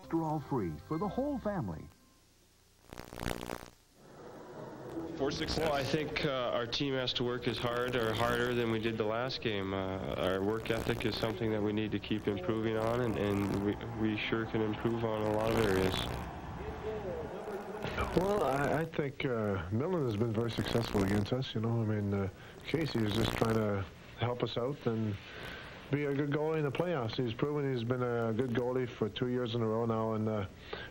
cholesterol-free for the whole family. 4.6. Well, I think our team has to work as hard or harder than we did the last game. Our work ethic is something that we need to keep improving on, and we sure can improve on a lot of areas. Well, I think Millen has been very successful against us. You know, I mean, Casey is just trying to help us out and be a good goalie in the playoffs. He's proven he's been a good goalie for 2 years in a row now in the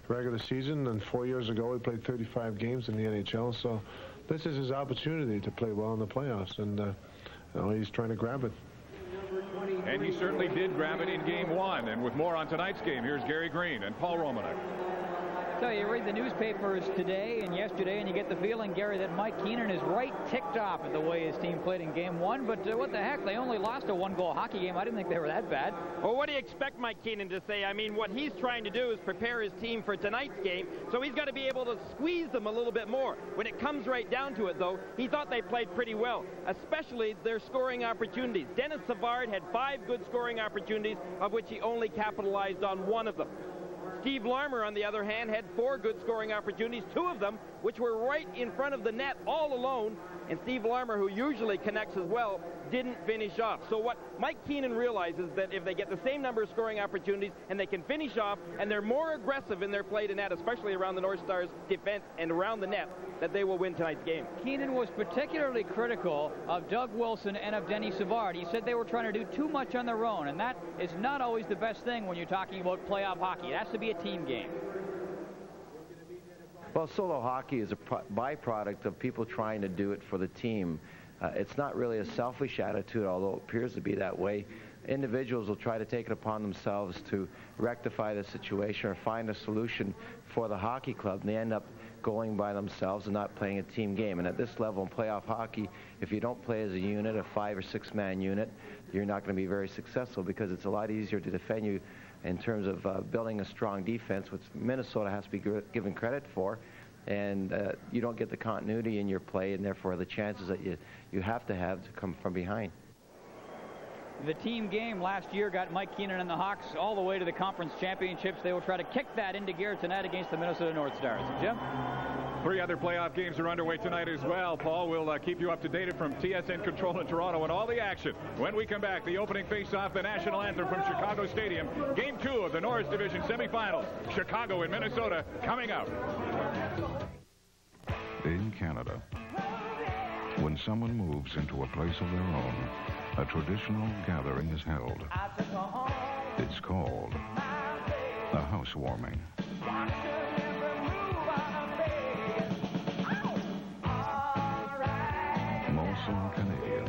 regular season, and 4 years ago he played 35 games in the NHL. So this is his opportunity to play well in the playoffs, and you know, he's trying to grab it. And he certainly did grab it in Game 1. And with more on tonight's game, here's Gary Green and Paul Romanek. So you read the newspapers today and yesterday, and you get the feeling, Gary, that Mike Keenan is right ticked off at the way his team played in Game 1. But what the heck? They only lost a one-goal hockey game. I didn't think they were that bad. Well, what do you expect Mike Keenan to say? I mean, what he's trying to do is prepare his team for tonight's game, so he's got to be able to squeeze them a little bit more. When it comes right down to it, though, he thought they played pretty well, especially their scoring opportunities. Dennis Savard had 5 good scoring opportunities, of which he only capitalized on 1 of them. Steve Larmer, on the other hand, had 4 good scoring opportunities, 2 of them which were right in front of the net all alone, and Steve Larmer, who usually connects as well, didn't finish off. So what Mike Keenan realizes that if they get the same number of scoring opportunities and they can finish off and they're more aggressive in their play to net, especially around the North Stars' defense and around the net, that they will win tonight's game. Keenan was particularly critical of Doug Wilson and of Denny Savard. He said they were trying to do too much on their own, and that is not always the best thing when you're talking about playoff hockey. It has to be a team game. Well, solo hockey is a byproduct of people trying to do it for the team. It's not really a selfish attitude, although it appears to be that way. Individuals will try to take it upon themselves to rectify the situation or find a solution for the hockey club, and they end up going by themselves and not playing a team game. And at this level in playoff hockey, if you don't play as a unit, a 5- or 6-man unit, you're not going to be very successful, because it's a lot easier to defend you in terms of building a strong defense, which Minnesota has to be given credit for. And you don't get the continuity in your play, and therefore the chances that you have to come from behind. The team game last year got Mike Keenan and the Hawks all the way to the conference championships. They will try to kick that into gear tonight against the Minnesota North Stars. Jim? 3 other playoff games are underway tonight as well. Paul will keep you up to date from TSN Control in Toronto and all the action. When we come back, the opening face-off, the national anthem from Chicago Stadium. Game 2 of the Norris Division semifinals. Chicago and Minnesota coming up. In Canada, when someone moves into a place of their own, a traditional gathering is held. It's called a housewarming. Molson Canadian.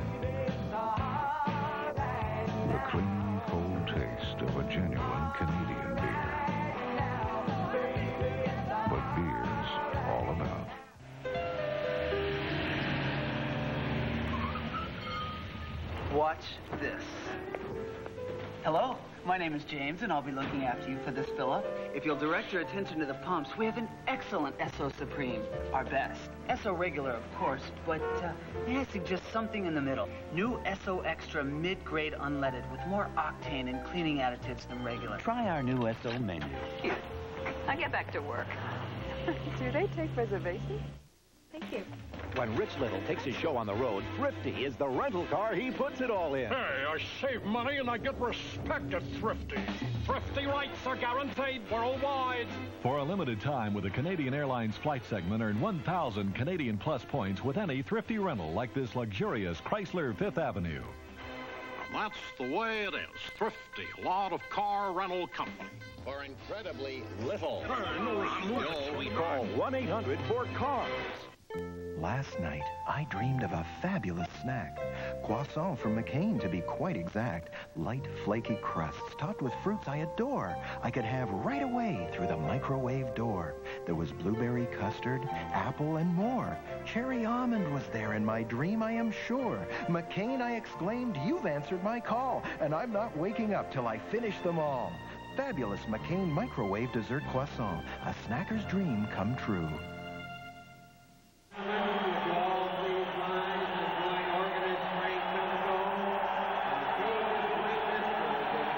The clean, cold taste of a genuine Canadian beer. What beer's all about. Watch this. Hello, my name is James, and I'll be looking after you for this fill-up. If you'll direct your attention to the pumps, we have an excellent Esso Supreme, our best. Esso Regular, of course, but may I suggest something in the middle? New Esso Extra mid-grade unleaded with more octane and cleaning additives than regular. Try our new Esso menu. Cute. I'll get back to work. Do they take reservations? Thank you. When Rich Little takes his show on the road, Thrifty is the rental car he puts it all in. Hey, I save money and I get respect at Thrifty. Thrifty rates are guaranteed worldwide. For a limited time with a Canadian Airlines flight segment, earn 1,000 Canadian Plus points with any Thrifty rental like this luxurious Chrysler 5th Avenue. That's the way it is. Thrifty, a lot of car rental company. For incredibly little. You'll call 1-800-4CARS. Last night, I dreamed of a fabulous snack. Croissant from McCain, to be quite exact. Light, flaky crusts topped with fruits I adore. I could have right away through the microwave door. There was blueberry custard, apple, and more. Cherry almond was there in my dream, I am sure. McCain, I exclaimed, you've answered my call, and I'm not waking up till I finish them all. Fabulous McCain microwave dessert croissant, a snacker's dream come true.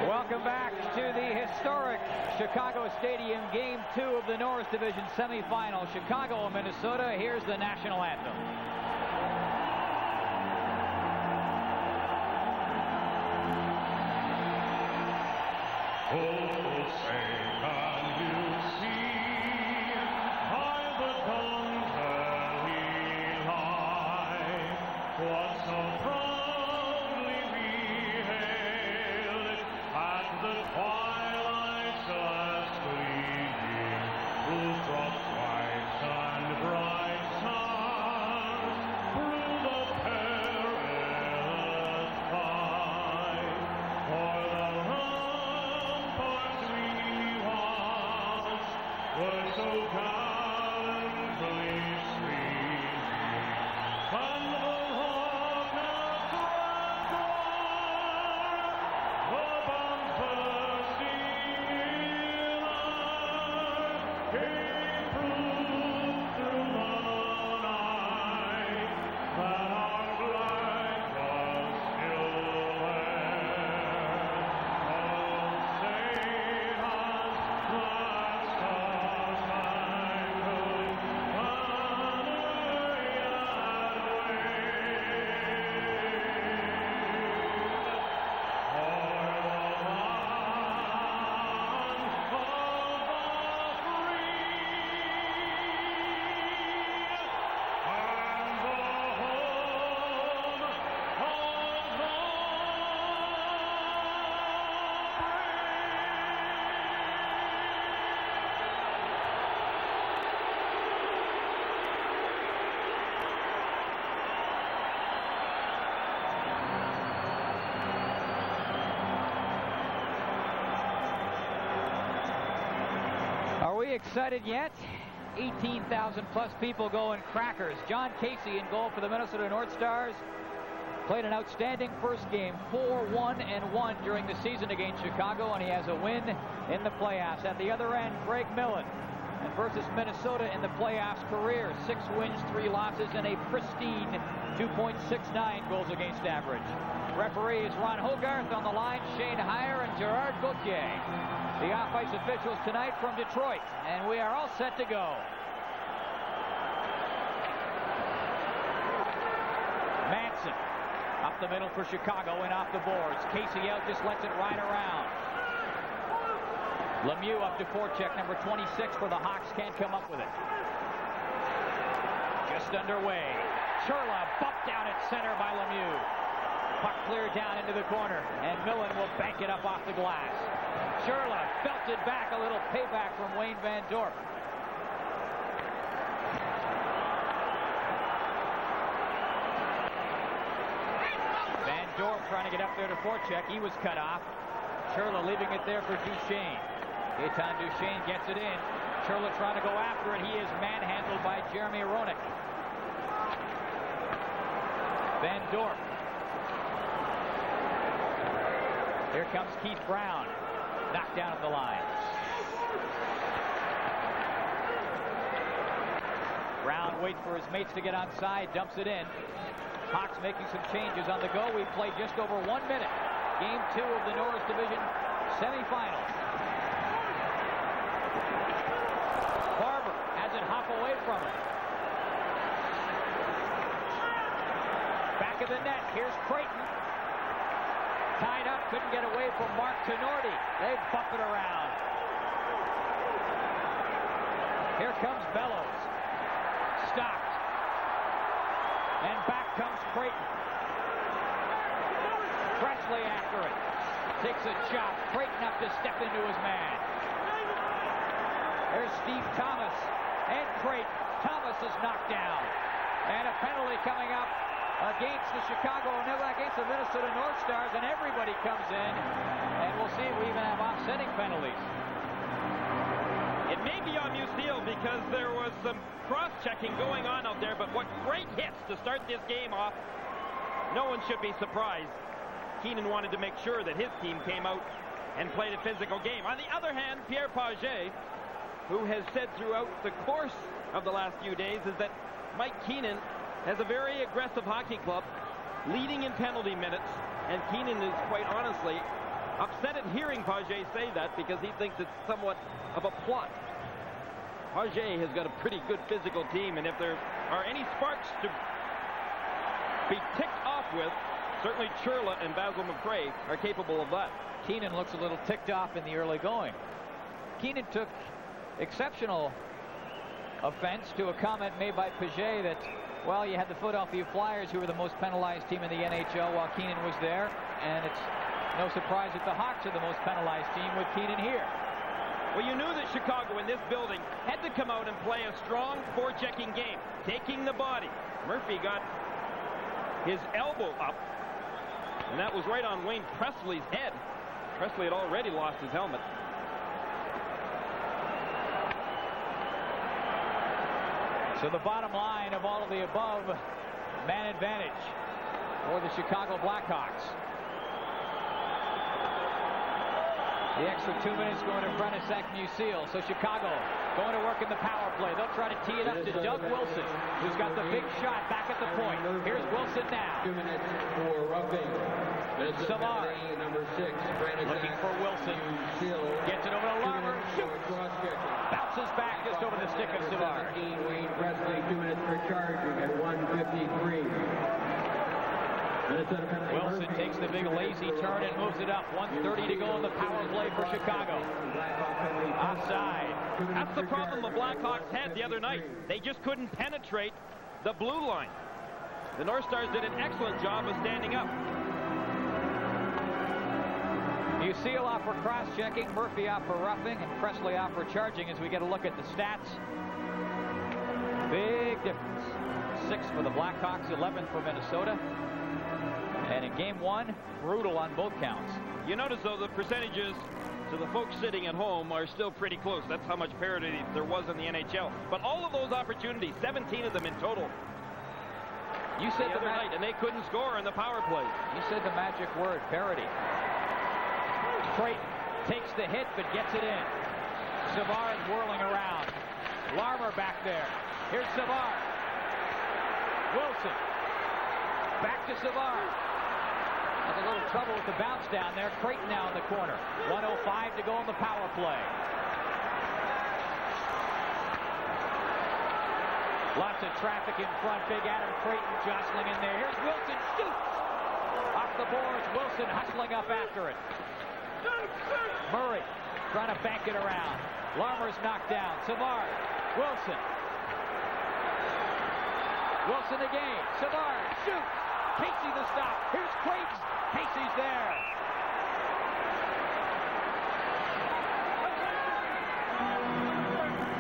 Welcome back to the historic Chicago Stadium, Game 2 of the Norris Division semifinal. Chicago and Minnesota. Here's the national anthem. Oh, say can you see by the dawn's early light what so proudly we hailed at the twilight's last gleaming, whose broad stripes and bright stars through the perilous fight for the were so gallantly streaming, and the hawk now the bombs bursting in gave proof through the night that our flag was still there. Oh, say has that star-spangled banner yet Are we excited yet? 18,000 plus people going crackers. John Casey in goal for the Minnesota North Stars. Played an outstanding first game, 4-1-1 during the season against Chicago, and he has a win in the playoffs. At the other end, Craig Millen, and versus Minnesota in the playoffs career, 6 wins, 3 losses, and a pristine 2.69 goals against average. Referees Ron Hogarth on the line, Shane Heyer and Gerard Gauthier. The off-ice officials tonight from Detroit, and we are all set to go. Manson up the middle for Chicago and off the boards. Casey out, just lets it ride around. Lemieux up to forecheck, number 26 for the Hawks, can't come up with it. Just underway. Churla bumped down at center by Lemieux. Puck cleared down into the corner, and Millen will bank it up off the glass. Churla belted back, a little payback from Wayne Van Dorp. Van Dorp trying to get up there to forecheck. He was cut off. Churla leaving it there for Duchesne. Gaetan Duchesne gets it in. Churla trying to go after it. He is manhandled by Jeremy Roenick. Van Dorp. Here comes Keith Brown. Knocked down at the line. Brown waits for his mates to get onside, dumps it in. Hawks making some changes on the go. We've played just over 1 minute. Game 2 of the Norris Division semifinal. Barber has it hop away from him. Back of the net. Here's Creighton. Tied up, couldn't get away from Mark Tenorti. They bump it around. Here comes Bellows. Stopped. And back comes Creighton. Presley after it. Takes a shot. Creighton up to step into his man. There's Steve Thomas. And Creighton. Thomas is knocked down. And a penalty coming up against the against the Minnesota North Stars, and everybody comes in, and we'll see if we even have offsetting penalties. It may be on Musil because there was some cross-checking going on out there, but what great hits to start this game off. No one should be surprised. Keenan wanted to make sure that his team came out and played a physical game. On the other hand, Pierre Paget, who has said throughout the course of the last few days, is that Mike Keenan has a very aggressive hockey club, leading in penalty minutes, and Keenan is quite honestly upset at hearing Paget say that because he thinks it's somewhat of a plot. Paget has got a pretty good physical team, and if there are any sparks to be ticked off with, certainly Churla and Basil McRae are capable of that. Keenan looks a little ticked off in the early going. Keenan took exceptional offense to a comment made by Paget that, well, you had the Philadelphia Flyers, who were the most penalized team in the NHL while Keenan was there, and it's no surprise that the Hawks are the most penalized team with Keenan here. Well, you knew that Chicago in this building had to come out and play a strong forechecking game, taking the body. Murphy got his elbow up, and that was right on Wayne Presley's head. Presley had already lost his helmet. So the bottom line of all of the above, man advantage for the Chicago Blackhawks. The extra 2 minutes going in front of Zach Musil. So Chicago going to work in the power play. They'll try to tee it up to Doug Wilson, who's got the big shot back at the point. Here's Wilson now. 2 minutes for roughing. Savard number 6, looking for Wilson. Gets it over to Larmer. Shoots. Bounces back just over the stick of Savard. Wayne Presley, 2 minutes for charging at 1:53. Wilson takes the big lazy turn and moves it up. 1:30 to go in the power play for Chicago. Offside. That's the problem the Blackhawks had the other night. They just couldn't penetrate the blue line. The North Stars did an excellent job of standing up. Musil off for cross-checking, Murphy off for roughing, and Presley off for charging as we get a look at the stats. Big difference. 6 for the Blackhawks, 11 for Minnesota. And in game 1, brutal on both counts. You notice, though, the percentages to the folks sitting at home are still pretty close. That's how much parity there was in the NHL. But all of those opportunities, 17 of them in total, you said the other night, and they couldn't score in the power play. You said the magic word, parity. Creighton takes the hit, but gets it in. Savard whirling around. Larmer back there. Here's Savard. Wilson. Back to Savard. Has a little trouble with the bounce down there. Creighton now in the corner. 1:05 to go in the power play. Lots of traffic in front. Big Adam Creighton jostling in there. Here's Wilson. Shoots. Off the boards. Wilson hustling up after it. Murray trying to bank it around. Larmer's knocked down. Savard. Wilson. Wilson again. Savard shoots. Casey the stop. Here's Creighton. Casey's there.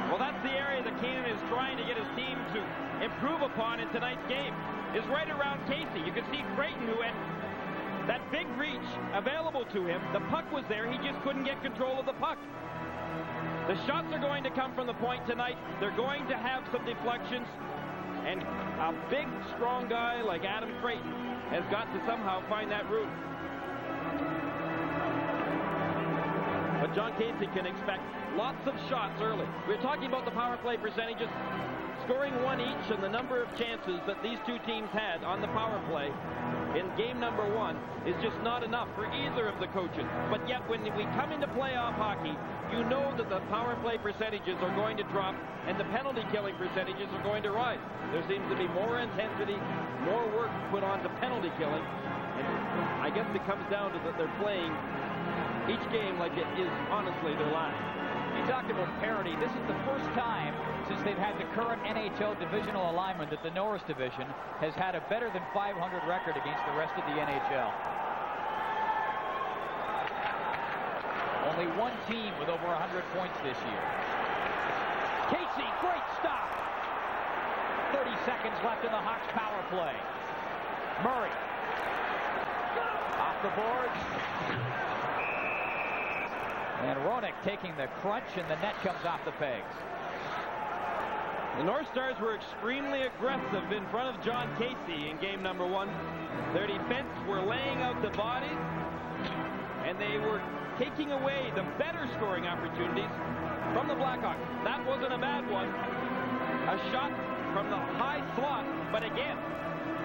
Well, that's the area that Keenan is trying to get his team to improve upon in tonight's game, is right around Casey. You can see Creighton, who had that big reach available to him. The puck was there. He just couldn't get control of the puck. The shots are going to come from the point tonight. They're going to have some deflections. And a big, strong guy like Adam Creighton has got to somehow find that route. But John Casey can expect lots of shots early. We're talking about the power play percentages. Scoring one each and the number of chances that these two teams had on the power play in game number 1 is just not enough for either of the coaches. But yet when we come into playoff hockey, you know that the power play percentages are going to drop and the penalty killing percentages are going to rise. There seems to be more intensity, more work put on to penalty killing. And I guess it comes down to that they're playing each game like it is honestly their last. You talked about parity. This is the first time since they've had the current NHL divisional alignment that the Norris division has had a better than 500 record against the rest of the NHL. Only one team with over 100 points this year. Casey, great stop. 30 seconds left in the Hawks power play. Murray. Off the boards. And Roenick taking the crunch, and the net comes off the pegs. The North Stars were extremely aggressive in front of John Casey in game number 1. Their defense were laying out the bodies, and they were taking away the better scoring opportunities from the Blackhawks. That wasn't a bad one. A shot from the high slot, but again,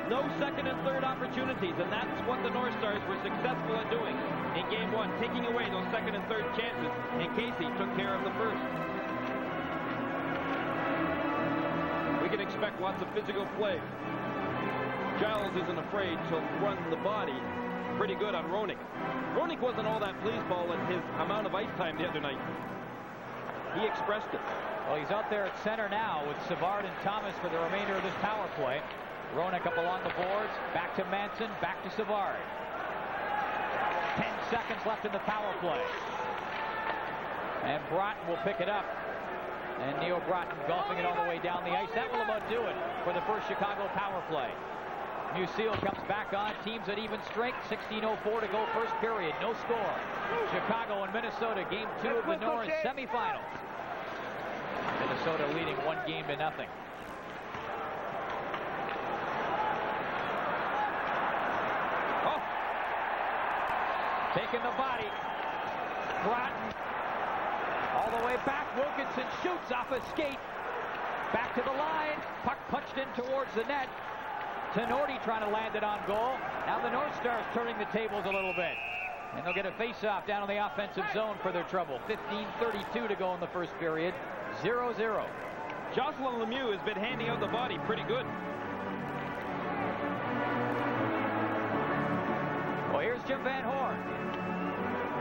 no second and third opportunities, and that's what the North Stars were successful at doing in Game 1, taking away those second and third chances, and Casey took care of the first. We can expect lots of physical play. Giles isn't afraid to run the body pretty good on Roenick. Roenick wasn't all that pleased, Paul, at his amount of ice time the other night. He expressed it. Well, he's out there at center now with Savard and Thomas for the remainder of this power play. Roenick up along the boards, back to Manson, back to Savard. 10 seconds left in the power play. And Broughton will pick it up. And Neil Broughton golfing it all the way down the ice. That will about do it for the first Chicago power play. Musil comes back on. Teams at even strength. 16:04 to go first period. No score. Chicago and Minnesota, Game 2 of the Norris semifinals. Minnesota leading 1-0. Oh! Taking the body. Broughton all the way back. Wilkinson shoots off a skate. Back to the line. Puck punched in towards the net. Tenorti trying to land it on goal. Now the North Stars turning the tables a little bit. And they'll get a face-off down in the offensive zone for their trouble. 15:32 to go in the first period. 0-0. Jocelyn Lemieux has been handing out the body pretty good. Well, here's Jim Van Horn.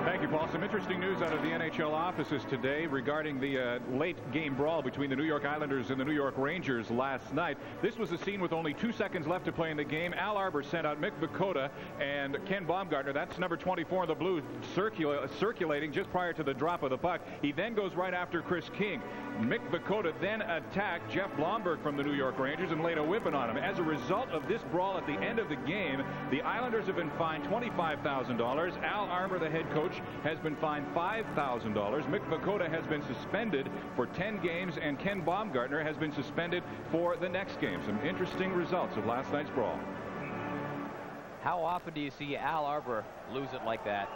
Thank you, Paul. Some interesting news out of the NHL offices today regarding the late game brawl between the New York Islanders and the New York Rangers last night. This was a scene with only 2 seconds left to play in the game. Al Arbour sent out Mick Vukota and Ken Baumgartner. That's number 24 in the blue, circulating just prior to the drop of the puck. He then goes right after Chris King. Mick Vukota then attacked Jeff Blomberg from the New York Rangers and laid a whipping on him. As a result of this brawl at the end of the game, the Islanders have been fined $25,000. Al Arbour, the head coach, has been fined $5,000. Mick Vukota has been suspended for 10 games, and Ken Baumgartner has been suspended for the next game. Some interesting results of last night's brawl. How often do you see Al Arbour lose it like that?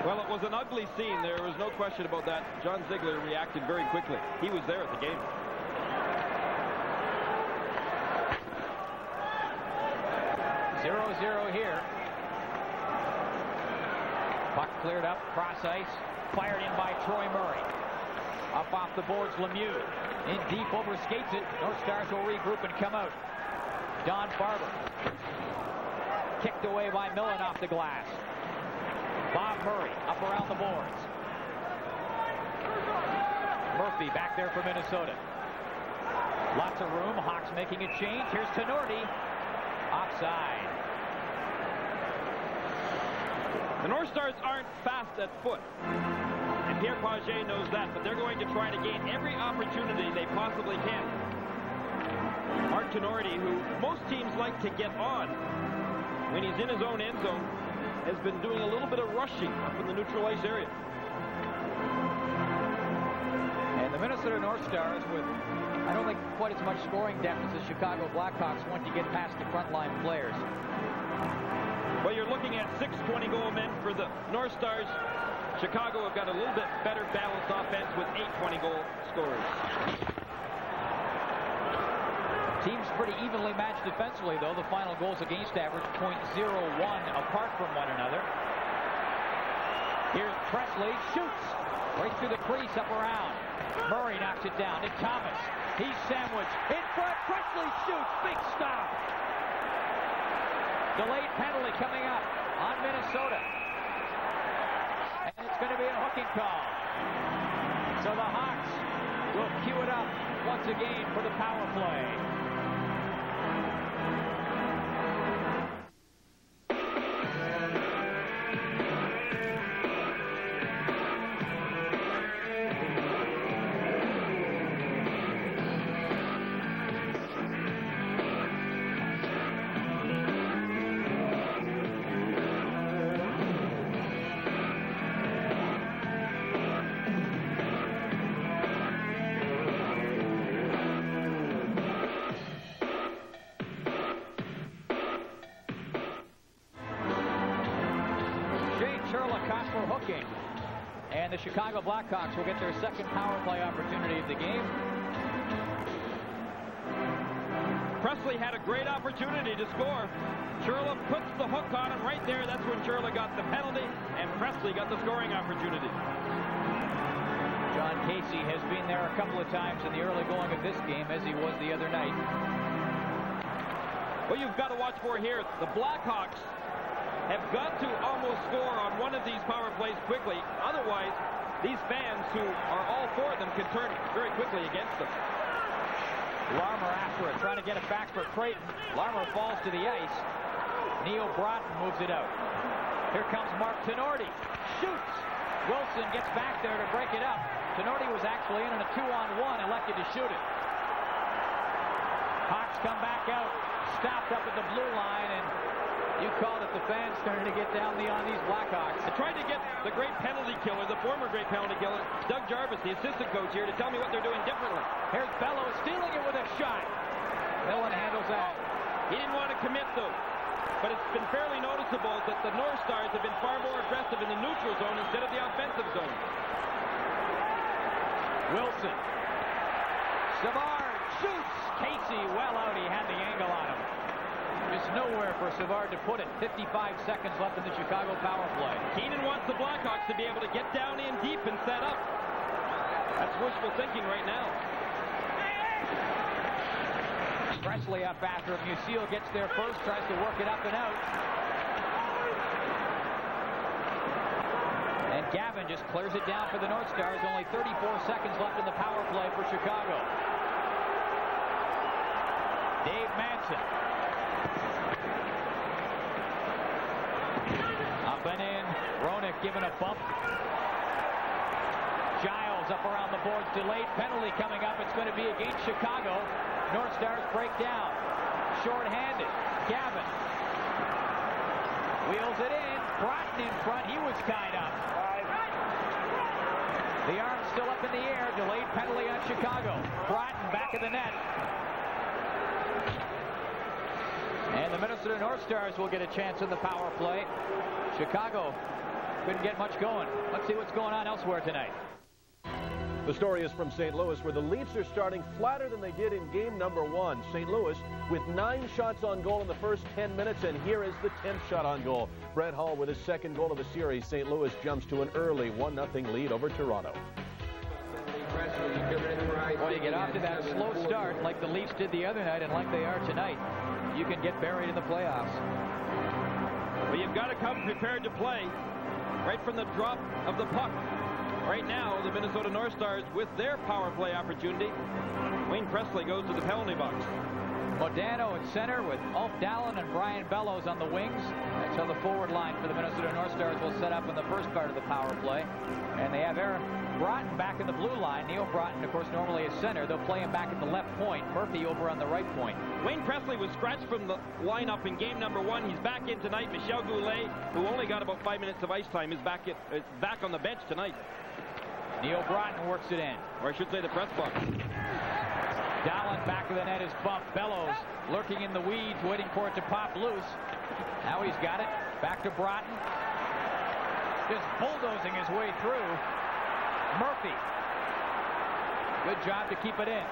Well, it was an ugly scene. There was no question about that. John Ziegler reacted very quickly. He was there at the game. Zero here. Puck cleared up, cross ice, fired in by Troy Murray. Up off the boards, Lemieux. In deep, over skates it. North Stars will regroup and come out. Don Barber. Kicked away by Millen off the glass. Bob Murray up around the boards. Murphy back there for Minnesota. Lots of room. Hawks making a change. Here's Tenorti. Offside. The North Stars aren't fast at foot. And Pierre Paget knows that, but they're going to try to gain every opportunity they possibly can. Mark Tenorti, who most teams like to get on when he's in his own end zone, has been doing a little bit of rushing up in the neutral ice area. And the Minnesota North Stars, with I don't think quite as much scoring depth as the Chicago Blackhawks, want to get past the frontline players. Well, you're looking at 6 20-goal men for the North Stars. Chicago have got a little bit better balanced offense with 8 20-goal scorers. Teams pretty evenly matched defensively, though. The final goals against average .01 apart from one another. Here's Presley, shoots right through the crease, up around. Murray knocks it down to Thomas. He's sandwiched in front. Presley shoots, big stop. Delayed penalty coming up on Minnesota. And it's going to be a hooking call. So the Hawks will cue it up once again for the power play. And the Chicago Blackhawks will get their second power play opportunity of the game. Presley had a great opportunity to score. Churla puts the hook on him right there. That's when Churla got the penalty, and Presley got the scoring opportunity. John Casey has been there a couple of times in the early going of this game, as he was the other night. What you've got to watch for here, the Blackhawks have got to almost score on one of these power plays quickly. Otherwise, these fans who are all for them can turn very quickly against them. Larmer after it, trying to get it back for Creighton. Larmer falls to the ice. Neil Broughton moves it out. Here comes Mark Tenorti. Shoots. Wilson gets back there to break it up. Tenorti was actually in on a 2-on-1, elected to shoot it. Hawks come back out. Stopped up at the blue line, and you called it, the fans starting to get down on these Blackhawks. I tried to get the great penalty killer, the former great penalty killer, Doug Jarvis, the assistant coach here, to tell me what they're doing differently. Here's Bellows stealing it with a shot. Millen handles that. He didn't want to commit, though. But it's been fairly noticeable that the North Stars have been far more aggressive in the neutral zone instead of the offensive zone. Wilson. Savard shoots. Casey well out. He had the angle on him. Just nowhere for Savard to put it. 55 seconds left in the Chicago power play. Keenan wants the Blackhawks to be able to get down in deep and set up. That's wishful thinking right now. Presley up after him. Musil gets there first, tries to work it up and out. And Gavin just clears it down for the North Stars. Only 34 seconds left in the power play for Chicago. Dave Manson. Up and in. Roenick given a bump. Giles up around the boards. Delayed penalty coming up. It's going to be against Chicago. North Stars break down. Short-handed. Gavin. Wheels it in. Broughton in front. He was tied up. The arm's still up in the air. Delayed penalty on Chicago. Broughton back of the net. And the Minnesota North Stars will get a chance in the power play. Chicago couldn't get much going. Let's see what's going on elsewhere tonight. The story is from St. Louis, where the Leafs are starting flatter than they did in game number 1. St. Louis with 9 shots on goal in the first 10 minutes, and here is the 10th shot on goal. Brett Hull with his second goal of the series. St. Louis jumps to an early 1-0 lead over Toronto. Well, you get off to that slow start like the Leafs did the other night and like they are tonight, you can get buried in the playoffs. Well, you've got to come prepared to play right from the drop of the puck. Right now, the Minnesota North Stars with their power play opportunity. Wayne Presley goes to the penalty box. Modano in center with Ulf Dallin and Brian Bellows on the wings. That's how the forward line for the Minnesota North Stars will set up in the first part of the power play. And they have Aaron Broughton back in the blue line. Neil Broughton, of course, normally is center. They'll play him back at the left point. Murphy over on the right point. Wayne Presley was scratched from the lineup in game number 1. He's back in tonight. Michel Goulet, who only got about 5 minutes of ice time, is back on the bench tonight. Neil Broughton works it in. Or I should say the press box. Dallin back of the net is bumped. Bellows lurking in the weeds, waiting for it to pop loose. Now he's got it. Back to Broughton. Just bulldozing his way through. Murphy. Good job to keep it in.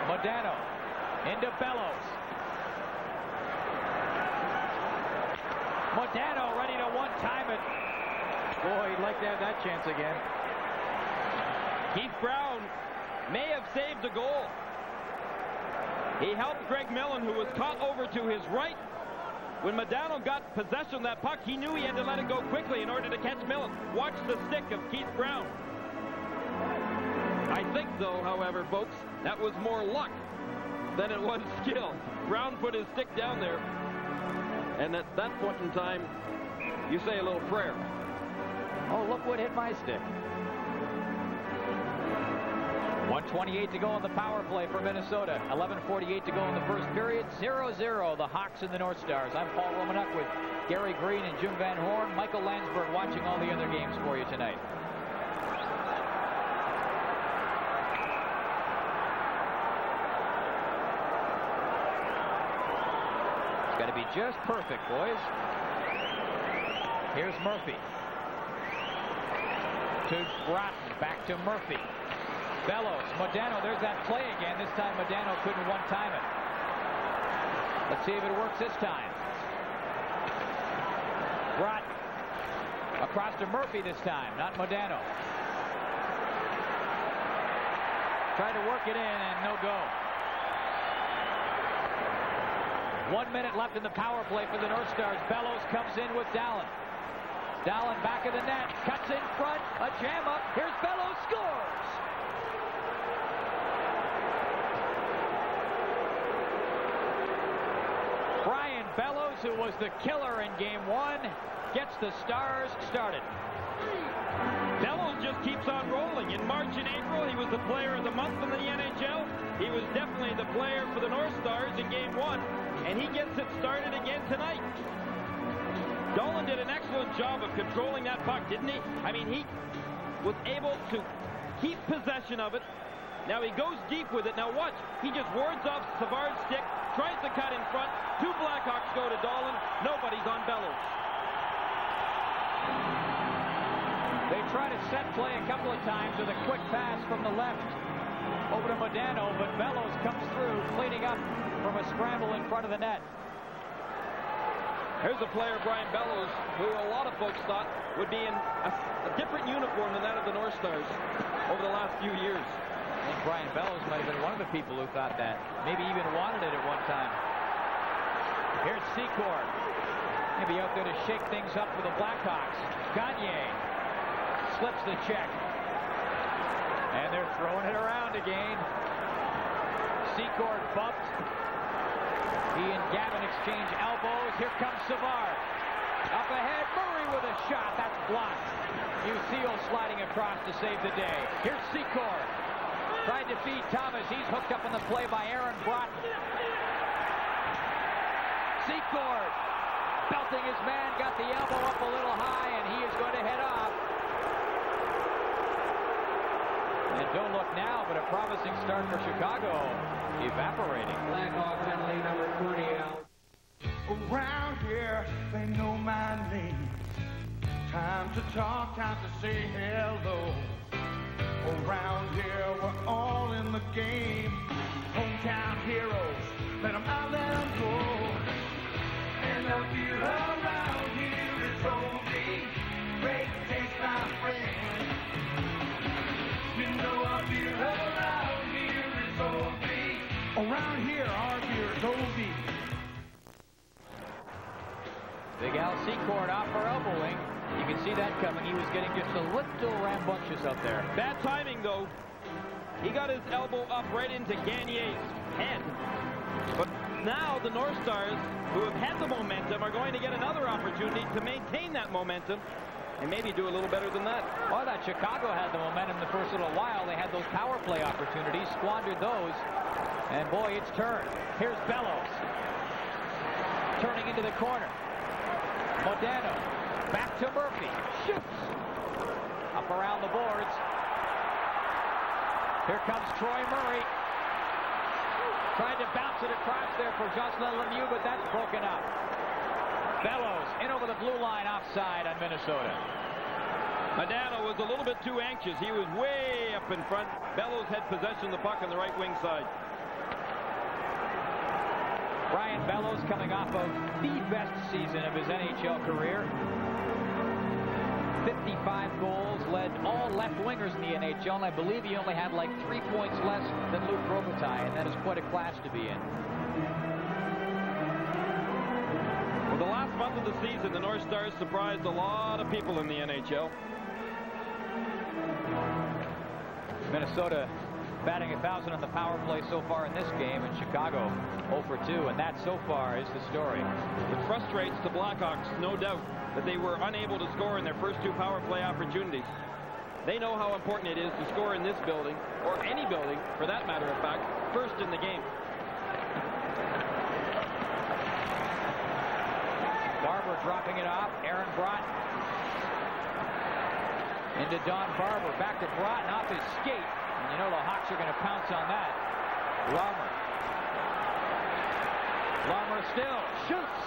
Modano into Bellows. Modano ready to one-time it. Boy, he'd like to have that chance again. Keith Brown may have saved a goal. He helped Greg Millen, who was caught over to his right. When Modano got possession of that puck, he knew he had to let it go quickly in order to catch Millen. Watch the stick of Keith Brown. I think, though, however, folks, that was more luck than it was skill. Brown put his stick down there, and at that point in time, you say a little prayer. Oh, look what hit my stick. 1:28 to go on the power play for Minnesota. 11:48 to go in the first period. 0-0, the Hawks and the North Stars. I'm Paul Romanuk with Gary Green and Jim Van Horn. Michael Landsberg watching all the other games for you tonight. It's got to be just perfect, boys. Here's Murphy. To Broughton, back to Murphy. Bellows, Modano, there's that play again. This time Modano couldn't one-time it. Let's see if it works this time. Brott across to Murphy this time, not Modano. Trying to work it in and no go. 1 minute left in the power play for the North Stars. Bellows comes in with Dallin. Dallin back of the net, cuts in front, a jam up. Here's Bellows, scores! Brian Bellows, who was the killer in Game 1, gets the Stars started. Bellows just keeps on rolling. In March and April, he was the player of the month in the NHL. He was definitely the player for the North Stars in Game 1, and he gets it started again tonight. Dolan did an excellent job of controlling that puck, didn't he? I mean, he was able to keep possession of it. Now he goes deep with it. Now watch. He just wards off Savard's stick, tries to cut in front. 2 Blackhawks go to Dolan. Nobody's on Bellows. They try to set play a couple of times with a quick pass from the left over to Modano, but Bellows comes through, cleaning up from a scramble in front of the net. Here's a player, Brian Bellows, who a lot of folks thought would be in a different uniform than that of the North Stars over the last few years. I think Brian Bellows might have been one of the people who thought that, maybe even wanted it at one time. Here's Secord. Maybe out there to shake things up for the Blackhawks. Gagne slips the check. And they're throwing it around again. Secord bumped. He and Gavin exchange elbows. Here comes Savard. Up ahead, Murray with a shot. That's blocked. Musil sliding across to save the day. Here's Secord. Tried to feed Thomas. He's hooked up on the play by Aaron Broughton. Secord belting his man. Got the elbow up a little high, and he is going to head off. And don't look now, but a promising start for Chicago evaporating. Blackhawk penalty number 20 out. Around here, they know my name. Time to talk, time to say hello. Around here, we're all in the game. Hometown heroes, let them out, let them go. And the feel around here is only great taste, my friend. You know our beer around here is OB. Around here, our beer is OB. Big Al Secord off for elbowing. You can see that coming. He was getting just a little rambunctious up there. Bad timing, though. He got his elbow up right into Gagne's head. But now the North Stars, who have had the momentum, are going to get another opportunity to maintain that momentum and maybe do a little better than that. Oh, I thought Chicago had the momentum the first little while. They had those power play opportunities, squandered those, and boy, it's turned. Here's Bellows. Turning into the corner. Modano. Back to Murphy. Shoots. Up around the boards. Here comes Troy Murray. Trying to bounce it across there for Jocelyn Lemieux, but that's broken up. Bellows in over the blue line offside on Minnesota. Modano was a little bit too anxious. He was way up in front. Bellows had possession of the puck on the right wing side. Brian Bellows coming off of the best season of his NHL career. 55 goals, led all left wingers in the NHL, and I believe he only had like 3 points less than Luc Robitaille, and that is quite a class to be in. Well, the last month of the season, the North Stars surprised a lot of people in the NHL. Minnesota batting 1,000 on the power play so far in this game, and Chicago 0 for 2, and that so far is the story. It frustrates the Blackhawks, no doubt, that they were unable to score in their first 2 power play opportunities. They know how important it is to score in this building, or any building, for that matter of fact, first in the game. Barber dropping it off. Aaron Broughton into Don Barber. Back to Broughton off his skate. And you know the Hawks are going to pounce on that. Larmer. Larmer still shoots.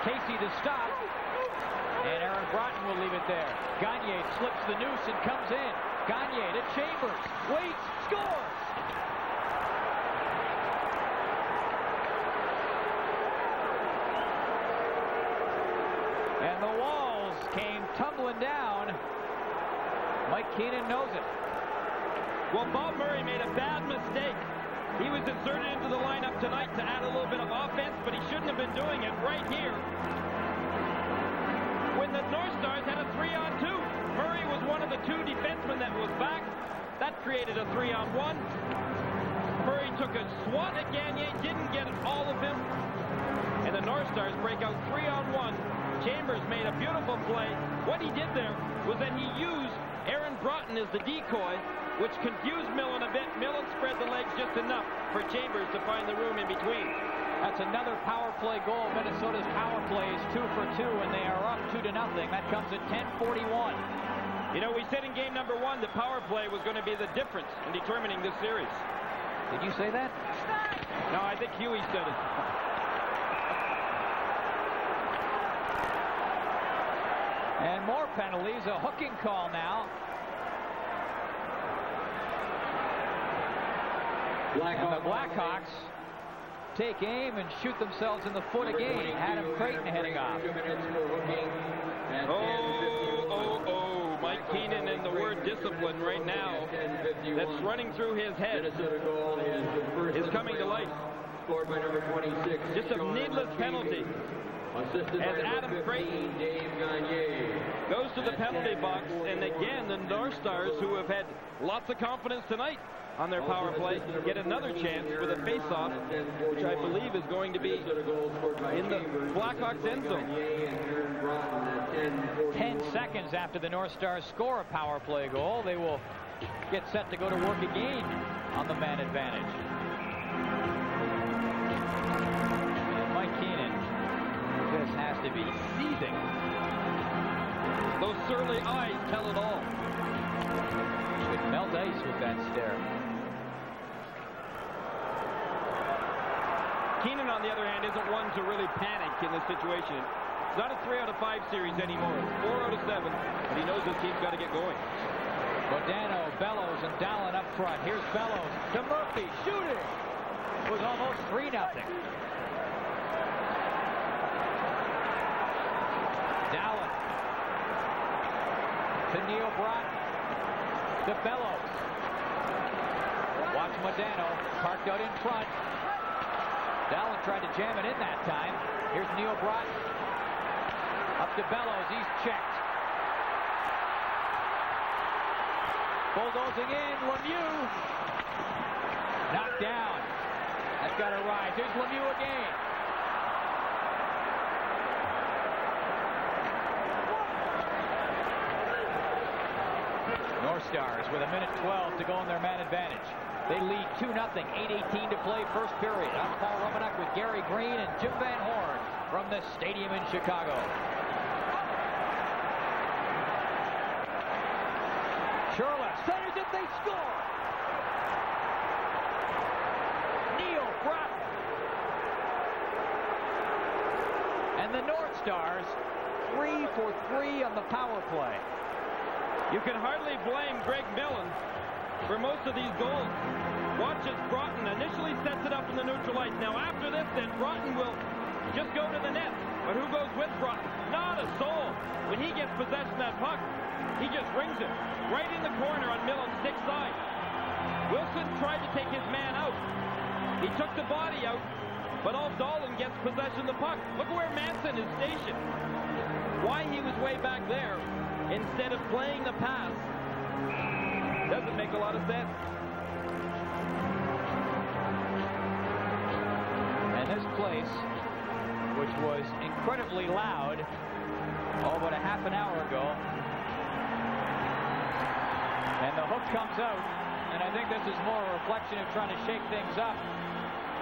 Casey to stop. And Aaron Broughton will leave it there. Gagne slips the noose and comes in. Gagne to Chambers. Waits. Scores! And the walls came tumbling down. Mike Keenan knows it. Well, Bob Murray made a bad mistake. He was inserted into the lineup tonight to add a little bit of offense, but he shouldn't have been doing it right here. When the North Stars had a 3-on-2, Murray was one of the two defensemen that was back. That created a 3-on-1. Murray took a swat at Gagne, didn't get all of him. And the North Stars break out 3-on-1. Chambers made a beautiful play. What he did there was that he used Aaron Broughton as the decoy, which confused Millen a bit. Millen spread the legs just enough for Chambers to find the room in between. That's another power play goal. Minnesota's power play is 2 for 2, and they are up 2-0. That comes at 10:41. You know, we said in game number 1 the power play was going to be the difference in determining this series. Did you say that? No, I think Huey said it. And more penalties, a hooking call now. And the Blackhawks take aim and shoot themselves in the foot again. Adam Creighton heading off. Oh, Mike Keenan and the word discipline right now that's running through his head is coming to light. Just a needless penalty. As Adam Creighton goes to the penalty box, and again the North Stars, who have had lots of confidence tonight on their power play, get another chance with a face-off, which I believe is going to be in the Blackhawks end zone. 10 seconds after the North Stars score a power play goal, they will get set to go to work again on the man advantage. And Mike Keenan just has to be seething. Those surly eyes tell it all. Could melt ice with that stare. Keenan, on the other hand, isn't one to really panic in this situation. It's not a 3-out-of-5 series anymore. It's 4-out-of-7, and he knows his team's got to get going. Modano, Bellows, and Dallin up front. Here's Bellows to Murphy, shooting. It was almost 3-0. Dallin to Neil Broughton, to Bellows. Watch Modano, parked out in front. Dallin tried to jam it in that time. Here's Neil Broughton. Up to Bellows, he's checked. Bulldozing in, Lemieux. Knocked down. That's got to rise. Here's Lemieux again. North Stars with 1:12 to go in their man advantage. They lead 2-0, 8:18 to play first period. I'm Paul Romanek with Gary Green and Jim Van Horn from the stadium in Chicago. Sherlock centers it, they score! Neil Broughton. And the North Stars 3 for 3 on the power play. You can hardly blame Greg Millen for most of these goals. Watch as Broughton initially sets it up in the neutral ice. Now after this, then Broughton will just go to the net. But who goes with Broughton? Not a soul. When he gets possession of that puck, he just rings it right in the corner on Millen's stick side. Wilson tried to take his man out. He took the body out, but Dolan gets possession of the puck. Look where Manson is stationed. Why he was way back there instead of playing the pass doesn't make a lot of sense. And this place, which was incredibly loud about a half an hour ago, and the hook comes out, and I think this is more a reflection of trying to shake things up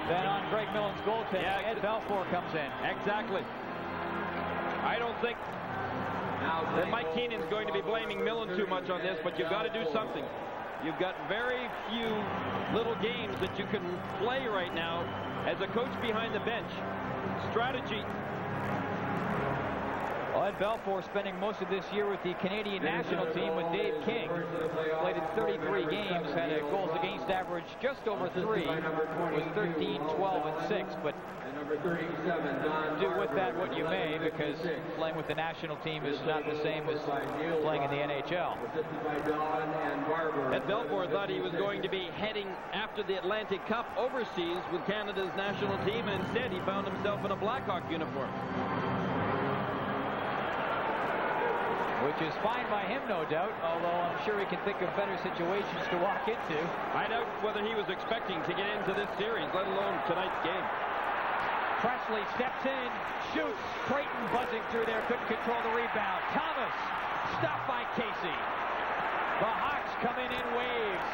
than on Greg Millen's goaltending. Yeah, Ed Balfour comes in. Exactly. I don't think that Mike Keenan's going to be blaming Millen too much on this, but you've got to do something. You've got very few little games that you can play right now as a coach behind the bench. Strategy. Well, Ed Belfour spending most of this year with the Canadian national team with Dave King. Played in 33 games, had a goals against average just over 3, was 13, 12, and 6. But do with that what you may, because playing with the national team is not the same as playing in the NHL. Ed Belfour thought he was going to be heading after the Atlantic Cup overseas with Canada's national team, and instead he found himself in a Blackhawk uniform. Which is fine by him, no doubt, although I'm sure he can think of better situations to walk into. I doubt whether he was expecting to get into this series, let alone tonight's game. Presley steps in, shoots. Creighton buzzing through there, couldn't control the rebound. Thomas stopped by Casey. The Hawks come in waves.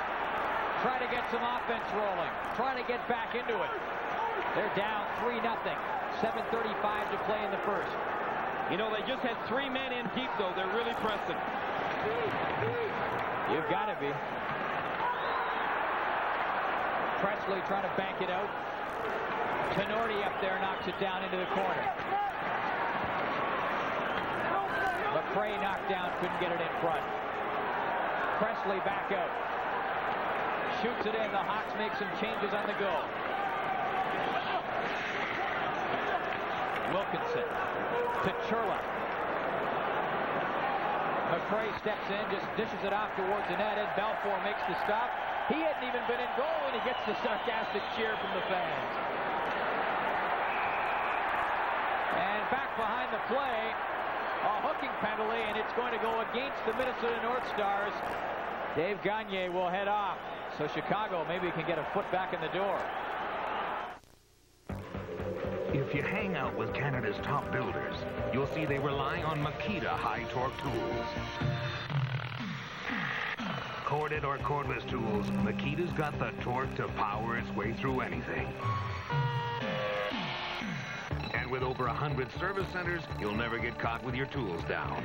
Try to get some offense rolling. Try to get back into it. They're down 3-0. 7:35 to play in the first. You know, they just had 3 men in deep, though. They're really pressing. You've got to be. Presley trying to bank it out. Tenorti up there knocks it down into the corner. McRae knocked down, couldn't get it in front. Presley back out. Shoots it in. The Hawks make some changes on the go. Wilkinson to Churla. McRae steps in, just dishes it off towards the net. Ed Belfour makes the stop. He hadn't even been in goal, and he gets the sarcastic cheer from the fans. And back behind the play, a hooking penalty, and it's going to go against the Minnesota North Stars. Dave Gagne will head off, so Chicago maybe can get a foot back in the door. If you hang out with Canada's top builders, you'll see they rely on Makita high-torque tools. Corded or cordless tools, Makita's got the torque to power its way through anything. And with over 100 service centers, you'll never get caught with your tools down.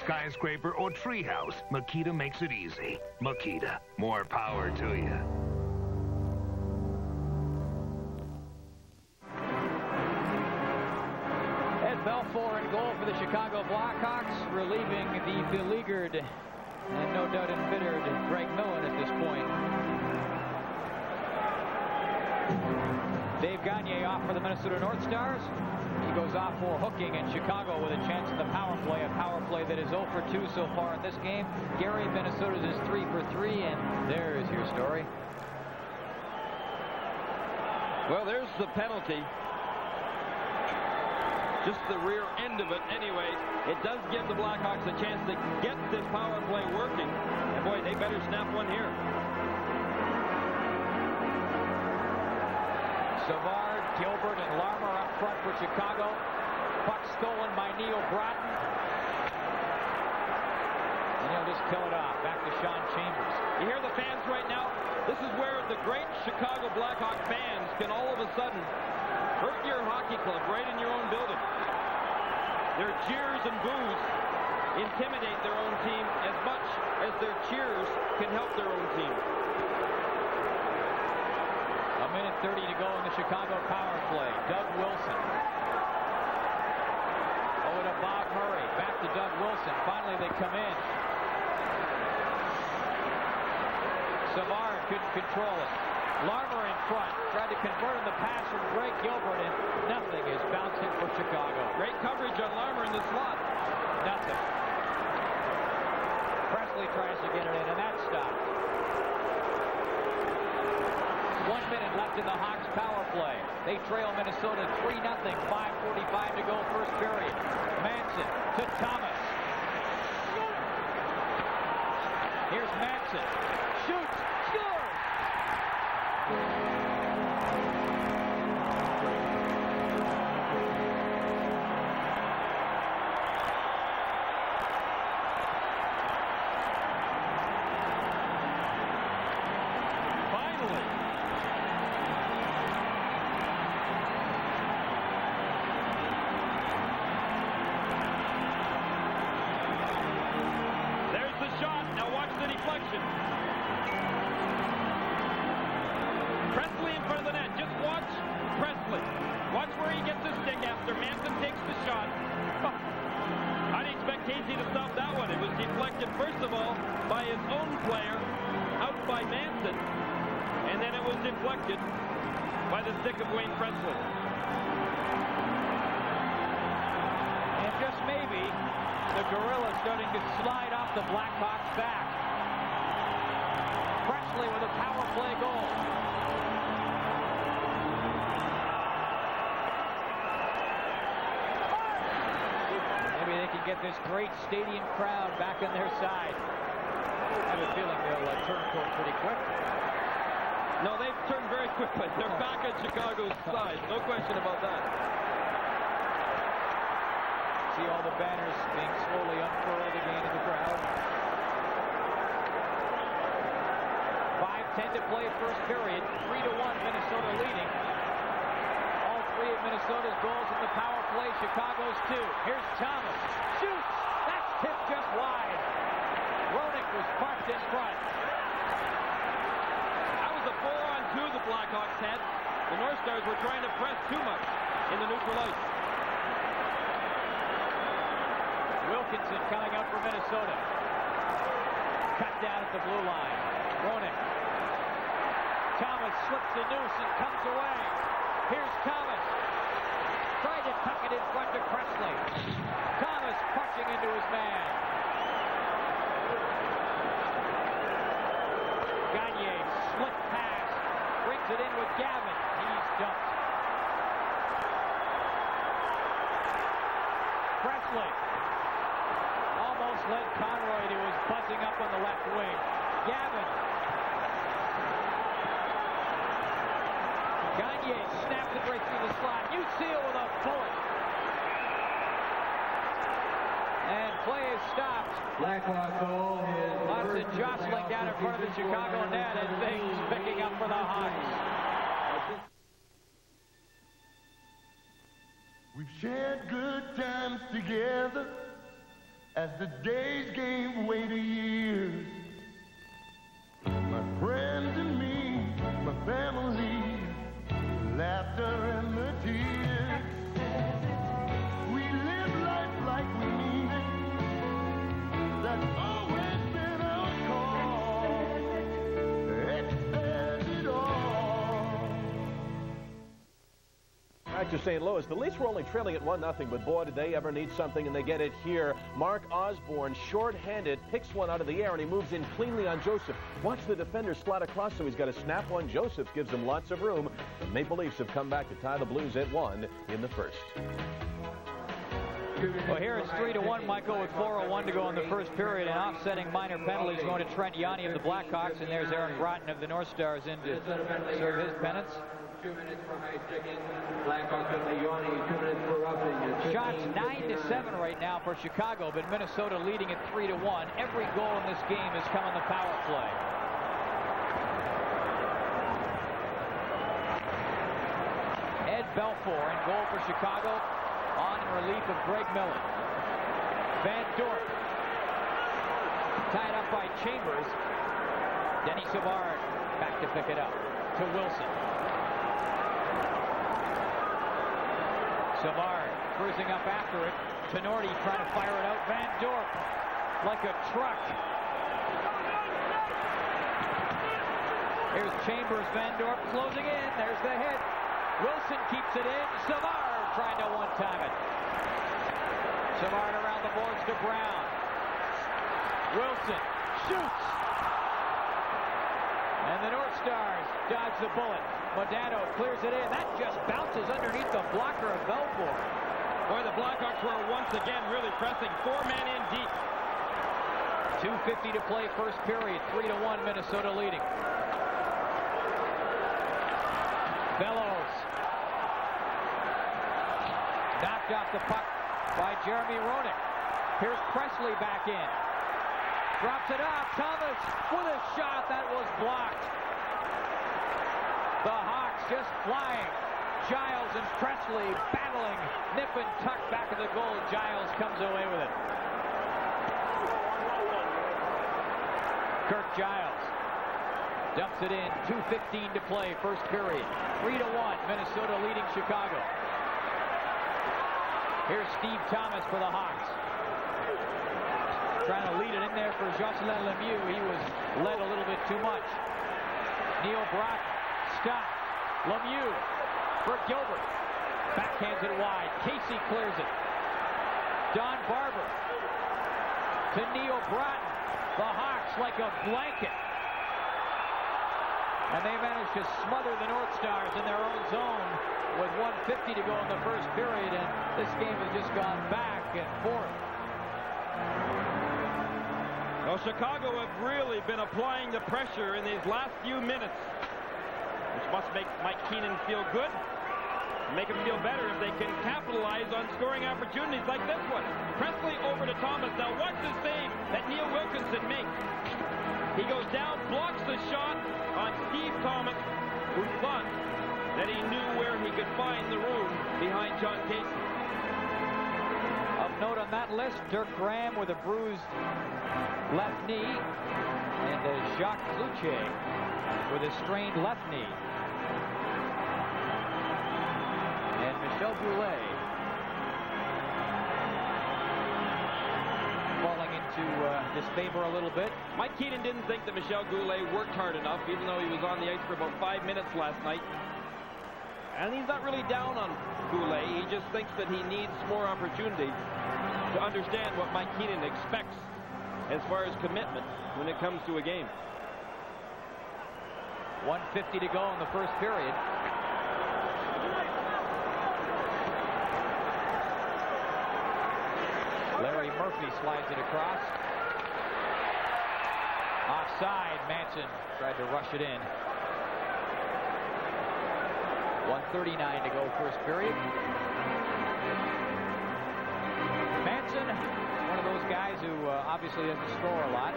Skyscraper or treehouse, Makita makes it easy. Makita, more power to you. Belfour in goal for the Chicago Blackhawks, relieving the beleaguered and no doubt embittered Greg Millen at this point. Dave Gagne off for the Minnesota North Stars. He goes off for hooking, and Chicago with a chance in the power play, a power play that is 0 for 2 so far in this game. Gary, Minnesota's is 3 for 3, and there's your story. Well, there's the penalty. Just the rear end of it anyway. It does give the Blackhawks a chance to get this power play working. And boy, they better snap one here. Savard, Gilbert, and Larmer up front for Chicago. Puck stolen by Neil Bratton. And he'll just kill it off. Back to Sean Chambers. You hear the fans right now? This is where the great Chicago Blackhawk fans can all of a sudden hurt your hockey club right in your own building. Their jeers and boos intimidate their own team as much as their cheers can help their own team. 1:30 to go in the Chicago power play. Doug Wilson. Over to Bob Murray. Back to Doug Wilson. Finally they come in. Savard couldn't control it. Larmer in front, tried to convert on the pass from Greg Gilbert, and nothing is bouncing for Chicago. Great coverage on Larmer in the slot. Nothing. Presley tries to get it in, and that's stopped. 1 minute left in the Hawks power play. They trail Minnesota 3-0, 5:45 to go first period. Manson to Thomas. Here's Manson. Shoots. Scores! Finally. There's the shot. Now watch the deflection. Presley in front of the net. Just watch Presley. Watch where he gets his stick after Manson takes the shot. Casey to stop that one. It was deflected, first of all, by his own player, out by Manson, and then it was deflected by the stick of Wayne Presley. And just maybe, the Gorillas starting to slide off the Blackhawks' back. Presley with a power play goal. Maybe they can get this great stadium crowd back on their side. I have a feeling they'll turn court pretty quick. No, they've turned very quickly. They're back at Chicago's side. No question about that. See all the banners being slowly unfurled again in the crowd. 5:10 to play first period. 3-1 Minnesota leading. All three of Minnesota's goals in the power play. Chicago's 2. Here's Thomas. Shoots! That's tipped just wide. Roenick was parked in front. That was a 4-on-2 the Blackhawks had. The North Stars were trying to press too much in the neutral ice. Wilkinson coming up for Minnesota. Cut down at the blue line. Roenick. Thomas slips the noose and comes away. Here's Thomas. Tried to tuck it in front to Presley. Thomas punching into his man. Gagne, slick pass. Brings it in with Gavin. He's dumped. Presley. Almost led Conroy to his buzzing up on the left wing. Gavin. Gagne snaps it right through the slot. Utseel with a bullet. And play is stopped. Blackhawks goal is Lots of jostling down in front of the Chicago net and things picking up for the Hawks. We've shared good times together as the days gave way to years. My friends and me, my family, laughter and the tears. We live life like we mean it. That's always been our call. It says it all. Back to St. Louis. The Leafs were only trailing at 1-0, but boy, did they ever need something, and they get it here. Mark Osborne, short-handed, picks one out of the air, and he moves in cleanly on Joseph. Watch the defender slide across, so he's got to snap one. Joseph gives him lots of room. The Maple Leafs have come back to tie the Blues at 1 in the first. Well, here it's 3-1, Michael, with 4:01 to go in the first period, and offsetting minor penalties going to Trent Yanni of the Blackhawks, and there's Aaron Groton of the North Stars in to serve his penance. 2 minutes for high sticking. Blackhawks on the Yanni, 2 minutes for roughing. Shots 9-7 right now for Chicago, but Minnesota leading at 3-1. Every goal in this game has come on the power play. Ed Belfour in goal for Chicago, on in relief of Greg Miller. Van Dorp tied up by Chambers. Denny Savard back to pick it up to Wilson. Savard cruising up after it. Tenorti trying to fire it out. Van Dorp like a truck. Here's Chambers. Van Dorp closing in. There's the hit. Wilson keeps it in. Savard trying to one-time it. Savard around the boards to Brown. Wilson shoots. And the North Stars dodge the bullet. Modano clears it in. That just bounces underneath the blocker of Belfour. Boy, the Blackhawks were once again really pressing. 4 men in deep. 2:50 to play first period. 3-1 Minnesota leading. Bellows. Knocked off the puck by Jeremy Roenick. Here's Presley back in. Drops it off. Thomas with a shot that was blocked. The Hawks just flying. Giles and Presley battling. Nip and tuck back of the goal. Giles comes away with it. Kirk Giles dumps it in. 2:15 to play first period. 3-1 Minnesota leading Chicago. Here's Steve Thomas for the Hawks. trying to lead it in there for Jocelyn Lemieux. He was led a little bit too much. Neil Broughton stopped. Lemieux for Gilbert. Backhands it wide. Casey clears it. Don Barber to Neil Broughton. The Hawks like a blanket. And they managed to smother the North Stars in their own zone with 1:50 to go in the first period, and this game has just gone back and forth. Well, Chicago have really been applying the pressure in these last few minutes, which must make Mike Keenan feel good, make him feel better if they can capitalize on scoring opportunities like this one. Presley over to Thomas. Now watch the save that Neil Wilkinson makes. He goes down, blocks the shot on Steve Thomas, who thought that he knew where he could find the room behind John Casey. Of note on that list, Dirk Graham with a bruised left knee, and Jacques Cloutier with a strained left knee. And Michel Goulet falling into disfavor a little bit. Mike Keenan didn't think that Michel Goulet worked hard enough, even though he was on the ice for about 5 minutes last night. And he's not really down on Goulet. He just thinks that he needs more opportunities to understand what Mike Keenan expects as far as commitment when it comes to a game. 1:50 to go in the first period. Larry Murphy slides it across. Offside. Manson tried to rush it in. 1:39 to go first period. Manson, one of those guys who obviously doesn't score a lot.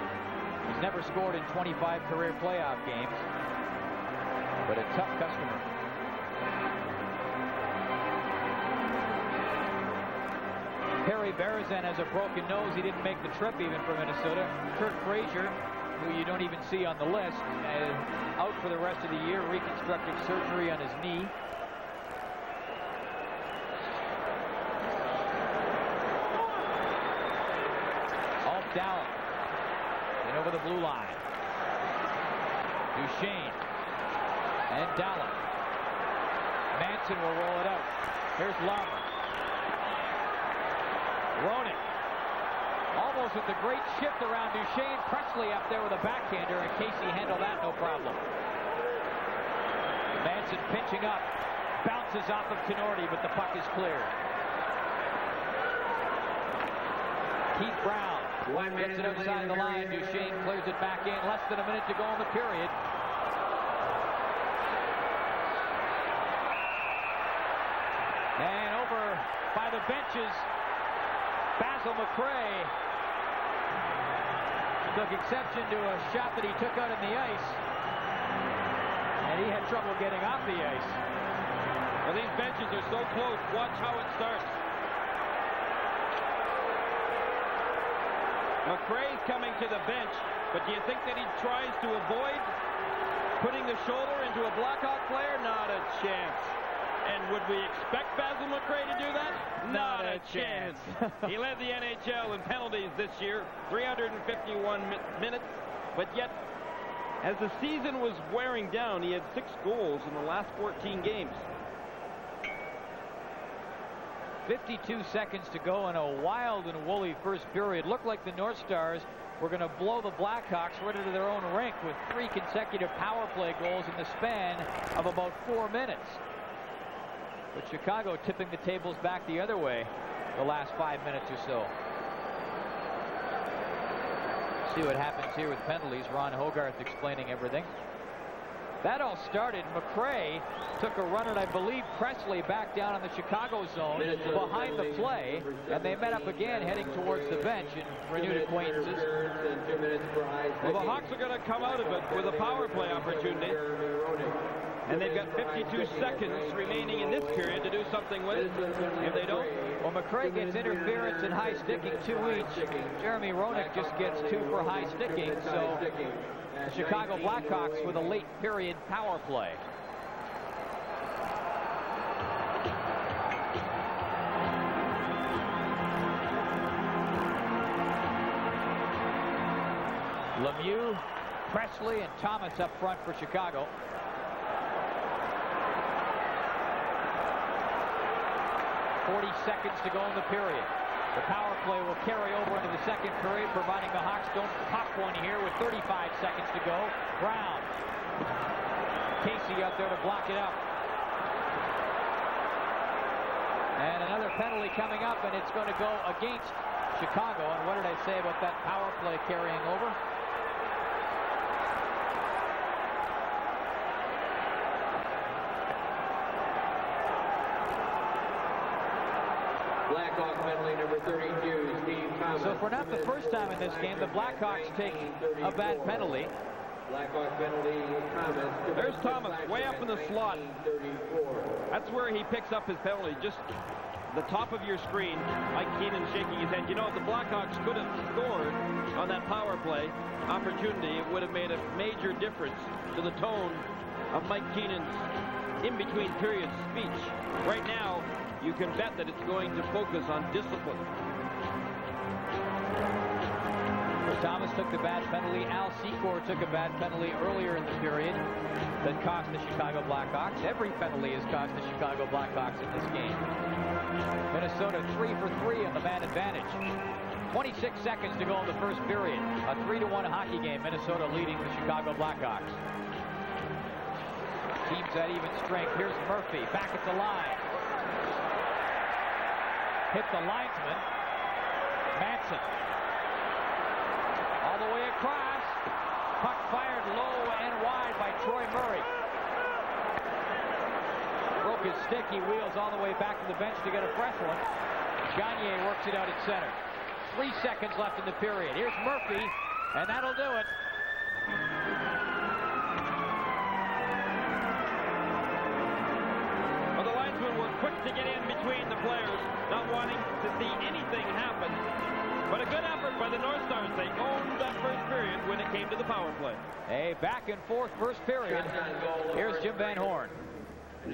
He's never scored in 25 career playoff games, but a tough customer. Perry Berezan has a broken nose. He didn't make the trip even for Minnesota. Kurt Frazier, who you don't even see on the list, out for the rest of the year. Reconstructive surgery on his knee. Off Dallin. And over the blue line. Duchesne. And Dallin. Manson will roll it out. Here's Larmer. Roenick. Almost with the great shift around Duchesne. Presley up there with a backhander, and Casey handled that no problem. Manson pinching up. Bounces off of Tenorti, but the puck is cleared. Keith Brown gets it outside the line. Duchesne clears it back in. Less than a minute to go in the period. And over by the benches, Basil McRae took exception to a shot that he took out in the ice, and he had trouble getting off the ice. Well, these benches are so close. Watch how it starts. McRae's coming to the bench, but do you think that he tries to avoid putting the shoulder into a Blackhawk player? Not a chance. And would we expect Basil McRae to do that? Not a chance. He led the NHL in penalties this year, 351 minutes, but yet, as the season was wearing down, he had 6 goals in the last 14 games. 52 seconds to go in a wild and woolly first period. Looked like the North Stars were going to blow the Blackhawks right into their own rink with 3 consecutive power play goals in the span of about 4 minutes. But Chicago tipping the tables back the other way the last 5 minutes or so. See what happens here with penalties. Ron Hogarth explaining everything. That all started. McRae took a run at, I believe, Presley back down in the Chicago zone behind the play, and they met up again heading towards the bench and renewed acquaintances. Well, the Hawks are going to come out of it with a power play opportunity. And they've got 52 seconds remaining in this period to do something with it. If they don't, well, McRae gets interference and high sticking, 2 each. Jeremy Roenick just gets 2 for high sticking. So the Chicago Blackhawks with a late period power play. Lemieux, Presley, and Thomas up front for Chicago. .40 seconds to go in the period. The power play will carry over into the second period, providing the Hawks don't pop one here with 35 seconds to go. Brown. Casey up there to block it up. And another penalty coming up, and it's going to go against Chicago. And what did I say about that power play carrying over? Blackhawks penalty number 32, Steve Thomas. So for not the first time in this game, the Blackhawks take a bad penalty. Blackhawks penalty, Thomas. There's Thomas way up in the slot. That's where he picks up his penalty. Just the top of your screen. Mike Keenan shaking his head. You know, if the Blackhawks could have scored on that power play opportunity, it would have made a major difference to the tone of Mike Keenan's in-between periods speech. Right now, you can bet that it's going to focus on discipline. Thomas took the bad penalty. Al Secor took a bad penalty earlier in the period that cost the Chicago Blackhawks. Every penalty has cost the Chicago Blackhawks in this game. Minnesota 3 for 3 on the man advantage. 26 seconds to go in the first period. A 3-1 hockey game. Minnesota leading the Chicago Blackhawks. Teams at even strength. Here's Murphy back at the line. Hit the linesman. Manson. All the way across. Puck fired low and wide by Troy Murray. Broke his stick. He wheels all the way back to the bench to get a fresh one. Gagne works it out at center. 3 seconds left in the period. Here's Murphy, and that'll do it. Well, the linesmen were quick to get in between the players, not wanting to see anything happen. But a good effort by the North Stars. They owned that first period when it came to the power play. A back and forth first period. Here's Jim Van Horn.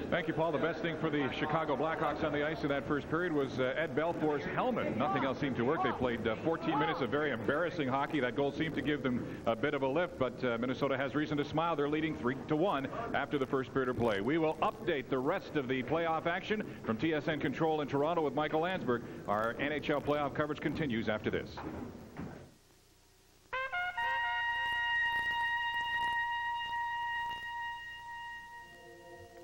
Thank you, Paul. The best thing for the Chicago Blackhawks on the ice in that first period was Ed Belfour's helmet. Nothing else seemed to work. They played 14 minutes of very embarrassing hockey. That goal seemed to give them a bit of a lift, but Minnesota has reason to smile. They're leading 3-1 after the first period of play. We will update the rest of the playoff action from TSN Control in Toronto with Michael Landsberg. Our NHL playoff coverage continues after this.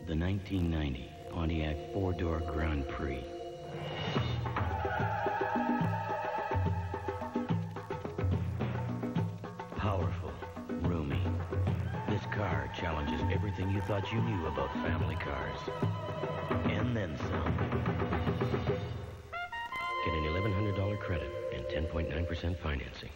The 1990 Pontiac 4-door Grand Prix. Powerful, roomy. This car challenges everything you thought you knew about family cars. And then some. Get an $1,100 credit and 10.9% financing.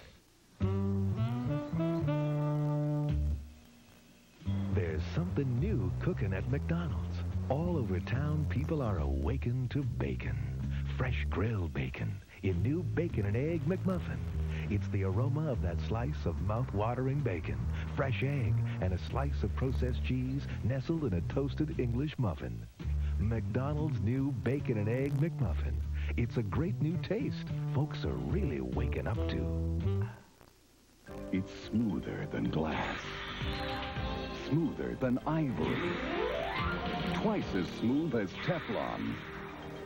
There's something new cooking at McDonald's. All over town, people are awakened to bacon. Fresh grilled bacon in new bacon and egg McMuffin. It's the aroma of that slice of mouth-watering bacon, fresh egg, and a slice of processed cheese nestled in a toasted English muffin. McDonald's new bacon and egg McMuffin. It's a great new taste folks are really waking up to. It's smoother than glass. Smoother than ivory. Twice as smooth as Teflon.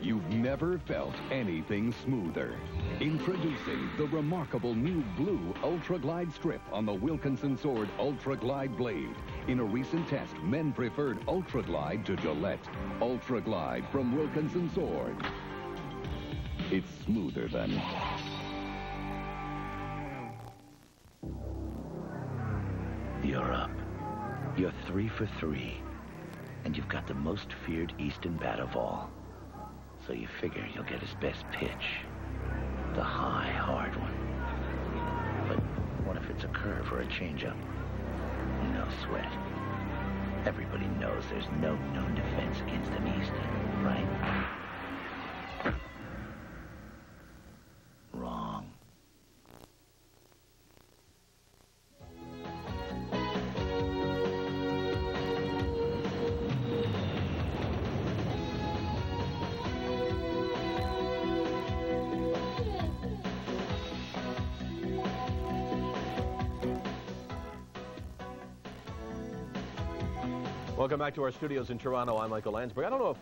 You've never felt anything smoother. Introducing the remarkable new blue Ultra Glide strip on the Wilkinson Sword Ultra Glide blade. In a recent test, men preferred Ultra Glide to Gillette. Ultra Glide from Wilkinson Sword. It's smoother than... You're up. You're 3 for 3. And you've got the most feared Easton bat of all. So you figure you'll get his best pitch. The high, hard one. But what if it's a curve or a changeup? No sweat. Everybody knows there's no known defense against an Easton, right? Wrong. Welcome back to our studios in Toronto. I'm Michael Landsberg. I don't know if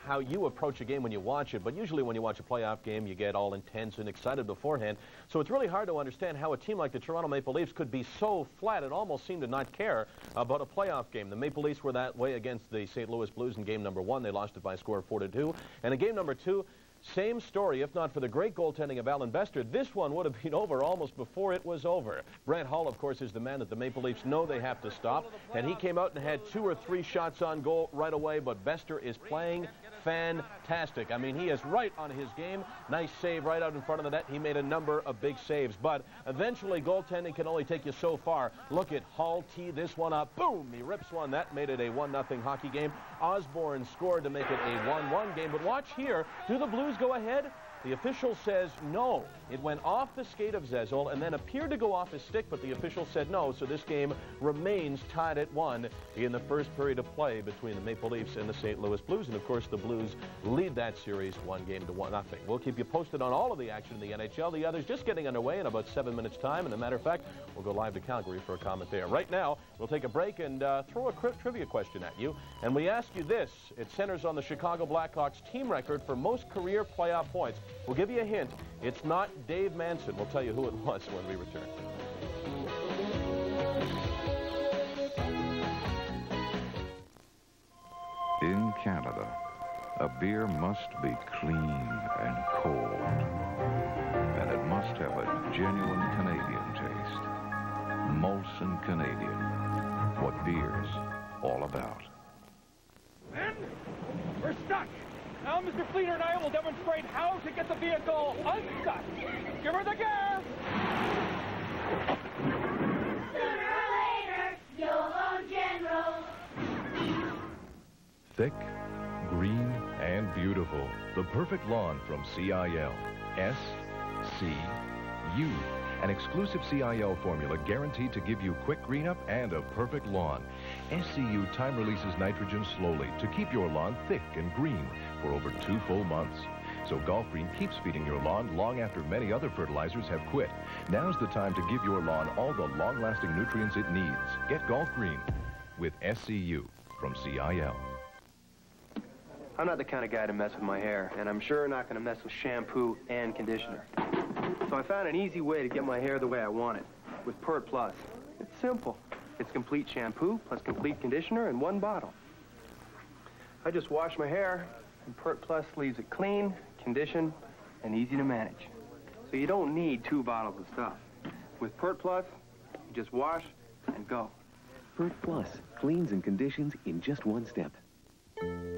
how you approach a game when you watch it, but usually when you watch a playoff game, you get all intense and excited beforehand. So it's really hard to understand how a team like the Toronto Maple Leafs could be so flat and almost seem to not care about a playoff game. The Maple Leafs were that way against the St. Louis Blues in game number 1. They lost it by a score of 4-2. And in game number 2, same story. If not for the great goaltending of Alan Bester, this one would have been over almost before it was over. Brent Hull, of course, is the man that the Maple Leafs know they have to stop. And he came out and had 2 or 3 shots on goal right away, but Bester is playing fantastic. I mean, he is right on his game. Nice save right out in front of the net. He made a number of big saves, but eventually goaltending can only take you so far. Look at Hull tee this one up. Boom! He rips one. That made it a 1-0 hockey game. Osborne scored to make it a 1-1 game, but watch here. Do the Blues go ahead? The official says no. It went off the skate of Zezel and then appeared to go off his stick, but the official said no, so this game remains tied at 1 in the first period of play between the Maple Leafs and the St. Louis Blues. And, of course, the Blues lead that series 1-0. We'll keep you posted on all of the action in the NHL. The others just getting underway in about 7 minutes' time. And, as a matter of fact, we'll go live to Calgary for a comment there. Right now, we'll take a break and throw a trivia question at you. And we ask you this. It centers on the Chicago Blackhawks team record for most career playoff points. We'll give you a hint. It's not Dave Manson. We'll tell you who it was when we return. In Canada, a beer must be clean and cold. And it must have a genuine Canadian taste. Molson Canadian. What beer's all about. Men, we're stuck. Now Mr. Fleeter and I will demonstrate how to get the vehicle unstuck. Give her the gas! Sooner or later, you'll own General. Thick, green, and beautiful. The perfect lawn from CIL. S-C-U. An exclusive CIL formula guaranteed to give you quick green up and a perfect lawn. SCU time releases nitrogen slowly to keep your lawn thick and green for over 2 full months. So Golf Green keeps feeding your lawn long after many other fertilizers have quit. Now's the time to give your lawn all the long-lasting nutrients it needs. Get Golf Green with SCU from CIL. I'm not the kind of guy to mess with my hair, and I'm sure not going to mess with shampoo and conditioner. So I found an easy way to get my hair the way I want it, with Pert Plus. It's simple. It's complete shampoo plus complete conditioner in 1 bottle. I just wash my hair, and Pert Plus leaves it clean, conditioned, and easy to manage. So you don't need 2 bottles of stuff. With Pert Plus, you just wash and go. Pert Plus cleans and conditions in just 1 step.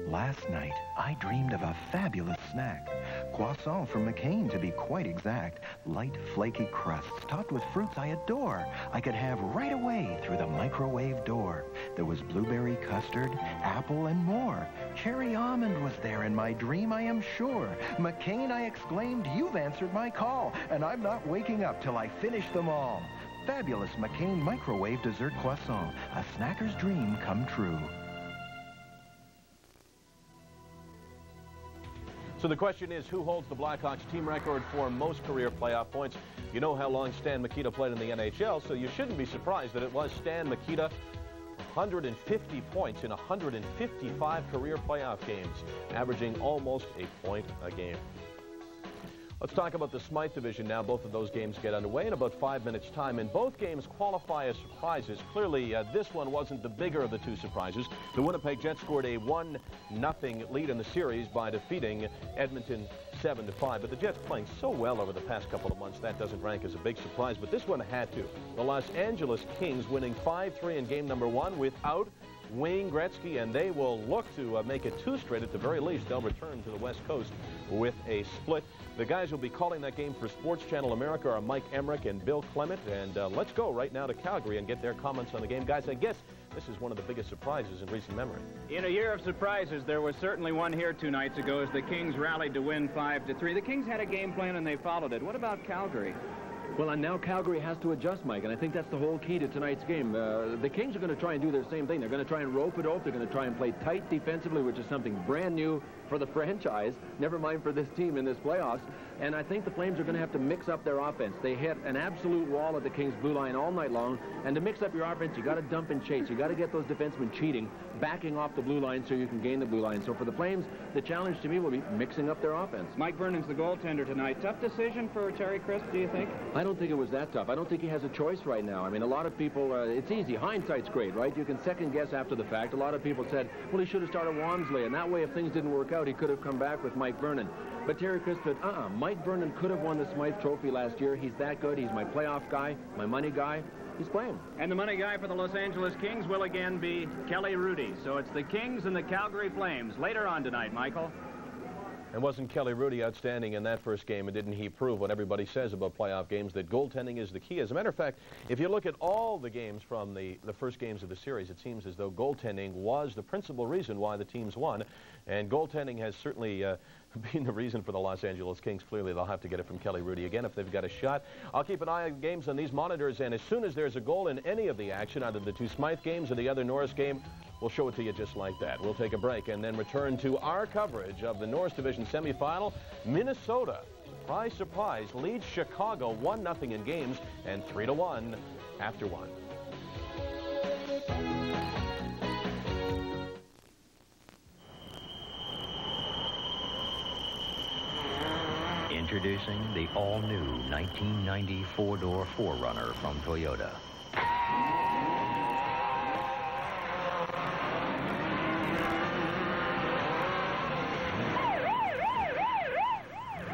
Last night, I dreamed of a fabulous snack. Croissant from McCain, to be quite exact. Light, flaky crusts topped with fruits I adore. I could have right away through the microwave door. There was blueberry custard, apple, and more. Cherry almond was there in my dream, I am sure. McCain, I exclaimed, you've answered my call, and I'm not waking up till I finish them all. Fabulous McCain microwave dessert croissant, a snacker's dream come true. So the question is, who holds the Blackhawks team record for most career playoff points? You know how long Stan Mikita played in the NHL, so you shouldn't be surprised that it was Stan Mikita. 150 points in 155 career playoff games, averaging almost a point a game. Let's talk about the Smythe division now. Both of those games get underway in about 5 minutes' time, and both games qualify as surprises. Clearly, this one wasn't the bigger of the 2 surprises. The Winnipeg Jets scored a 1-0 lead in the series by defeating Edmonton 7-5. But the Jets playing so well over the past couple of months, that doesn't rank as a big surprise. But this one had to. The Los Angeles Kings winning 5-3 in game number 1 without Wayne Gretzky, and they will look to make it 2 straight at the very least. They'll return to the West Coast with a split. The guys who'll be calling that game for Sports Channel America are Mike Emmerich and Bill Clement. And let's go right now to Calgary and get their comments on the game. Guys, I guess this is one of the biggest surprises in recent memory. In a year of surprises, there was certainly one here 2 nights ago as the Kings rallied to win 5-3. The Kings had a game plan and they followed it. What about Calgary? Well, and now Calgary has to adjust, Mike, and I think that's the whole key to tonight's game. The Kings are going to try and do their same thing. They're going to try and rope it off. They're going to try and play tight defensively, which is something brand new for the franchise, never mind for this team in this playoffs. And I think the Flames are going to have to mix up their offense. They hit an absolute wall at the Kings' blue line all night long, and to mix up your offense, you got to dump and chase. You got to get those defensemen cheating, backing off the blue line so you can gain the blue line. So for the Flames, the challenge to me will be mixing up their offense. Mike Vernon's the goaltender tonight. Tough decision for Terry Crisp, do you think? I don't think it was that tough. I don't think he has a choice right now. I mean, a lot of people, it's easy. Hindsight's great, right? You can second guess after the fact. A lot of people said, well, he should have started Walmsley, and that way, if things didn't work out, he could have come back with Mike Vernon. But Terry Crisp said, Mike Vernon could have won the Smythe Trophy last year. He's that good. He's my playoff guy, my money guy. He's playing. And the money guy for the Los Angeles Kings will again be Kelly Rudy. So it's the Kings and the Calgary Flames later on tonight, Michael. And wasn't Kelly Rudy outstanding in that first game, and didn't he prove what everybody says about playoff games, that goaltending is the key? As a matter of fact, if you look at all the games from the first games of the series, it seems as though goaltending was the principal reason why the teams won, and goaltending has certainly been the reason for the Los Angeles Kings. Clearly, they'll have to get it from Kelly Rudy again if they've got a shot. I'll keep an eye on games on these monitors, and as soon as there's a goal in any of the action, either the two Smythe games or the other Norris game, we'll show it to you just like that. We'll take a break and then return to our coverage of the Norris Division semifinal. Minnesota, surprise, surprise, leads Chicago 1-0 in games and 3-1 after one. Introducing the all-new 1990 four-door 4Runner from Toyota.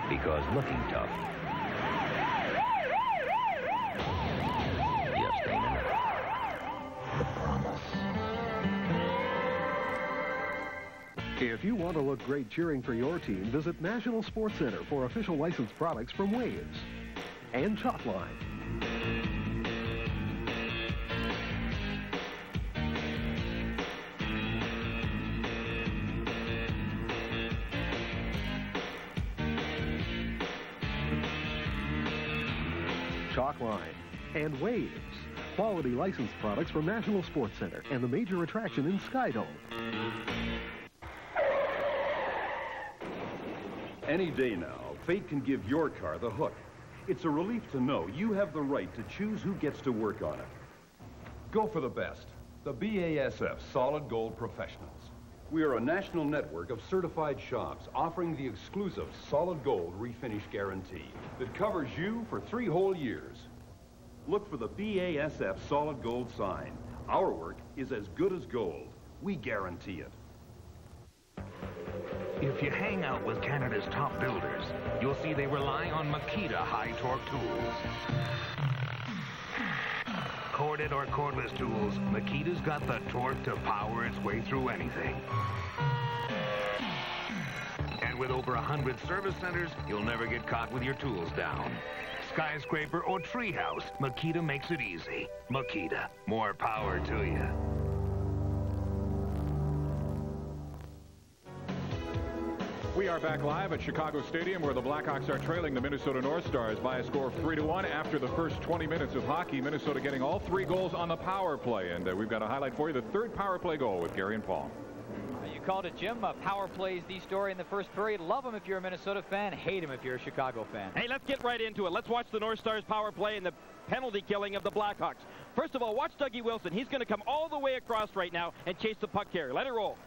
Because looking tough just ain't enough. The promise. If you want to look great cheering for your team, visit National Sports Center for official licensed products from Waves and Chalkline. Chalkline and Waves, quality licensed products from National Sports Center and the major attraction in Skydome. Any day now, fate can give your car the hook. It's a relief to know you have the right to choose who gets to work on it. Go for the best, the BASF Solid Gold Professionals. We are a national network of certified shops offering the exclusive Solid Gold Refinish Guarantee that covers you for 3 whole years. Look for the BASF Solid Gold sign. Our work is as good as gold. We guarantee it. If you hang out with Canada's top builders, you'll see they rely on Makita high-torque tools. Corded or cordless tools, Makita's got the torque to power its way through anything. And with over 100 service centers, you'll never get caught with your tools down. Skyscraper or treehouse, Makita makes it easy. Makita, more power to you. We are back live at Chicago Stadium, where the Blackhawks are trailing the Minnesota North Stars by a score of 3-1 after the first 20 minutes of hockey. Minnesota getting all 3 goals on the power play, and we've got a highlight for you, the 3rd power play goal with Gary and Paul. You called it, Jim. Power plays the story in the first period. Love them if you're a Minnesota fan. Hate them if you're a Chicago fan. Hey, let's get right into it. Let's watch the North Stars power play and the penalty killing of the Blackhawks. First of all, watch Dougie Wilson. He's going to come all the way across right now and chase the puck carrier. Let it roll.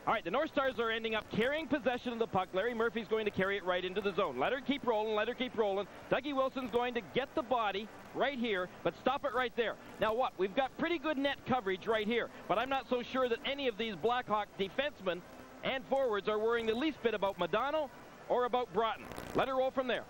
All right, the North Stars are ending up carrying possession of the puck. Larry Murphy's going to carry it right into the zone. Let her keep rolling, let her keep rolling. Dougie Wilson's going to get the body right here, but stop it right there. Now what? We've got pretty good net coverage right here, but I'm not so sure that any of these Blackhawk defensemen and forwards are worrying the least bit about Modano or about Broughton. Let her roll from there.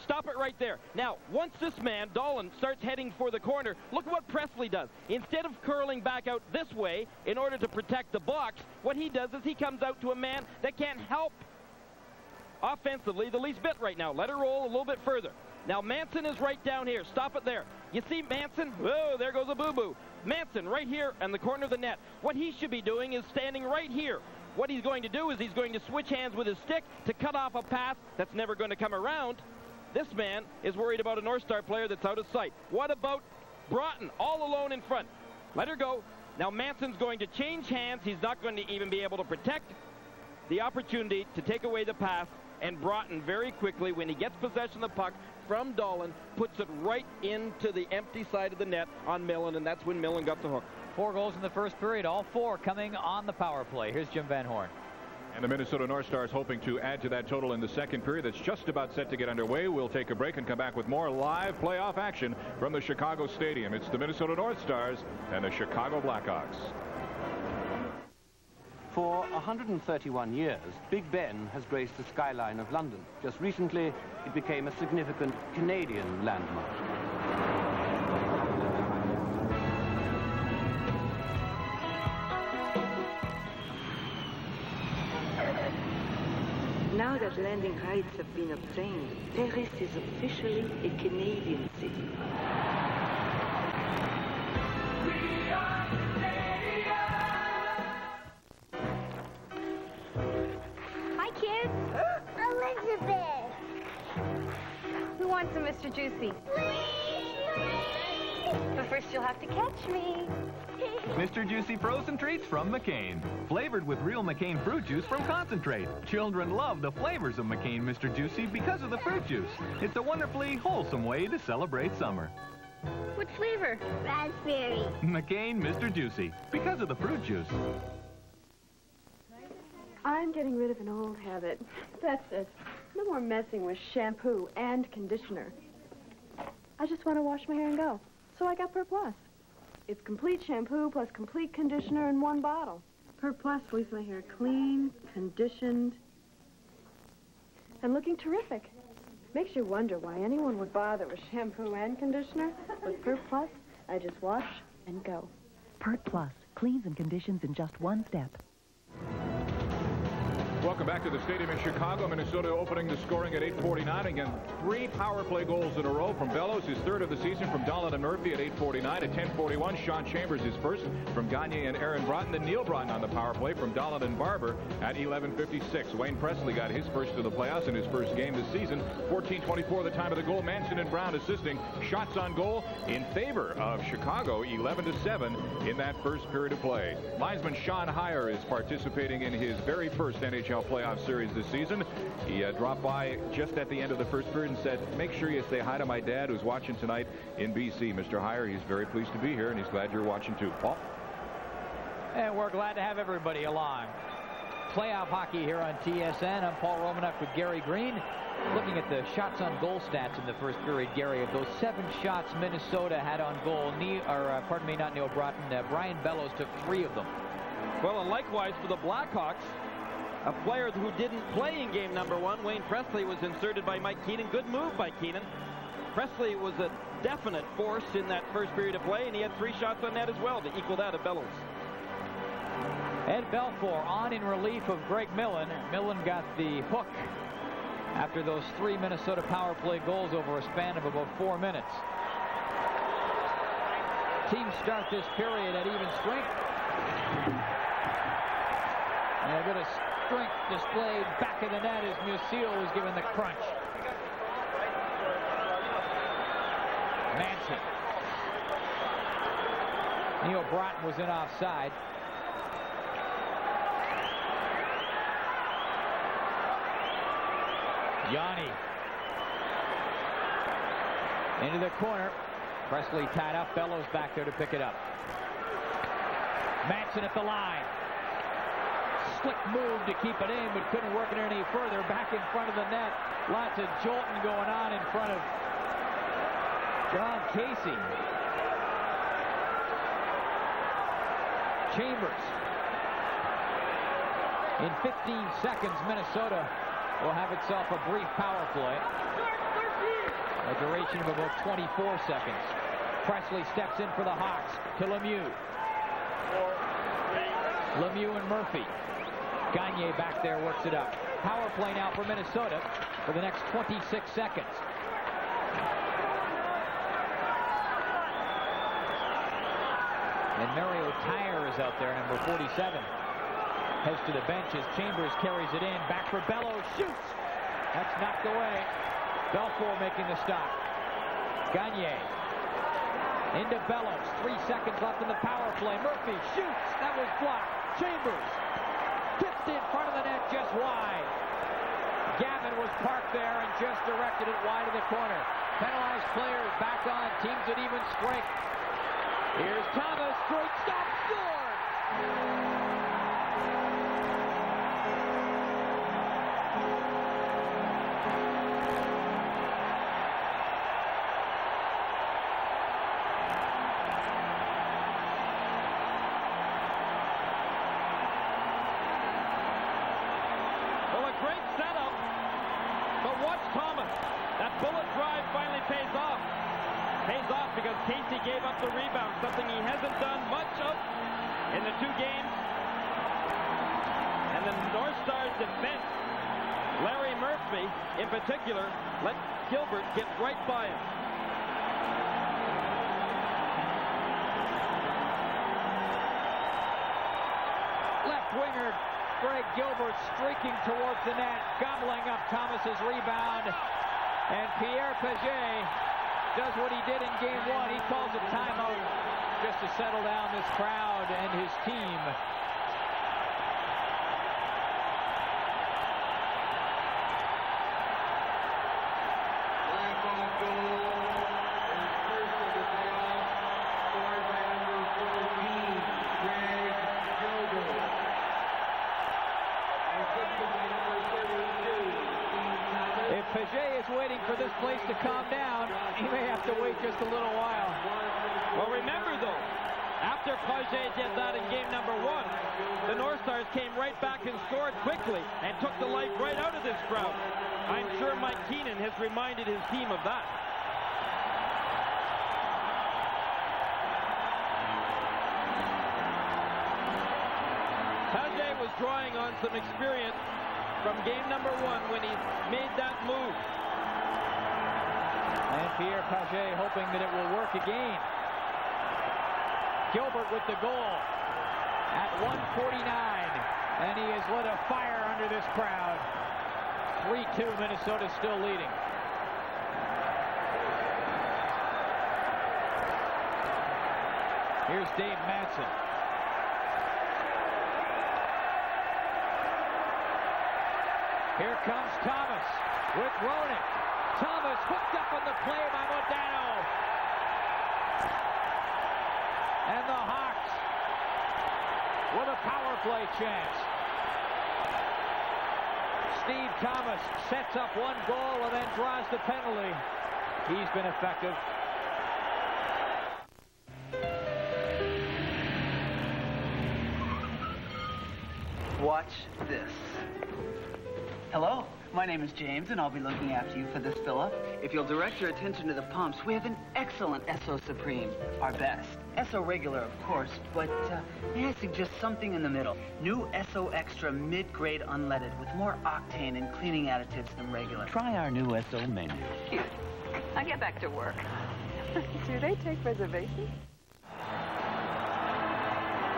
Stop it right there. Now, once this man, Dolan, starts heading for the corner, look what Presley does. Instead of curling back out this way in order to protect the box, what he does is he comes out to a man that can't help offensively the least bit right now. Let her roll a little bit further. Now, Manson is right down here. Stop it there. You see Manson? Whoa, there goes a boo-boo. Manson right here in the corner of the net. What he should be doing is standing right here. What he's going to do is he's going to switch hands with his stick to cut off a pass that's never going to come around. This man is worried about a North Star player that's out of sight. What about Broughton, all alone in front? Let her go. Now Manson's going to change hands. He's not going to even be able to protect the opportunity to take away the pass. And Broughton very quickly, when he gets possession of the puck from Dolan, puts it right into the empty side of the net on Millen, and that's when Millen got the hook. 4 goals in the first period, all 4 coming on the power play. Here's Jim Van Horn. And the Minnesota North Stars hoping to add to that total in the second period that's just about set to get underway. We'll take a break and come back with more live playoff action from the Chicago Stadium. It's the Minnesota North Stars and the Chicago Blackhawks. For 131 years, Big Ben has graced the skyline of London. Just recently, it became a significant Canadian landmark. Now that landing rights have been obtained, Paris is officially a Canadian city. Hi, kids. Elizabeth. Who wants a Mr. Juicy? But first you'll have to catch me. Mr. Juicy frozen treats from McCain. Flavored with real McCain fruit juice from concentrate. Children love the flavors of McCain Mr. Juicy because of the fruit juice. It's a wonderfully wholesome way to celebrate summer. What flavor? Raspberry. McCain Mr. Juicy because of the fruit juice. I'm getting rid of an old habit. That's it. No more messing with shampoo and conditioner. I just want to wash my hair and go. So I got Per Plus. It's complete shampoo plus complete conditioner in one bottle. Per Plus leaves my hair clean, conditioned, and looking terrific. Makes you wonder why anyone would bother with shampoo and conditioner. With Per Plus, I just wash and go. Per Plus cleans and conditions in just one step. Welcome back to the stadium in Chicago. Minnesota opening the scoring at 8:49. Again, 3 power play goals in a row from Bellows, his 3rd of the season, from Dolan and Murphy at 8:49. At 10:41, Sean Chambers his 1st from Gagne and Aaron Broughton. Then Neil Broughton on the power play from Dolan and Barber at 11:56. Wayne Presley got his 1st of the playoffs in his 1st game this season. 14:24 the time of the goal. Manson and Brown assisting. Shots on goal in favor of Chicago, 11-7 in that 1st period of play. Linesman Sean Heyer is participating in his very 1st NHL playoff series this season. He dropped by just at the end of the 1st period and said, make sure you say hi to my dad who's watching tonight in BC. Mr. Heyer, he's very pleased to be here, and he's glad you're watching too. Paul? And we're glad to have everybody along. Playoff hockey here on TSN. I'm Paul Romanoff with Gary Green. Looking at the shots on goal stats in the 1st period, Gary, of those 7 shots Minnesota had on goal, not Neil Broughton, Brian Bellows took 3 of them. Well, and likewise for the Blackhawks, a player who didn't play in game number 1, Wayne Presley, was inserted by Mike Keenan. Good move by Keenan. Presley was a definite force in that 1st period of play, and he had 3 shots on net as well to equal that of Bellows. Ed Belfour on in relief of Greg Millen. Millen got the hook after those 3 Minnesota power play goals over a span of about 4 minutes. Teams start this period at even strength. And a bit of strength displayed back of the net as Musil was given the crunch. Manson. Neil Broughton was in offside. Yanni. Into the corner. Presley tied up. Bellows back there to pick it up. Manson at the line. Slick move to keep it in, but couldn't work it any further. Back in front of the net. Lots of jolting going on in front of John Casey. Chambers. In 15 seconds, Minnesota will have itself a brief power play. A duration of about 24 seconds. Presley steps in for the Hawks to Lemieux. Lemieux and Murphy. Gagne back there works it up. Power play now for Minnesota for the next 26 seconds. And Mario Tyre is out there, number 47. Heads to the bench as Chambers carries it in. Back for Bellows. Shoots. That's knocked away. Belfour making the stop. Gagne. Into Bellows. 3 seconds left in the power play. Murphy shoots. That was blocked. Chambers tipped in front of the net just wide. Gavin was parked there and just directed it wide of the corner. Penalized players back on. Teams at even strength. Here's Thomas. Great stop. Scored! Casey gave up the rebound, something he hasn't done much of in the 2 games. And the North Stars defense, Larry Murphy in particular, let Gilbert get right by him. Left winger Greg Gilbert streaking towards the net, gobbling up Thomas's rebound. And Pierre Paget does what he did in game 1. He calls a timeout just to settle down this crowd and his team. Blackhawk goal is first of the playoffs, scored by number 14, Greg Gilbert. Assisted by number 32, Steve Thomas. If Paget is waiting for this place to calm down, he may have to wait just a little while. Well, remember, though, after Paget did that in game number 1, the North Stars came right back and scored quickly and took the life right out of this crowd. I'm sure Mike Keenan has reminded his team of that. Paget was drawing on some experience from game number 1 when he made that move. And Pierre Paget hoping that it will work again. Gilbert with the goal at 1:49. And he has lit a fire under this crowd. 3-2, Minnesota still leading. Here's Dave Madsen. Here comes Thomas with Roenick. Thomas hooked up on the play by Modano. And the Hawks with a power play chance. Steve Thomas sets up 1 goal and then draws the penalty. He's been effective. Watch this. Hello, my name is James, and I'll be looking after you for this fill-up. If you'll direct your attention to the pumps, we have an excellent Esso Supreme, our best. Esso Regular, of course, but may I suggest something in the middle? New Esso Extra mid-grade unleaded with more octane and cleaning additives than regular. Try our new Esso menu. Cute. I'll get back to work. Do they take reservations?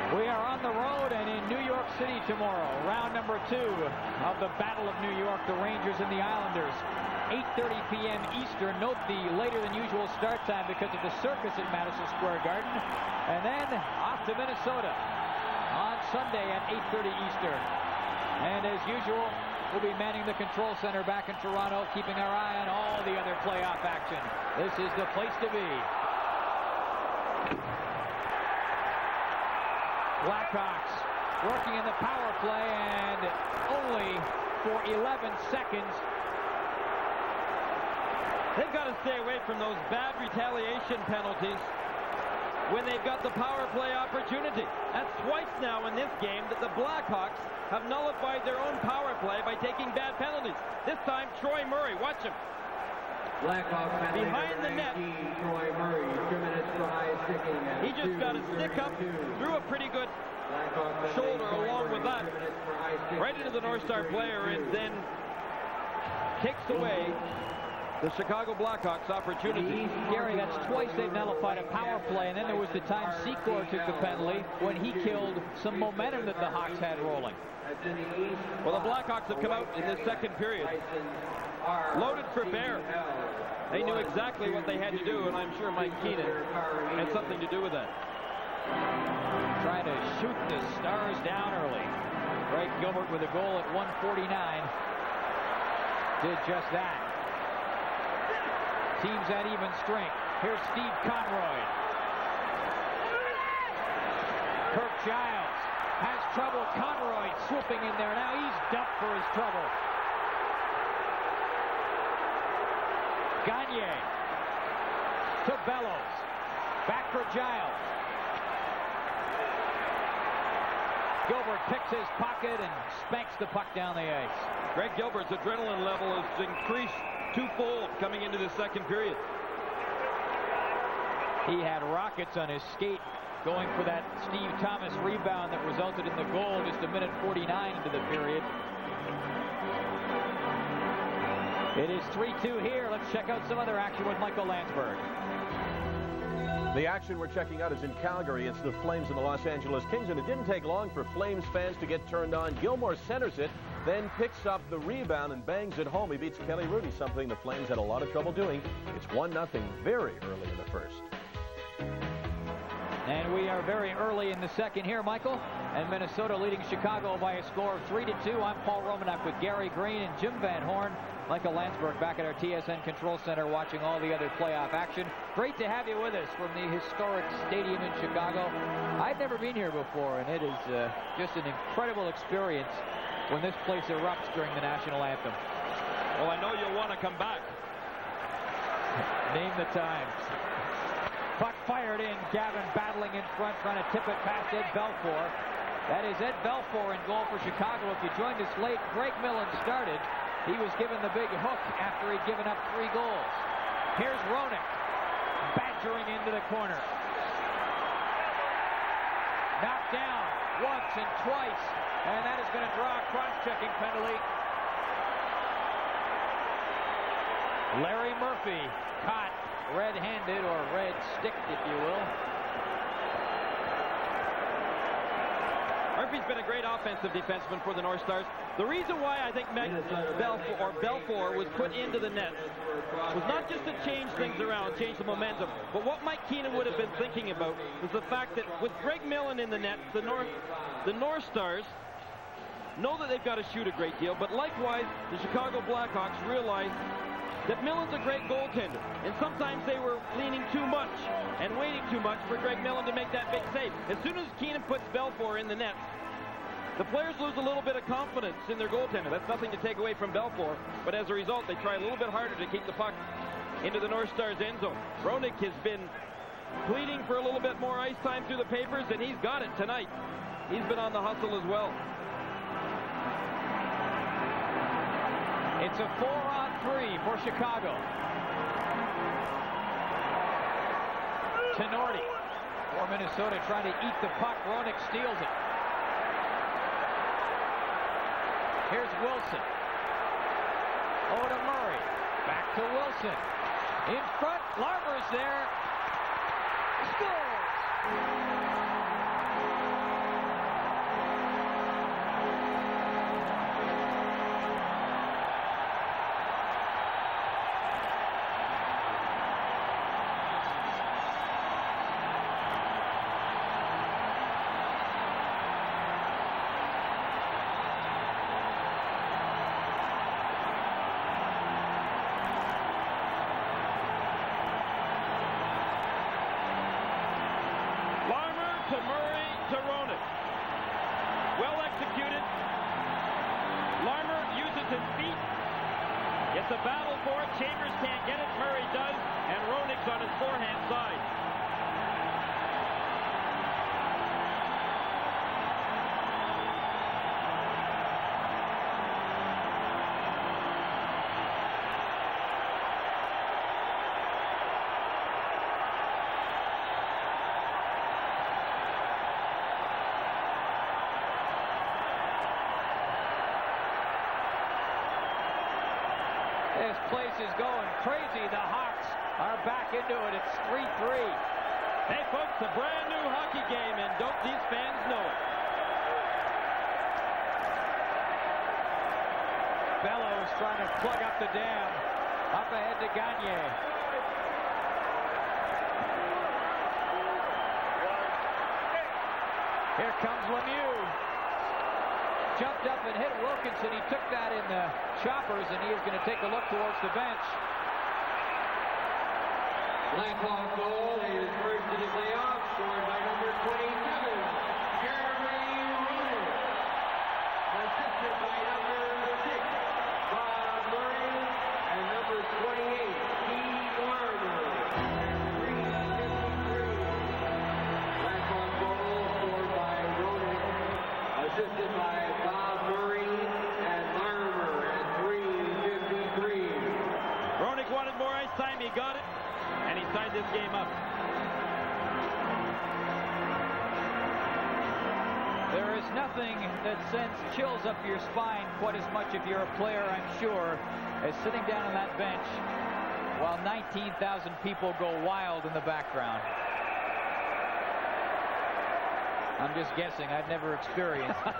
We are on the road and in New York City tomorrow. Round number 2 of the Battle of New York, the Rangers and the Islanders. 8:30 p.m. Eastern. Note the later than usual start time because of the circus at Madison Square Garden. And then off to Minnesota on Sunday at 8:30 Eastern. And as usual, we'll be manning the control center back in Toronto, keeping our eye on all the other playoff action. This is the place to be. Blackhawks working in the power play, and only for 11 seconds. They've got to stay away from those bad retaliation penalties when they've got the power play opportunity. That's twice now in this game that the Blackhawks have nullified their own power play by taking bad penalties. This time, Troy Murray. Watch him. Blackhawks behind the net. Troy Murray, 2 minutes for high sticking. He just got a stick up, threw a pretty good shoulder along with that, right into the North Star player, and then takes away the Chicago Blackhawks opportunity. Gary, that's twice they've nullified a power play, and then there was the time Secor took the penalty when he killed some momentum that the Hawks had rolling. Well, the Blackhawks have come out in this second period loaded for bear. They knew exactly what they had to do, and I'm sure Mike Keenan had something to do with that. Trying to shoot the Stars down early. Greg Gilbert with a goal at 1:49 did just that. Teams at even strength. Here's Steve Conroy. Kirk Giles has trouble. Conroy swooping in there. Now he's dumped for his trouble. Gagne to Bellows. Back for Giles. Gilbert picks his pocket and spanks the puck down the ice. Greg Gilbert's adrenaline level has increased twofold coming into the second period. He had rockets on his skate going for that Steve Thomas rebound that resulted in the goal just a minute 49 into the period. It is 3-2 here. Let's check out some other action with Michael Landsberg. The action we're checking out is in Calgary. It's the Flames and the Los Angeles Kings, and it didn't take long for Flames fans to get turned on. Gilmore centers it, then picks up the rebound and bangs it home. He beats Kelly Rudy, something the Flames had a lot of trouble doing. It's 1-0 very early in the first. And we are very early in the second here, Michael. And Minnesota leading Chicago by a score of 3-2. I'm Paul Romanek with Gary Green and Jim Van Horn. Michael Landsberg back at our TSN Control Center watching all the other playoff action. Great to have you with us from the historic stadium in Chicago. I've never been here before, and it is just an incredible experience when this place erupts during the national anthem. Well, I know you'll want to come back. Name the time. Puck fired in. Gavin battling in front, trying to tip it past Ed Belfour. That is Ed Belfour in goal for Chicago. If you joined us late, Greg Millen started. He was given the big hook after he'd given up 3 goals. Here's Roenick, badgering into the corner. Knocked down once and twice, and that is going to draw a cross-checking penalty. Larry Murphy caught red-handed, or red-sticked, if you will. Murphy's been a great offensive defenseman for the North Stars. The reason why I think Belfour was put into the net was not just to change things around, change the momentum, but what Mike Keenan would have been thinking about was the fact that with Greg Millen in the net, the North Stars know that they've got to shoot a great deal, but likewise, the Chicago Blackhawks realized that Millen's a great goaltender, and sometimes they were leaning too much and waiting too much for Greg Millen to make that big save. As soon as Keenan puts Belfour in the net, the players lose a little bit of confidence in their goaltender. That's nothing to take away from Belfour, but as a result, they try a little bit harder to keep the puck into the North Stars' end zone. Roenick has been pleading for a little bit more ice time through the papers, and he's got it tonight. He's been on the hustle as well. It's a 4-on-3 for Chicago. Tenorti for Minnesota trying to eat the puck. Roenick steals it. Here's Wilson. Over to Murray. Back to Wilson. In front. Larmer's there. Scores! This place is going crazy. The Hawks are back into it. It's 3-3. Hey, folks, a brand new hockey game, and don't these fans know it? Bellows trying to plug up the dam. Up ahead to Gagne. Here comes Lemieux. Jumped up and hit Wilkinson. He took that in the choppers, and he is going to take a look towards the bench. Blackhawk goal is first to the playoff, scored by number 27, Jeremy Rooney. Assisted by number 6, Bob Murray, and number 28, Steve Larmer. 3:53. Blackhawk goal scored by Rooney, assisted by Bob Murray and Larmer at 3:53. Roenick wanted more ice time. He got it. And he tied this game up. There is nothing that sends chills up your spine quite as much if you're a player, I'm sure, as sitting down on that bench while 19,000 people go wild in the background. I'm just guessing. I've never experienced it.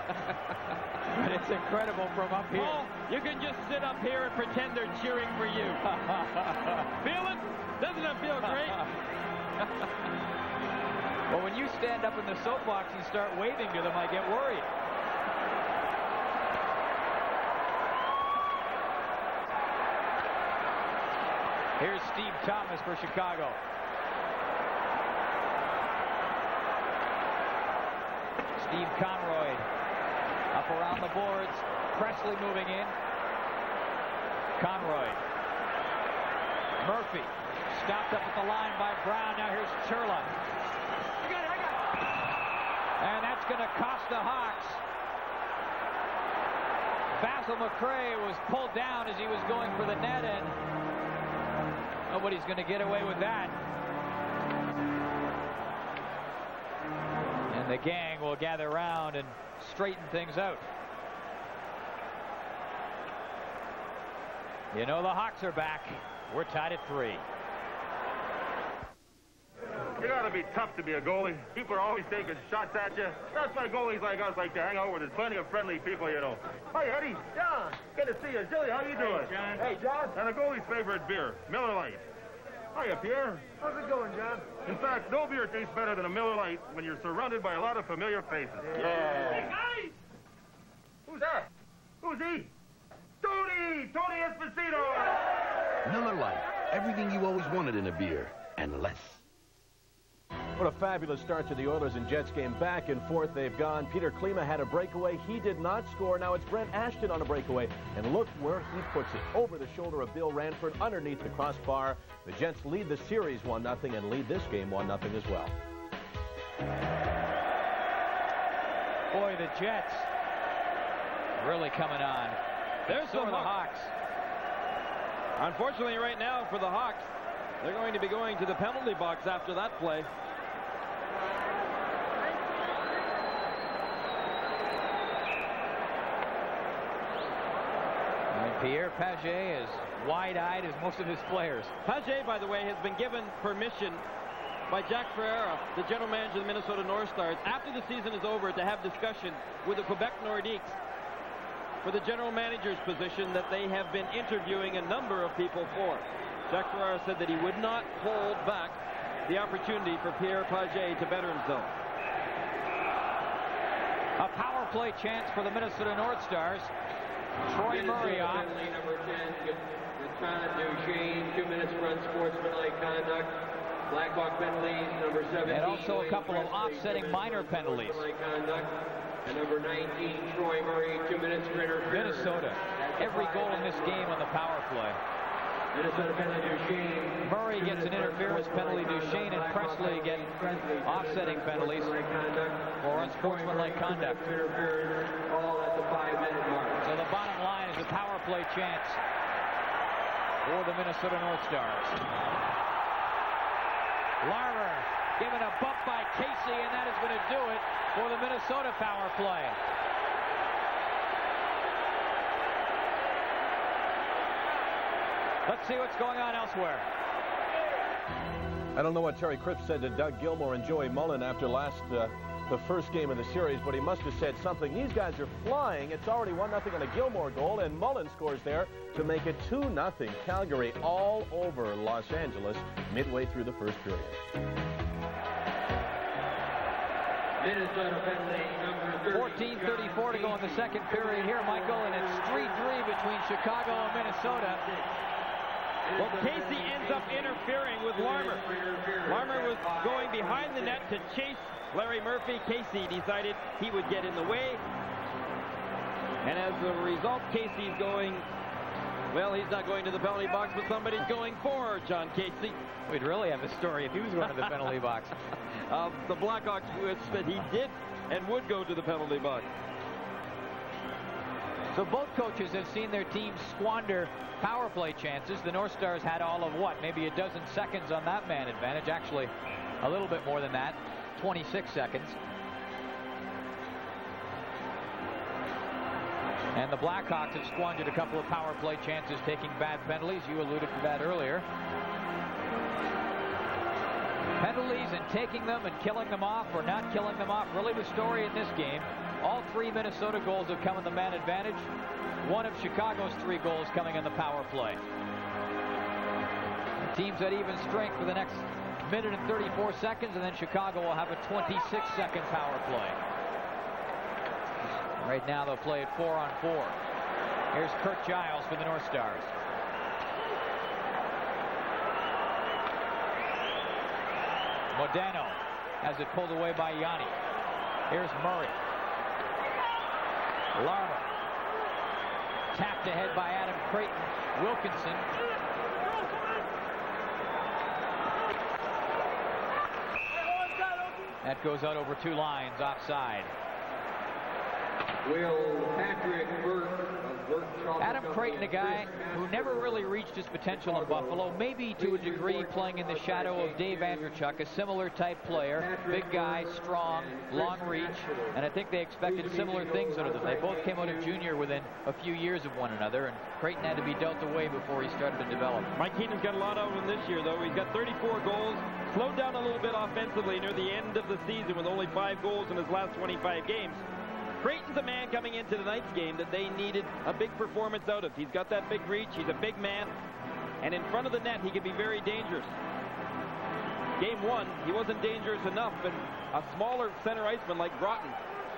But it's incredible from up here. Paul, you can just sit up here and pretend they're cheering for you. Feel it? Doesn't it feel great? Well, when you stand up in the soapbox and start waving to them, I get worried. Here's Steve Thomas for Chicago. Steve Conroy up around the boards. Presley moving in. Conroy. Murphy stopped up at the line by Brown. Now here's Churla. And that's going to cost the Hawks. Basil McRae was pulled down as he was going for the net, and nobody's going to get away with that. And the gang will gather around and straighten things out. You know the Hawks are back. We're tied at 3. You gotta be tough to be a goalie. People are always taking shots at you. That's why goalies like us like to hang out where there's plenty of friendly people, you know. Hi, Eddie. John. Good to see you. Jilly, how you doing? Hey, John. Hey, John. And a goalie's favorite beer, Miller Lite. Hiya, Pierre. How's it going, John? In fact, no beer tastes better than a Miller Lite when you're surrounded by a lot of familiar faces. Yeah. Hey, guys! Who's that? Who's he? Tony! Tony Esposito! Miller Lite. Everything you always wanted in a beer, and less. What a fabulous start to the Oilers and Jets game. Back and forth they've gone. Peter Klima had a breakaway. He did not score. Now it's Brent Ashton on a breakaway. And look where he puts it. Over the shoulder of Bill Ranford, underneath the crossbar. The Jets lead the series 1-0 and lead this game 1-0 as well. Boy, the Jets really coming on. There's so are the Hawks. Unfortunately, right now for the Hawks, they're going to be going to the penalty box after that play. And Pierre Paget is wide-eyed as most of his players. Paget, by the way, has been given permission by Jack Ferreira, the general manager of the Minnesota North Stars, after the season is over, to have discussion with the Quebec Nordiques for the general manager's position that they have been interviewing a number of people for. Jack Ferreira said that he would not hold back the opportunity for Pierre Paget to better himself. A power play chance for the Minnesota North Stars. Troy Murray on. Number 10, Gatana Duchesne, 2 minutes for unsportsmanlike conduct. Blackhawk penalties, number 17. And also a couple of offsetting minor penalties. Conduct. And number 19, Troy Murray, 2 minutes for interference. Minnesota, every goal in this game on the power play. Minnesota penalty Duchesne. Murray gets an interference penalty. Duchesne and Presley get offsetting penalties for unsportsmanlike conduct. All at the 5-minute mark. So the bottom line is a power play chance for the Minnesota North Stars. Larmer given a bump by Casey, and that is going to do it for the Minnesota power play. Let's see what's going on elsewhere. I don't know what Terry Cripps said to Doug Gilmour and Joey Mullen after the first game of the series, but he must have said something. These guys are flying. It's already 1-0 on a Gilmour goal, and Mullen scores there to make it 2-0. Calgary all over Los Angeles midway through the first period. Minnesota penalty number 14:34 to go in the second period here, Michael, and it's 3-3 between Chicago and Minnesota. Well, Casey ends up interfering with Larmer. Larmer was going behind the net to chase Larry Murphy. Casey decided he would get in the way. And as a result, Casey's going, well, he's not going to the penalty box, but somebody's going for John Casey. We'd really have a story if he was going to the penalty box. The Blackhawks wish that he did and would go to the penalty box. So both coaches have seen their teams squander power play chances. The North Stars had all of what? Maybe a dozen seconds on that man advantage. Actually, a little bit more than that. 26 seconds. And the Blackhawks have squandered a couple of power play chances, taking bad penalties. You alluded to that earlier. Penalties and taking them and killing them off or not killing them off. Really the story in this game. All 3 Minnesota goals have come in the man advantage. One of Chicago's 3 goals coming in the power play. The teams at even strength for the next minute and 34 seconds, and then Chicago will have a 26-second power play. Right now they'll play it 4-on-4. Here's Kurt Giles for the North Stars. Modano has it pulled away by Yanni. Here's Murray. Larmer. Tapped ahead by Adam Creighton. Wilkinson. That goes out over 2 lines offside. Will Patrick Burke of Burke Charles Adam Creighton, a guy who never really reached his potential in Buffalo, maybe to a degree playing in the shadow of Dave Andrechuk, a similar type player, big guy, strong, long reach, and I think they expected similar things out of them. They both came out of junior within a few years of one another, and Creighton had to be dealt away before he started to develop. Mike Keenan's got a lot out of him this year, though. He's got 34 goals, slowed down a little bit offensively near the end of the season with only 5 goals in his last 25 games. Creighton's a man coming into tonight's game that they needed a big performance out of. He's got that big reach. He's a big man. And in front of the net, he can be very dangerous. Game 1, he wasn't dangerous enough, but a smaller center iceman like Broughton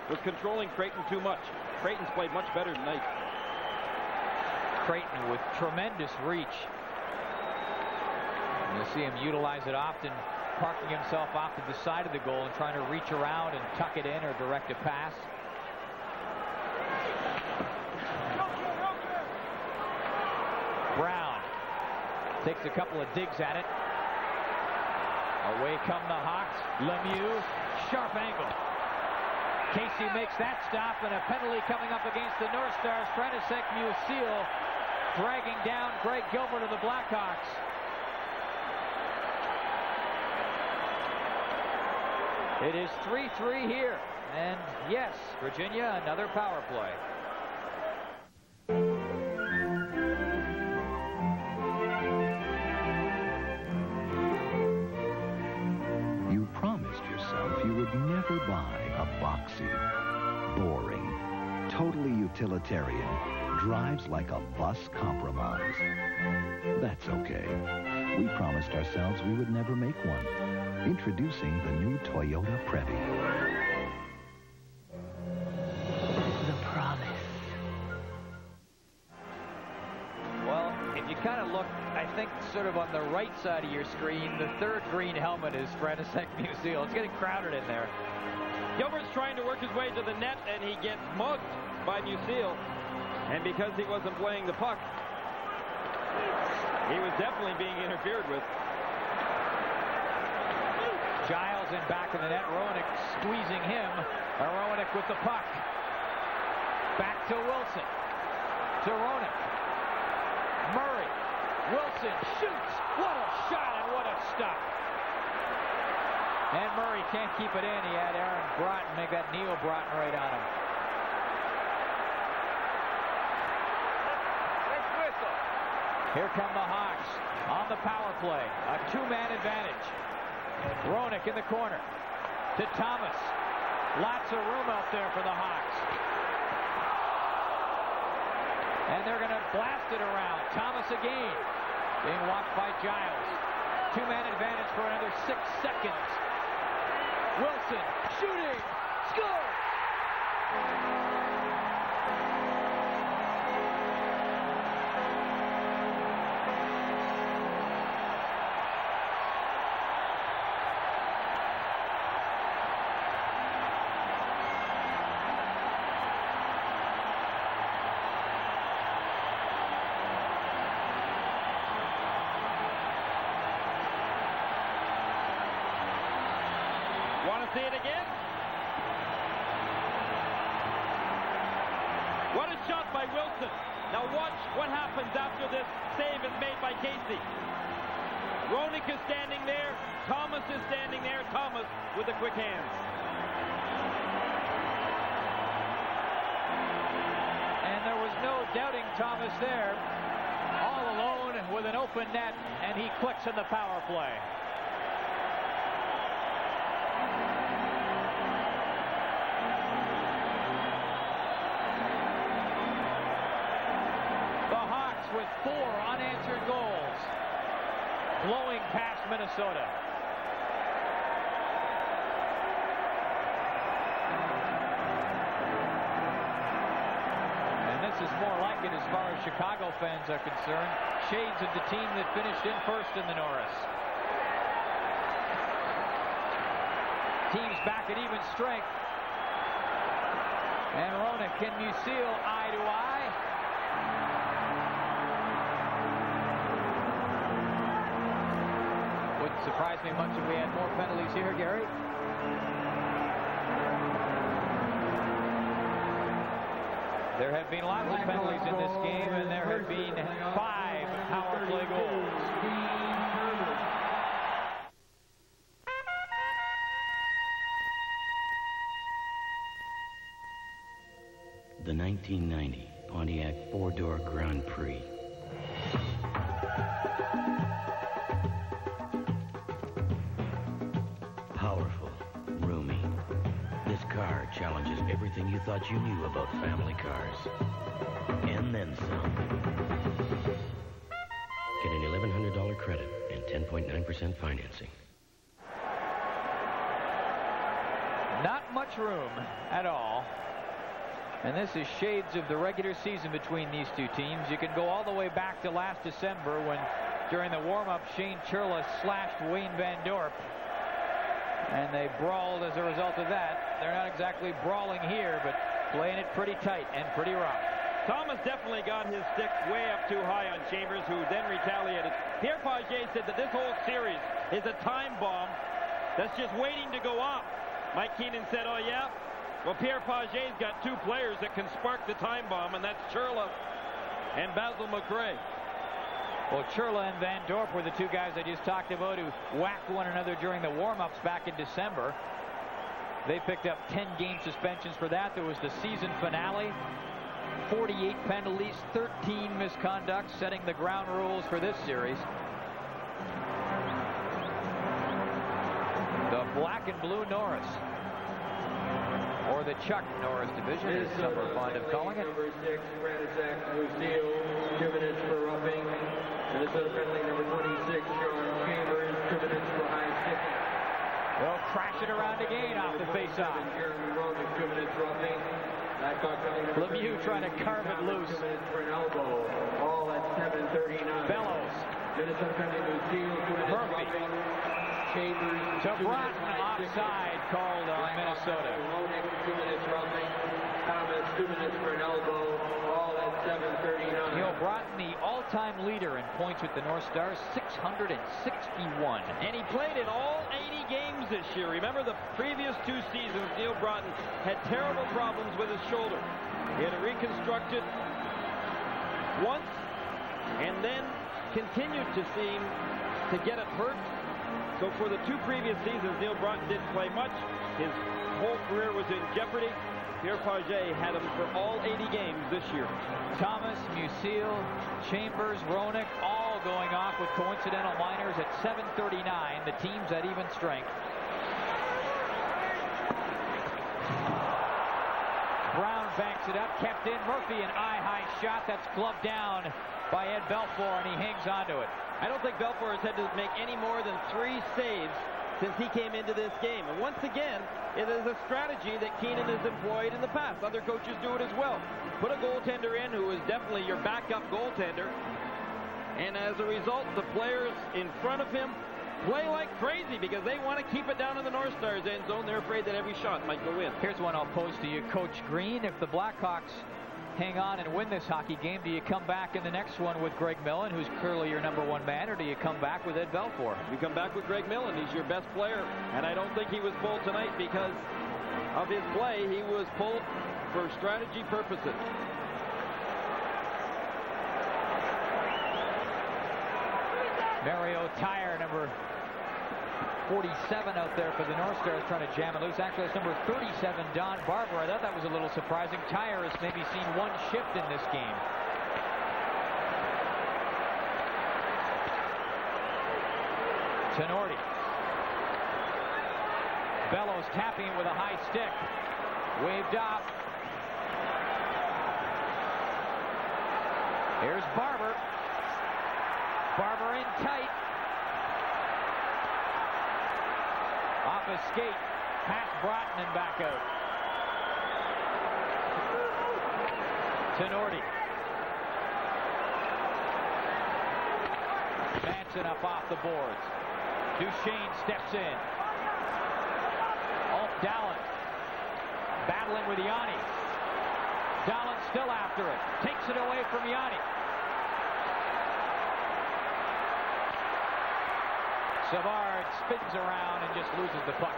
was controlling Creighton too much. Creighton's played much better tonight. Creighton with tremendous reach. You'll see him utilize it often, parking himself off to the side of the goal and trying to reach around and tuck it in or direct a pass. Brown takes a couple of digs at it. Away come the Hawks. Lemieux, sharp angle. Casey makes that stop, and a penalty coming up against the North Stars. Frantisek Musil dragging down Greg Gilbert of the Blackhawks. It is 3-3 here. And yes, Virginia, another power play. You promised yourself you would never buy a boxy, boring, totally utilitarian, drives like a bus compromise. That's okay. We promised ourselves we would never make one. Introducing the new Toyota Previ. The promise. Well, if you kind of look, I think sort of on the right side of your screen, the third green helmet is Frantisek Musil. It's getting crowded in there. Gilbert's trying to work his way to the net, and he gets mugged by Musil. And because he wasn't playing the puck, he was definitely being interfered with. Giles in back of the net. Roenick squeezing him. Roenick with the puck. Back to Wilson. To Roenick. Murray. Wilson shoots. What a shot and what a stop. And Murray can't keep it in. He had Aaron Broughton make that Neil Broughton right on him. Here come the Hawks on the power play. A two-man advantage. Roenick in the corner to Thomas. Lots of room out there for the Hawks. And they're going to blast it around. Thomas again. Being walked by Giles. Two-man advantage for another 6 seconds. Wilson shooting. Score! Want to see it again? What a shot by Wilson. Now watch what happens after this save is made by Casey. Roenick is standing there. Thomas is standing there. Thomas with the quick hands. And there was no doubting Thomas there. All alone with an open net, and he clicks in the power play. With 4 unanswered goals, blowing past Minnesota. And this is more like it as far as Chicago fans are concerned. Shades of the team that finished in first in the Norris. Teams back at even strength. And Roenick, can you seal eye to eye? Wouldn't surprise me much if we had more penalties here, Gary. There have been lots of penalties in this game, and there have been 5 power play goals. The 1990 Pontiac 4-door Grand Prix. Powerful, roomy. This car challenges everything you thought you knew about family cars. And then some. Get an $1,100 credit and 10.9% financing. Not much room at all. And this is shades of the regular season between these two teams. You can go all the way back to last December when, during the warm-up, Shane Churla slashed Wayne Van Dorp. And they brawled as a result of that. They're not exactly brawling here, but playing it pretty tight and pretty rough. Thomas definitely got his stick way up too high on Chambers, who then retaliated. Pierre Pagé said that this whole series is a time bomb that's just waiting to go off. Mike Keenan said, oh, yeah? Well, Pierre Pagé's got 2 players that can spark the time bomb, and that's Churla and Basil McRae. Well, Churla and Van Dorp were the 2 guys I just talked about who whacked one another during the warm-ups back in December. They picked up 10-game suspensions for that. There was the season finale. 48 penalties, 13 misconducts, setting the ground rules for this series. The black and blue Norris, or the Chuck Norris division, as some are fond of calling it. Number 6, Granisak, Lucille, 2 minutes for roughing. Minnesota penalty number 26, Sean Chambers, 2 minutes for high stick. They'll crash it around again off the face-off. Jeremy Roenick, 2 minutes roughing. Lemieux trying to carve it loose. 2 minutes for an elbow. All at 7:39. Bellows. Minnesota penalty Lucille, 2 minutes roughing. Chambers, to Broughton, offside called on Minnesota. Roenick, 2 minutes roughing. Thomas, 2 minutes for an elbow. All at 7:39. Neil Broughton, the all-time leader in points with the North Stars, 661. And he played in all 80 games this year. Remember, the previous 2 seasons, Neil Broughton had terrible problems with his shoulder. He had to reconstruct it once, and then continued to seem to get it hurt. So for the 2 previous seasons, Neil Broughton didn't play much. his whole career was in jeopardy. Pierre Pagé had him for all 80 games this year. Thomas, Musil, Chambers, Roenick, all going off with coincidental minors at 7:39. The team's at even strength. Brown banks it up, kept in. Murphy, an eye-high shot that's gloved down by Ed Belfour, and he hangs onto it. I don't think Belfour has had to make any more than 3 saves since he came into this game. And once again, it is a strategy that Keenan has employed in the past. Other coaches do it as well. Put a goaltender in who is definitely your backup goaltender. And as a result, the players in front of him play like crazy because they want to keep it down in the North Stars end zone. They're afraid that every shot might go in. Here's one I'll pose to you, Coach Green. If the Blackhawks hang on and win this hockey game, do you come back in the next one with Greg Millen, who's clearly your #1 man, or do you come back with Ed Belfour? You come back with Greg Millen. He's your best player, and I don't think he was pulled tonight because of his play. He was pulled for strategy purposes. Mario Tyre, number 47 out there for the North Stars, trying to jam it loose. Actually, it's number 37, Don Barber. I thought that was a little surprising. Tyre has maybe seen 1 shift in this game. Tenorti. Bellows tapping it with a high stick. Waved off. Here's Barber. Barber in tight. Off a skate. Past Broughton and back out. Tenorti. Manson up off the boards. Duchesne steps in. Oh, Dallin. Battling with Yanni. Dallin still after it. Takes it away from Yanni. Savard spins around and just loses the puck.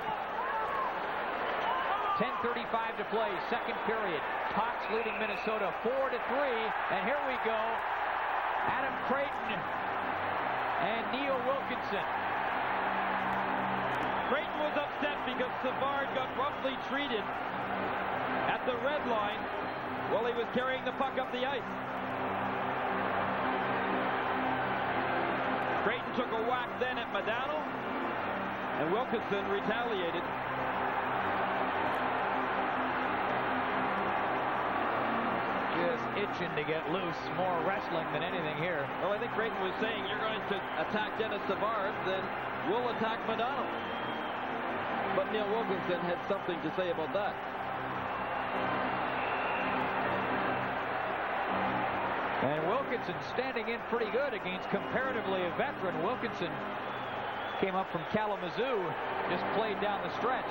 10:35 to play, second period. Hawks leading Minnesota 4-3, and here we go. Adam Creighton and Neil Wilkinson. Creighton was upset because Savard got roughly treated at the red line while he was carrying the puck up the ice. Creighton took a whack then at Modano, and Wilkinson retaliated. Just itching to get loose. More wrestling than anything here. Well, I think Creighton was saying, you're going to attack Dennis Savard, then we'll attack Modano. But Neil Wilkinson had something to say about that. And Wilkinson standing in pretty good against comparatively a veteran. Wilkinson came up from Kalamazoo, just played down the stretch.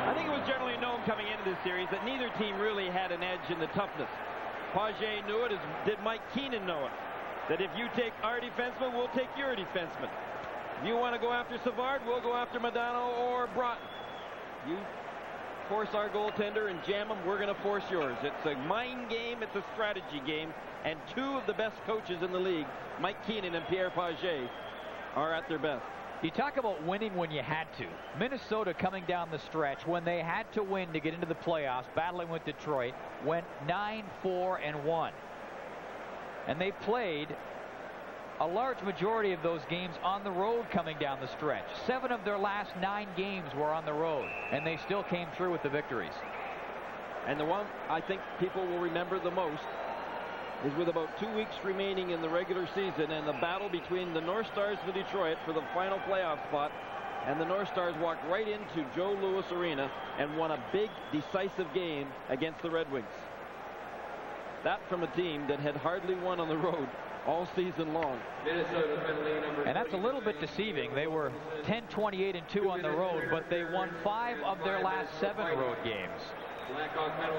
I think it was generally known coming into this series that neither team really had an edge in the toughness. Pagé knew it, as did Mike Keenan know it. That if you take our defenseman, we'll take your defenseman. If you want to go after Savard, we'll go after Modano or Broughton. You force our goaltender and jam him, we're going to force yours. It's a mind game, it's a strategy game, and 2 of the best coaches in the league, Mike Keenan and Pierre Pagé, are at their best. You talk about winning when you had to. Minnesota coming down the stretch when they had to win to get into the playoffs, battling with Detroit, went 9-4-1. And they played a large majority of those games on the road coming down the stretch. 7 of their last 9 games were on the road, and they still came through with the victories. And the one I think people will remember the most is with about 2 weeks remaining in the regular season and the battle between the North Stars and Detroit for the final playoff spot. And the North Stars walked right into Joe Louis Arena and won a big, decisive game against the Red Wings. That from a team that had hardly won on the road all season long. And that's a little bit deceiving. They were 10-28-2 on the road, but they won 5 of their last 7 road games.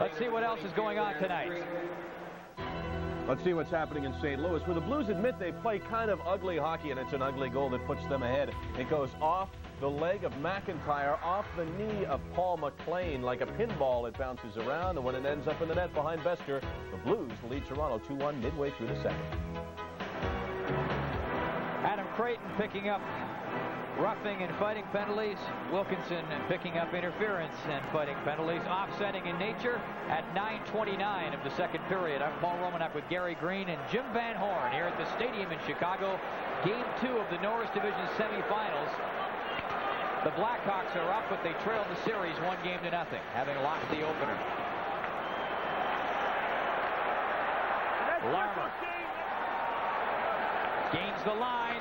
Let's see what else is going on tonight. Let's see what's happening in St. Louis, where the Blues admit they play kind of ugly hockey, and it's an ugly goal that puts them ahead. It goes off the leg of McIntyre, off the knee of Paul McLean. Like a pinball, it bounces around, and when it ends up in the net behind Besker, the Blues lead Toronto 2-1 midway through the second. Adam Creighton picking up roughing and fighting penalties. Wilkinson picking up interference and fighting penalties, offsetting in nature at 9:29 of the second period. I'm Paul Romanek with Gary Green and Jim Van Horn here at the stadium in Chicago. Game 2 of the Norris Division semifinals. The Blackhawks are up, but they trailed the series 1-0, having lost the opener. Larmer gains the line,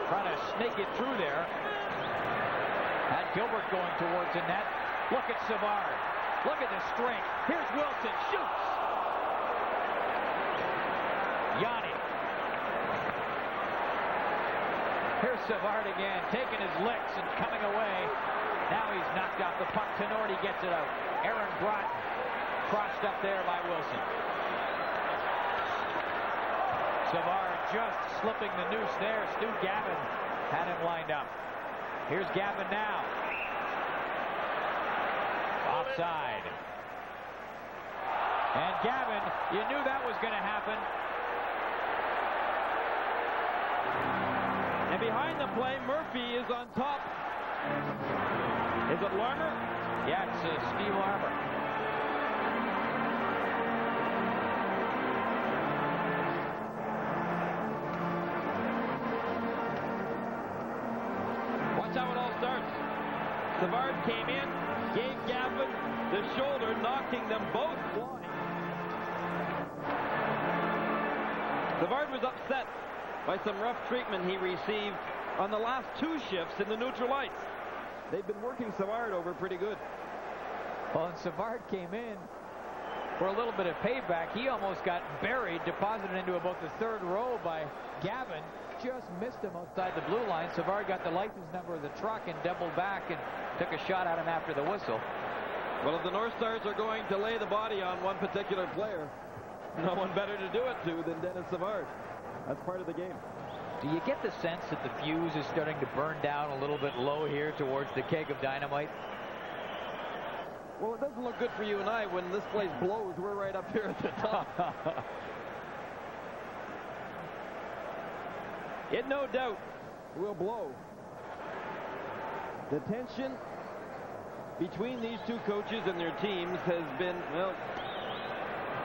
trying to snake it through there. Had Gilbert going towards the net. Look at Savard. Look at the strength. Here's Wilson. Shoots. Yanni. Here's Savard again, taking his licks and coming away. Now he's knocked off the puck. Tenorti gets it out. Aaron Broughton crossed up there by Wilson. Savard just slipping the noose there. Stu Gavin had him lined up. Here's Gavin now. Offside. And Gavin, you knew that was going to happen. And behind the play, Murphy is on top. Is it Larmer? Yeah, it's Steve Larmer. How it all starts. Savard came in, gave Gavin the shoulder, knocking them both flying. Savard was upset by some rough treatment he received on the last 2 shifts in the neutral ice. They've been working Savard over pretty good. Well, and Savard came in for a little bit of payback. He almost got buried, deposited into about the 3rd row by Gavin. Just missed him outside the blue line. Savard got the license number of the truck and doubled back and took a shot at him after the whistle. Well, if the North Stars are going to lay the body on one particular player, no one better to do it to than Dennis Savard. That's part of the game. Do you get the sense that the fuse is starting to burn down a little bit low here towards the keg of dynamite? Well, it doesn't look good for you and I when this place blows. We're right up here at the top. It no doubt will blow. The tension between these two coaches and their teams has been, well,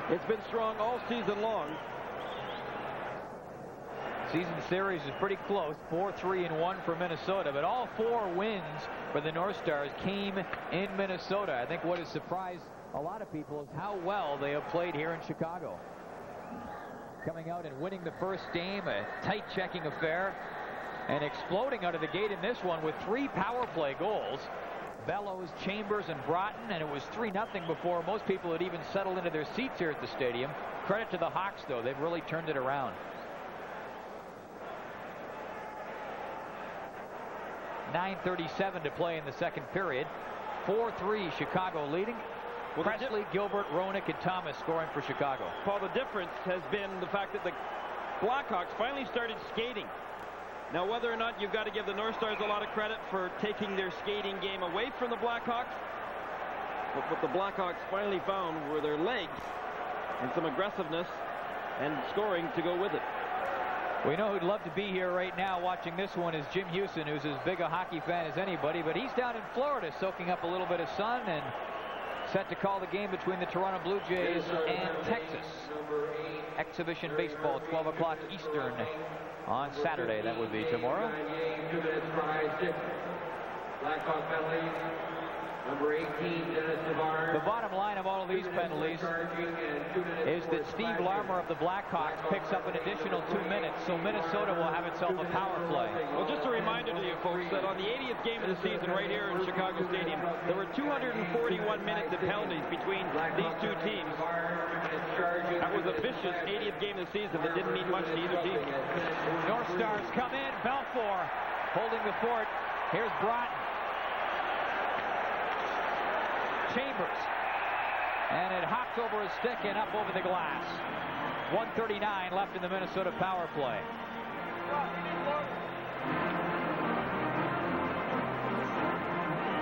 it's been strong all season long. Season series is pretty close, 4-3-1 for Minnesota, but all 4 wins for the North Stars came in Minnesota. I think what has surprised a lot of people is how well they have played here in Chicago. Coming out and winning the first game, a tight checking affair, and exploding out of the gate in this one with 3 power play goals. Bellows, Chambers, and Broughton, and it was 3-0 before most people had even settled into their seats here at the stadium. Credit to the Hawks, though. They've really turned it around. 9:37 to play in the second period. 4-3 Chicago leading. Well, Presley, Gilbert, Roenick, and Thomas scoring for Chicago. Paul, the difference has been the fact that the Blackhawks finally started skating. Now, whether or not you've got to give the North Stars a lot of credit for taking their skating game away from the Blackhawks, but what the Blackhawks finally found were their legs and some aggressiveness and scoring to go with it. We know who'd love to be here right now watching this one is Jim Houston, who's as big a hockey fan as anybody, but he's down in Florida soaking up a little bit of sun and set to call the game between the Toronto Blue Jays and Texas. Exhibition baseball, 12 o'clock Eastern on Saturday. That would be tomorrow. Blackhawk penalties. Number 18, Dennis Savard. The bottom line of all of these penalties is that Steve Larmer of the Blackhawks picks up an additional 2 minutes, so Minnesota will have itself a power play. Well, just a reminder to you folks that on the 80th game of the season right here in Chicago Stadium, there were 241 minutes of penalties between these two teams. That was a vicious 80th game of the season that didn't mean much to either team. North Stars come in. Belfour holding the fort. Here's Broughton. Chambers, and it hopped over his stick and up over the glass. 1:39 left in the Minnesota power play.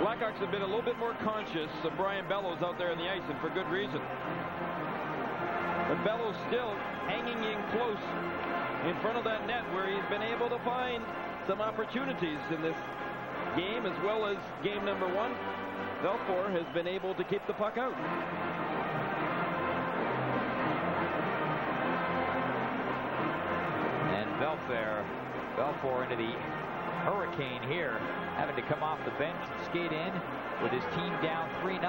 Blackhawks have been a little bit more conscious of Brian Bellows out there on the ice, and for good reason. But Bellows still hanging in close in front of that net where he's been able to find some opportunities in this game, as well as game number 1, Belfour has been able to keep the puck out. And Belfour into the hurricane here, having to come off the bench and skate in with his team down 3-0.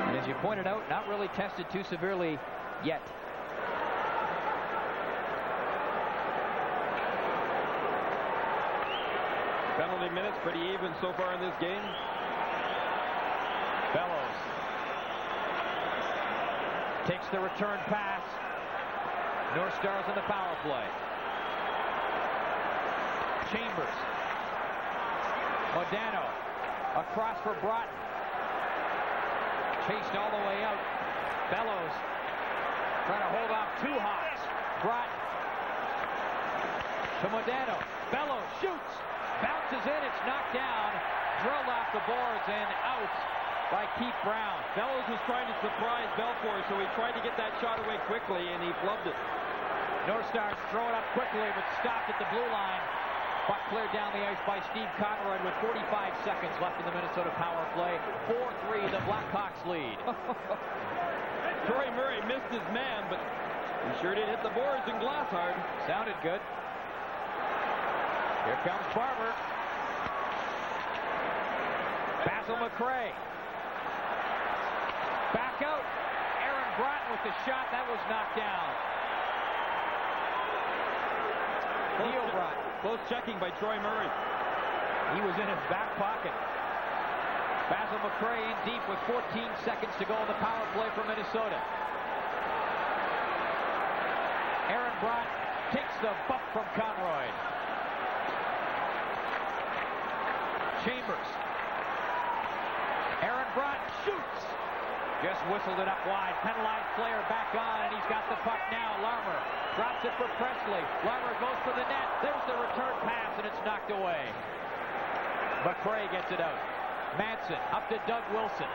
And as you pointed out, not really tested too severely yet. Penalty minutes pretty even so far in this game. Bellows takes the return pass. North Stars on the power play. Chambers. Modano across for Broughton. Chased all the way out. Bellows trying to hold off 2 Hawks. Broughton to Modano. Bellows shoots. Bounces in. It's knocked down. Drilled off the boards and out by Keith Brown. Bellows was trying to surprise Belfour, so he tried to get that shot away quickly, and he flubbed it. North Stars throw it up quickly, but stopped at the blue line. Puck cleared down the ice by Steve Conroy with 45 seconds left in the Minnesota power play. 4-3, the Blackhawks lead. Troy Murray missed his man, but he sure did hit the boards and glass hard. Sounded good. Here comes Barber. Basil McRae. Back out. Aaron Broughton with the shot. That was knocked down. Theo Broughton. Close checking by Troy Murray. He was in his back pocket. Basil McRae in deep with 14 seconds to go on the power play for Minnesota. Aaron Broughton takes the bump from Conroy. Chambers. Aaron Broughton shoots. Just whistled it up wide. Penalized player back on, and he's got the puck now. Larmer drops it for Presley. Larmer goes for the net. There's the return pass, and it's knocked away. McRae gets it out. Manson up to Doug Wilson.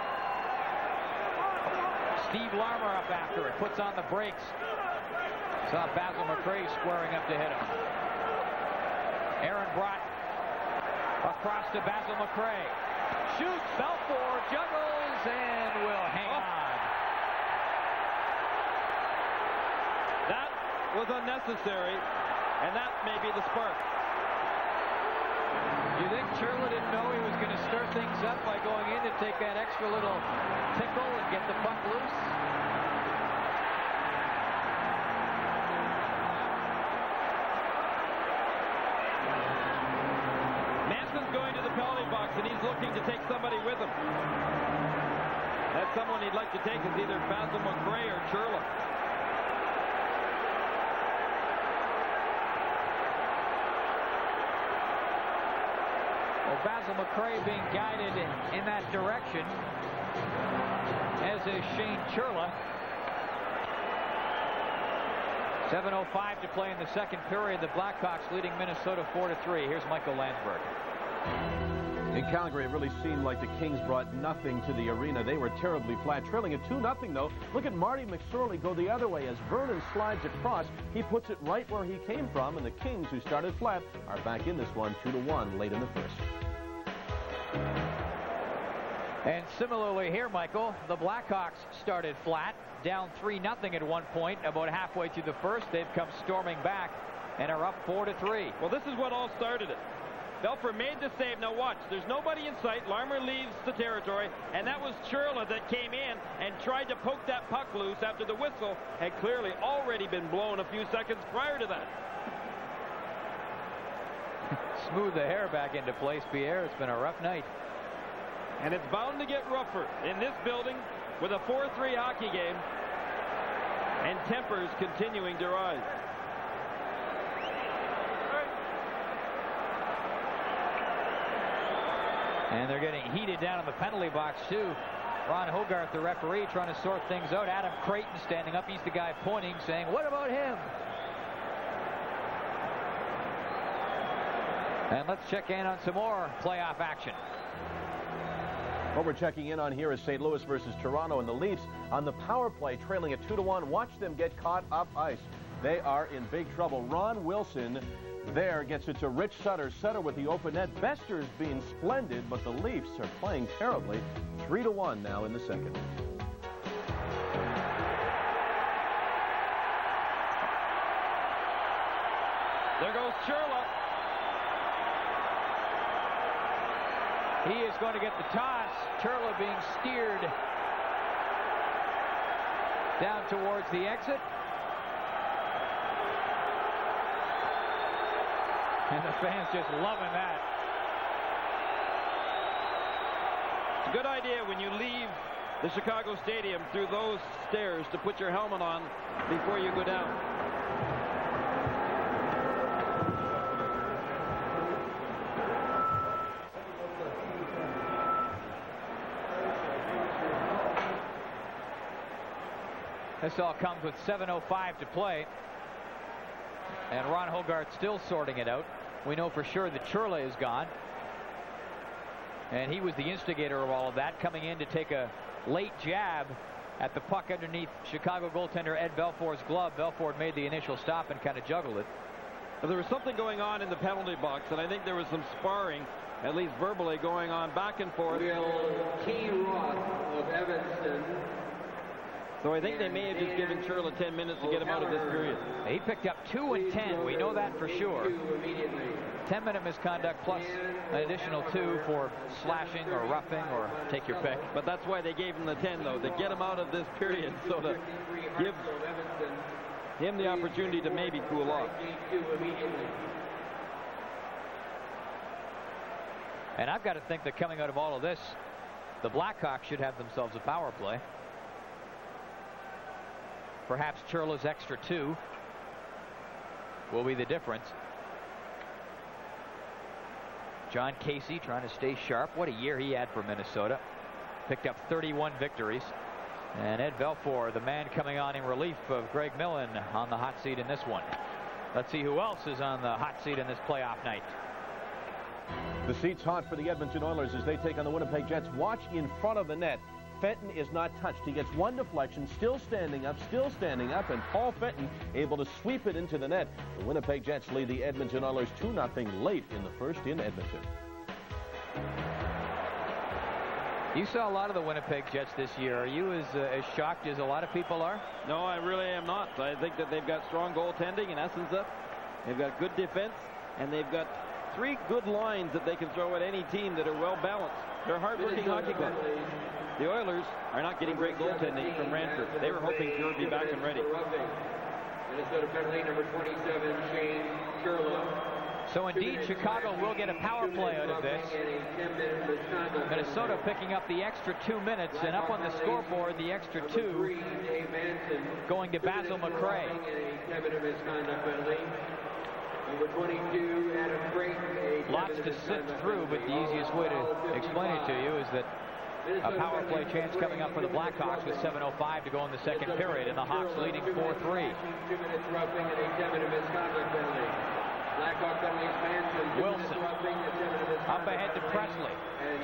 Steve Larmer up after it. Puts on the brakes. Saw Basil McRae squaring up to hit him. Aaron Broughton across to Basil McRae. Shoots. Belfour juggles and will hang on. That was unnecessary, and that may be the spark. You think Churla didn't know he was going to stir things up by going in to take that extra little tickle and get the puck loose? Manson's going to the penalty box, and he's looking to take somebody with him. That someone he'd like to take is either Basil McRae or Churla. Well, Basil McRae being guided in that direction, as is Shane Churla. 7:05 to play in the second period. The Blackhawks leading Minnesota 4-3. Here's Michael Landsberg. In Calgary, it really seemed like the Kings brought nothing to the arena. They were terribly flat, trailing at 2-0, though. Look at Marty McSorley go the other way. As Vernon slides across, he puts it right where he came from, and the Kings, who started flat, are back in this one 2-1 late in the first. And similarly here, Michael, the Blackhawks started flat, down 3-0 at one point. About halfway through the first, they've come storming back and are up 4-3. Well, this is what all started it. Belfour made the save. Now watch, there's nobody in sight. Larmer leaves the territory, and that was Churla that came in and tried to poke that puck loose after the whistle had clearly already been blown a few seconds prior to that. Smooth the hair back into place, Pierre. It's been a rough night. And it's bound to get rougher in this building with a 4-3 hockey game and tempers continuing to rise. And they're getting heated down in the penalty box, too. Ron Hogarth, the referee, trying to sort things out. Adam Creighton standing up. He's the guy pointing, saying, "What about him?" And let's check in on some more playoff action. What we're checking in on here is St. Louis versus Toronto, and the Leafs on the power play trailing at 2-1. Watch them get caught off ice. they are in big trouble. Ron Wilson there gets it to Rich Sutter. Sutter with the open net. Bester's being splendid, but the Leafs are playing terribly. 3-1 now in the second. There goes Churla. He is going to get the toss. Churla being steered down towards the exit. And the fans just loving that. It's a good idea when you leave the Chicago Stadium through those stairs to put your helmet on before you go down. This all comes with 7:05 to play. And Ron Hogarth still sorting it out. We know for sure that Churla is gone. And he was the instigator of all of that, coming in to take a late jab at the puck underneath Chicago goaltender Ed Belfour's glove. Belfour made the initial stop and kind of juggled it. Well, there was something going on in the penalty box, and I think there was some sparring, at least verbally, going on back and forth. T. Roth of Evanston. So I think they may have just given Churla 10 minutes to get him out of this period. He picked up 2 and 10. We know that for sure. 10-minute misconduct plus an additional 2 for slashing or roughing or take your pick. But that's why they gave him the 10, though, to get him out of this period, so to give him the opportunity to maybe cool off. And I've got to think that coming out of all of this, the Blackhawks should have themselves a power play. Perhaps Churla's extra 2 will be the difference. John Casey trying to stay sharp. What a year he had for Minnesota. Picked up 31 victories. And Ed Belfour, the man coming on in relief of Greg Millen, on the hot seat in this one. Let's see who else is on the hot seat in this playoff night. The seat's hot for the Edmonton Oilers as they take on the Winnipeg Jets. Watch in front of the net. Fenton is not touched. He gets one deflection, still standing up, and Paul Fenton able to sweep it into the net. The Winnipeg Jets lead the Edmonton Oilers 2-0 late in the first in Edmonton. You saw a lot of the Winnipeg Jets this year. Are you as shocked as a lot of people are? No, I really am not. I think that they've got strong goaltending in essence up. They've got good defense, and they've got 3 good lines that they can throw at any team that are well balanced. They're a hard-working hockey club. The Oilers are not getting great goaltending from Ranford. They were hoping Pure would be back and ready. Minnesota penalty number 27, Shane Churla. So indeed, Chicago will get a power play out of this. Minnesota picking up the extra 2 minutes, and up on the scoreboard, the extra 2 going to Basil McRae. Number 22, Adam Creighton. Lots to sift through, but the easiest way to explain it to you is that a power play chance coming up for the Blackhawks with 7:05 to go in the second period, and the Hawks leading 4-3. 2 minutes roughing and a 10-minute misconduct penalty. Blackhawk penalties, Manson. Wilson up ahead to Presley.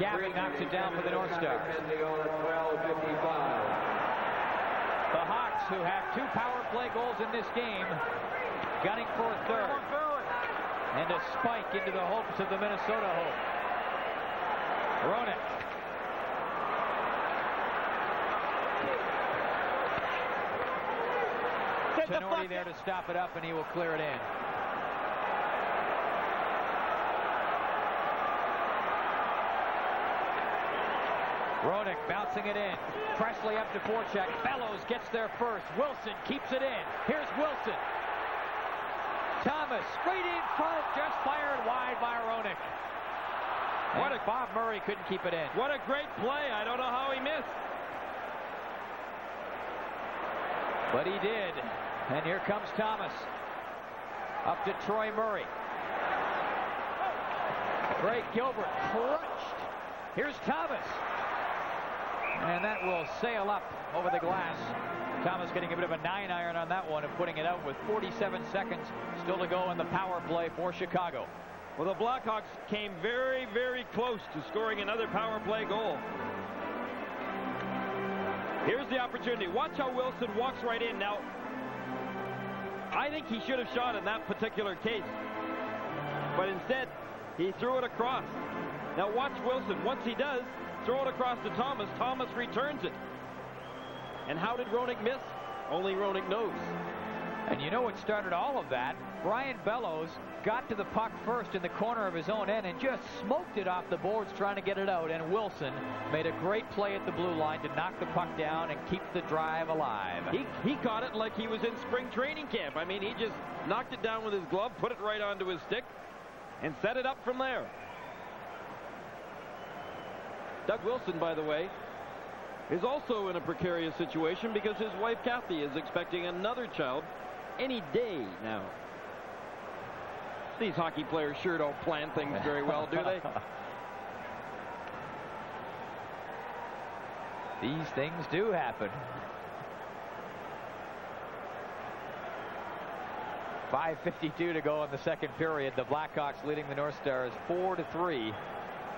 Gavin knocks it down for the North Stars. The Hawks, who have 2 power play goals in this game, gunning for a third. And a spike into the hopes of the Minnesota hope. Roenick. Tenori there to stop it up, and he will clear it in. Roenick bouncing it in. Presley up to forecheck. Bellows gets there first. Wilson keeps it in. Here's Wilson. Thomas straight in front, just fired wide by Roenick. Bob Murray couldn't keep it in. What a great play. I don't know how he missed. But he did. And here comes Thomas. Up to Troy Murray. Craig Gilbert crunched. Here's Thomas. And that will sail up over the glass. Thomas getting a bit of a 9-iron on that one and putting it out with 47 seconds still to go in the power play for Chicago. Well, the Blackhawks came very, very close to scoring another power play goal. Here's the opportunity. Watch how Wilson walks right in. Now, I think he should have shot in that particular case. But instead, he threw it across. Now watch Wilson. Once he does, throw it across to Thomas. Thomas returns it. And how did Roenick miss? Only Roenick knows. And you know what started all of that? Brian Bellows got to the puck first in the corner of his own end and just smoked it off the boards trying to get it out. And Wilson made a great play at the blue line to knock the puck down and keep the drive alive. He caught it like he was in spring training camp. I mean, he just knocked it down with his glove, put it right onto his stick, and set it up from there. Doug Wilson, by the way, is also in a precarious situation because his wife Kathy is expecting another child any day now. These hockey players sure don't plan things very well, do they? These things do happen. 5:52 to go in the second period. The Blackhawks leading the North Stars 4-3.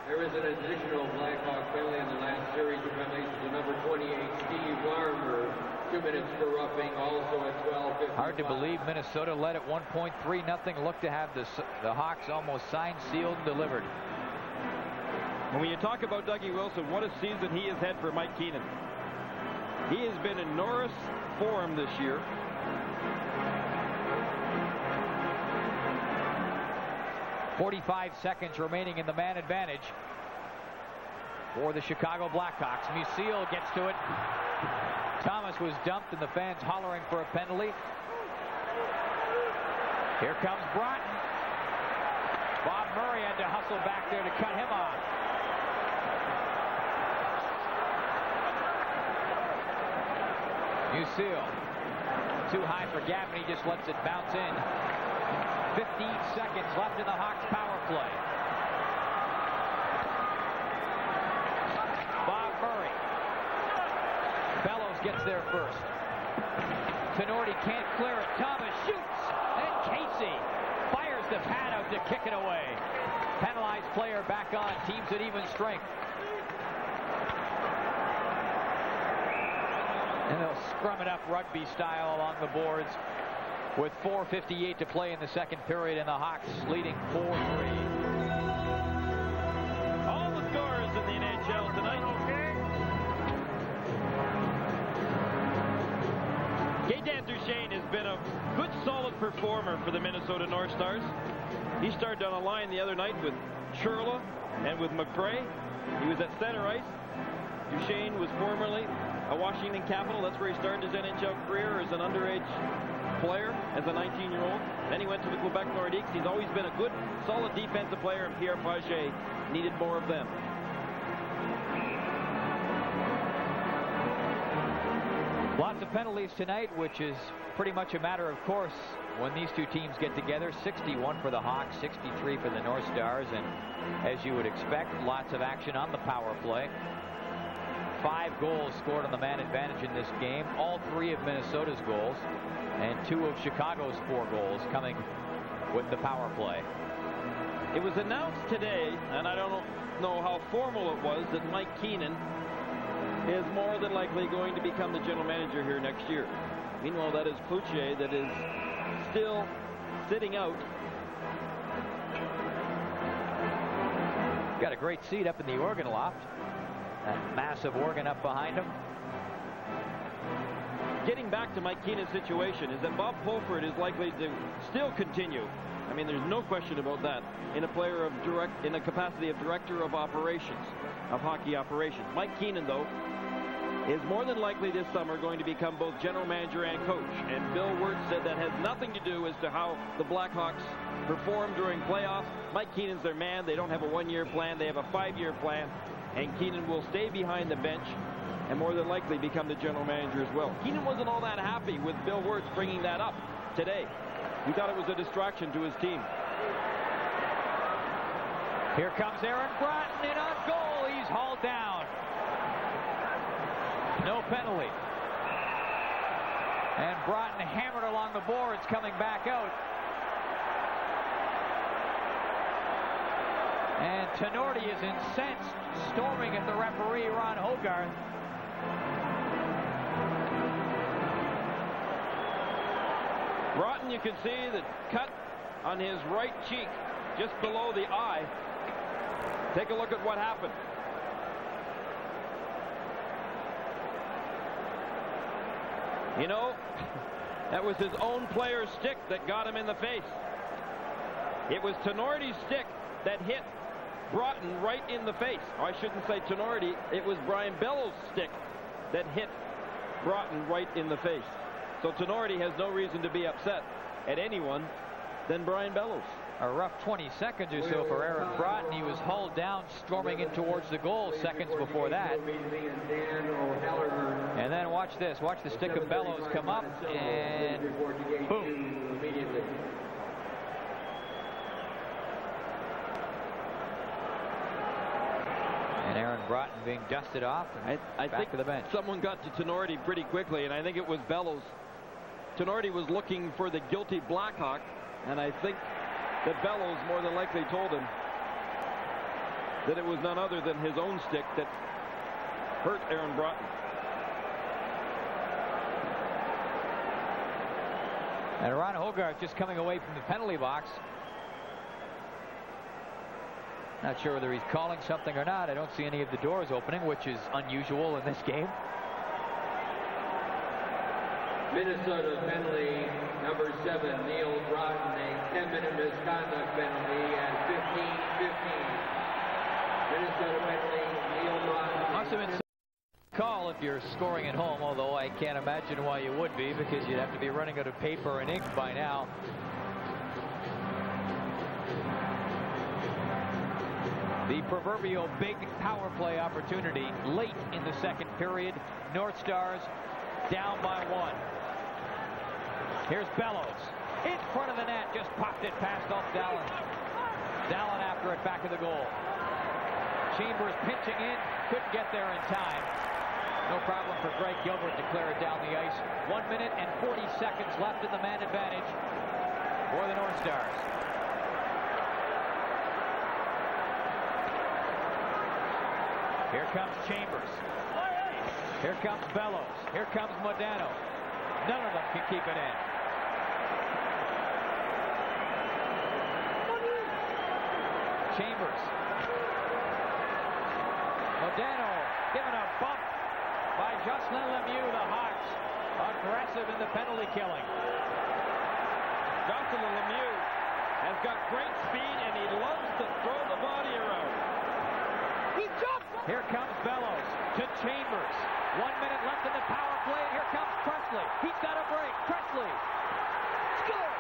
There is an additional Blackhawk penalty in the last series of penalties to number 28, Steve Larmer. 2 minutes for roughing, also at 12:55. Hard to believe Minnesota led at 1.3-0. Look to have the Hawks almost signed, sealed, and delivered. And when you talk about Dougie Wilson, what a season he has had for Mike Keenan. He has been in Norris form this year. .45 seconds remaining in the man advantage for the Chicago Blackhawks. Musil gets to it. Thomas was dumped and the fans hollering for a penalty. Here comes Broughton. Bob Murray had to hustle back there to cut him off. Musil. Too high for Gaffney, just lets it bounce in. 15 seconds left in the Hawks power play. Bob Murray. Bellows gets there first. Tenorti can't clear it. Thomas shoots. And Casey fires the pad out to kick it away. Penalized player back on. Teams at even strength. And they'll scrum it up rugby style along the boards with 4:58 to play in the second period, and the Hawks leading 4-3. All the scores in the NHL tonight. Gaetan Duchesne has been a good, solid performer for the Minnesota North Stars. He started on a line the other night with Churla and with McRae. He was at center ice. Duchesne was formerly a Washington Capital. That's where he started his NHL career as an underage player, as a 19-year-old. Then he went to the Quebec Nordiques. He's always been a good, solid defensive player, and Pierre Pagé needed more of them. Lots of penalties tonight, which is pretty much a matter of course when these two teams get together. 61 for the Hawks, 63 for the North Stars, and as you would expect, lots of action on the power play. 5 goals scored on the man advantage in this game. All 3 of Minnesota's goals and 2 of Chicago's 4 goals coming with the power play. It was announced today, and I don't know how formal it was, that Mike Keenan is more than likely going to become the general manager here next year. Meanwhile, that is Cloutier that is still sitting out. Got a great seat up in the organ loft. That massive organ up behind him. Getting back to Mike Keenan's situation is that Bob Pulford is likely to still continue. I mean, there's no question about that. In a capacity of director of operations, of hockey operations. Mike Keenan, though, is more than likely this summer going to become both general manager and coach. And Bill Wirtz said that has nothing to do as to how the Blackhawks perform during playoffs. Mike Keenan's their man. They don't have a one-year plan. They have a 5-year plan. And Keenan will stay behind the bench and more than likely become the general manager as well. Keenan wasn't all that happy with Bill Wirtz bringing that up today. He thought it was a distraction to his team. Here comes Aaron Broughton in on goal. He's hauled down. No penalty. And Broughton hammered along the boards coming back out. And Tenorti is incensed, storming at the referee, Ron Hogarth. Broughton, you can see the cut on his right cheek, just below the eye. Take a look at what happened. You know, that was his own player's stick that got him in the face. It was Tenorti's stick that hit Broughton right in the face. Or I shouldn't say Tenorti, it was Brian Bellows' stick that hit Broughton right in the face. So Tenorti has no reason to be upset at anyone than Brian Bellows. A rough 20 seconds or so for Aaron Broughton. He was hauled down, storming in towards the goal seconds before that. And then watch this. Watch the stick of Bellows come up, and boom. And Aaron Broughton being dusted off and I back think to the bench. Someone got to Tenorti pretty quickly, and I think it was Bellows. Tenorti was looking for the guilty Blackhawk, and I think that Bellows more than likely told him that it was none other than his own stick that hurt Aaron Broughton. And Ron Hogarth just coming away from the penalty box. Not sure whether he's calling something or not. I don't see any of the doors opening, which is unusual in this game. Minnesota penalty number 7, Neil Broughton, a 10-minute misconduct penalty at 15-15. Minnesota penalty, Neil Broughton. Must have been some call if you're scoring at home, although I can't imagine why you would be, because you'd have to be running out of paper and ink by now. The proverbial big power play opportunity late in the second period. North Stars down by 1. Here's Bellows. In front of the net, just popped it past off Dallin. Dallin after it, back of the goal. Chambers pitching in, couldn't get there in time. No problem for Greg Gilbert to clear it down the ice. 1 minute and 40 seconds left in the man advantage for the North Stars. Here comes Chambers. Here comes Bellows. Here comes Modano. None of them can keep it in. Chambers. Modano given a bump by Jocelyn Lemieux. The Hawks aggressive in the penalty killing. Jocelyn Lemieux has got great speed, and he loves to throw the body around. He jumps! Here comes Bellows to Chambers. 1 minute left in the power play. Here comes Presley. He's got a break. Presley. Score!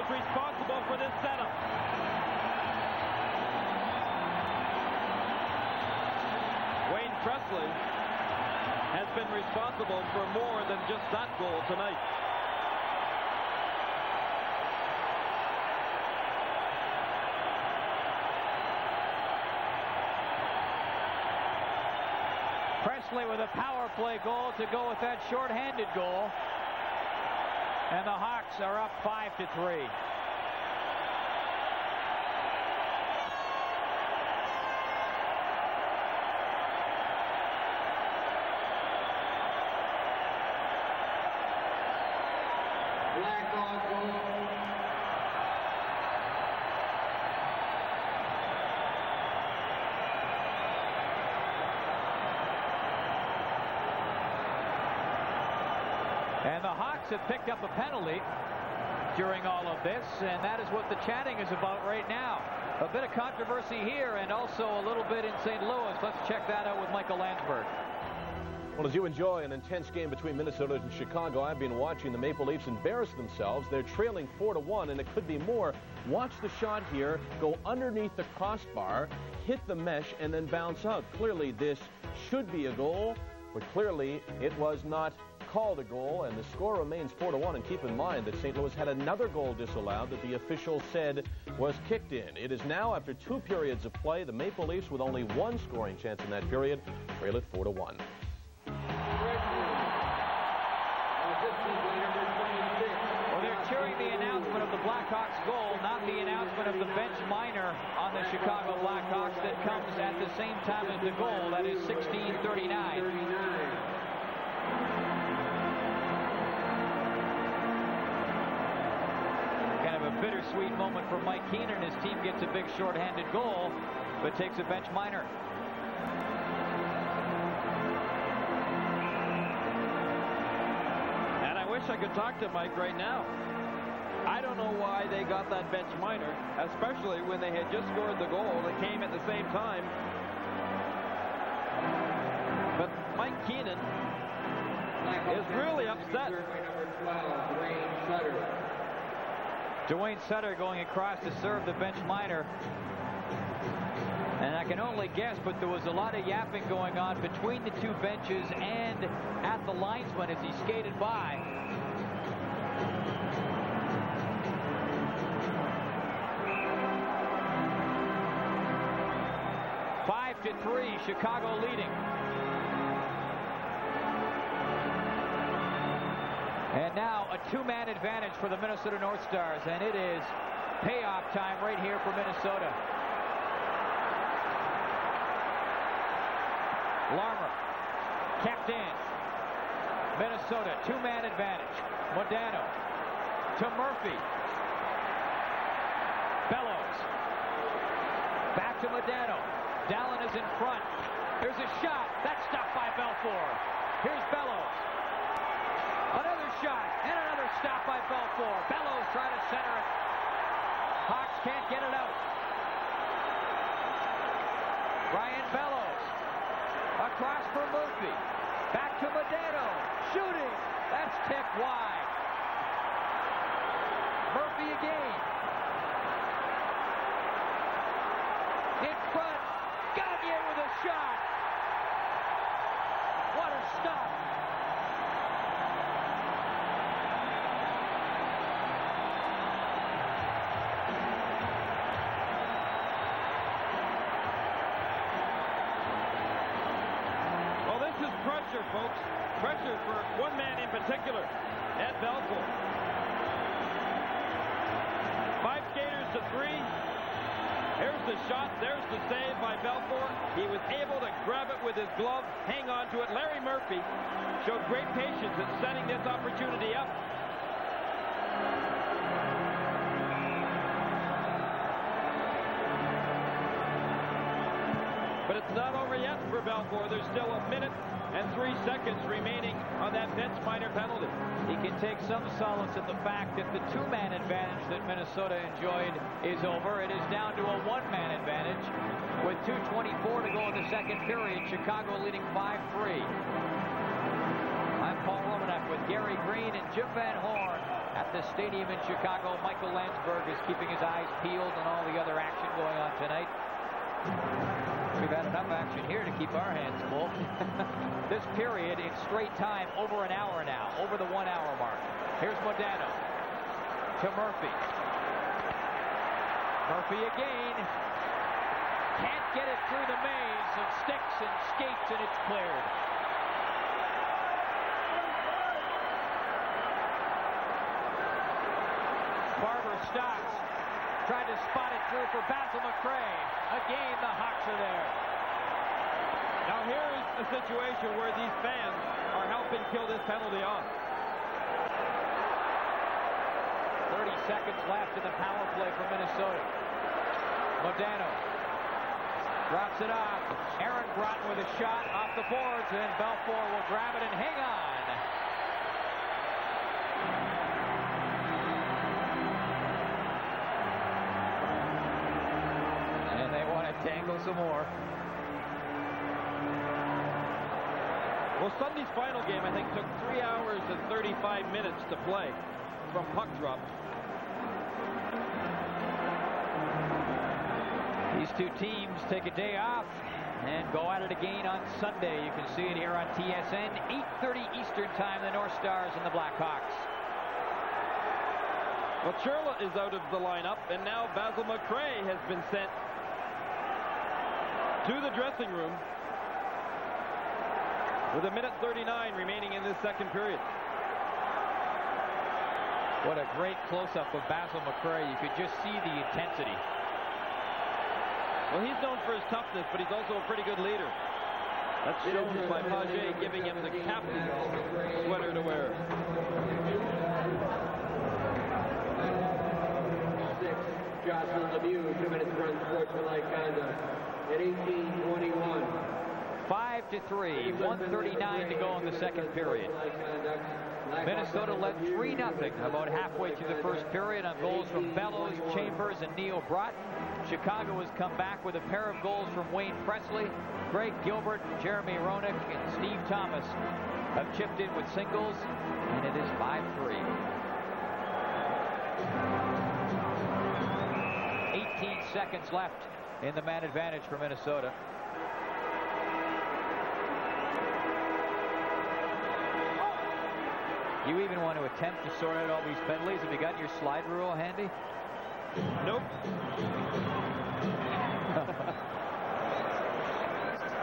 Responsible for this setup. Wayne Presley has been responsible for more than just that goal tonight. Presley with a power play goal to go with that shorthanded goal. And the Hawks are up 5-3. Blackhawks goal. And the Hawks have picked up a penalty during all of this, and that is what the chatting is about right now. A bit of controversy here and also a little bit in St. Louis. Let's check that out with Michael Landsberg. Well, as you enjoy an intense game between Minnesota and Chicago, I've been watching the Maple Leafs embarrass themselves. They're trailing 4-1, and it could be more. Watch the shot here go underneath the crossbar, hit the mesh, and then bounce out. Clearly, this should be a goal, but clearly it was not called a goal, and the score remains 4-1. And keep in mind that St. Louis had another goal disallowed that the official said was kicked in. It is now, after 2 periods of play, the Maple Leafs, with only 1 scoring chance in that period, trail it 4-1. Well, they're cheering the announcement of the Blackhawks goal, not the announcement of the bench minor on the Chicago Blackhawks that comes at the same time as the goal. That is 16:39. Kind of a bittersweet moment for Mike Keenan. His team gets a big shorthanded goal, but takes a bench minor. I wish I could talk to Mike right now. I don't know why they got that bench minor, especially when they had just scored the goal that came at the same time. But Mike Keenan is really upset. Dwayne Sutter going across to serve the bench minor. And I can only guess, but there was a lot of yapping going on between the 2 benches and at the linesman as he skated by. Five to 3, Chicago leading. And now a 2-man advantage for the Minnesota North Stars, and it is payoff time right here for Minnesota. Larmer kept in. Minnesota 2-man advantage. Modano to Murphy. Bellows back to Modano. Dallin is in front. There's a shot. That's stopped by Belfour. Here's Bellows. Another shot and another stop by Belfour. Bellows trying to center it. Hawks can't get it out. Brian Bellows across for Murphy. Back to Modano. Shooting. That's tipped wide. Murphy again. In front. Gagne with a shot. What a stop. Well, this is pressure, folks. Pressure for one man in particular, Ed Belfour. 5 skaters to 3. Here's the shot. There's the save by Belfour. He was able to grab it with his glove, hang on to it. Larry Murphy showed great patience in setting this opportunity up. But it's not over yet for Belfour. There's still 1 minute and 3 seconds remaining on that bench minor penalty. He can take some solace in the fact that the 2-man advantage that Minnesota enjoyed is over. It is down to a 1-man advantage with 2:24 to go in the second period. Chicago leading 5-3. I'm Paul Romanek with Gary Green and Jim Van Horn at the stadium in Chicago. Michael Landsberg is keeping his eyes peeled on all the other action going on tonight. We've had enough action here to keep our hands full. This period in straight time over an hour now, over the 1-hour mark. Here's Modano to Murphy. Murphy again. Can't get it through the maze of sticks and skates, and it's cleared. Barber stops. Tried to spot it through for Basil McRae. Again, the Hawks are there. Now here's a situation where these fans are helping kill this penalty off. 30 seconds left in the power play for Minnesota. Modano drops it off. Aaron Broughton with a shot off the boards, and Belfour will grab it and hang on. Tangle some more. Well, Sunday's final game, I think, took 3 hours and 35 minutes to play from puck drop. These two teams take a day off and go at it again on Sunday. You can see it here on TSN, 8:30 Eastern Time, the North Stars and the Blackhawks. Well, Churla is out of the lineup, and now Basil McRae has been sent to the dressing room with 1:39 remaining in this second period. What a great close-up of Basil McRae. You could just see the intensity. Well, he's known for his toughness, but he's also a pretty good leader. That's shown by Page giving him the captain's sweater to wear. Jocelyn Lemieux, 2 minutes run sportsmanlike conduct at 18:21. 5-3, 1:39 to go in the second period. Minnesota led 3-0 about halfway through the first period on goals from Bellows, Chambers, and Neil Broughton. Chicago has come back with a pair of goals from Wayne Presley. Greg Gilbert, Jeremy Roenick, and Steve Thomas have chipped in with singles, and it is 5-3. 18 seconds left in the man advantage for Minnesota. You even want to attempt to sort out all these penalties? Have you got your slide rule handy? Nope.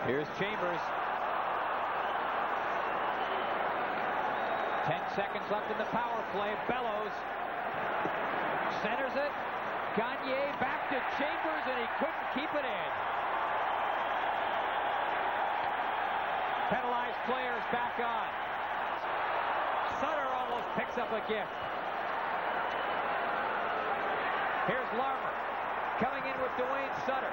Here's Chambers. 10 seconds left in the power play. Bellows centers it. Gagne back to Chambers, and he couldn't keep it in. Penalized players back on. Sutter almost picks up a gift. Here's Larmer coming in with Dwayne Sutter.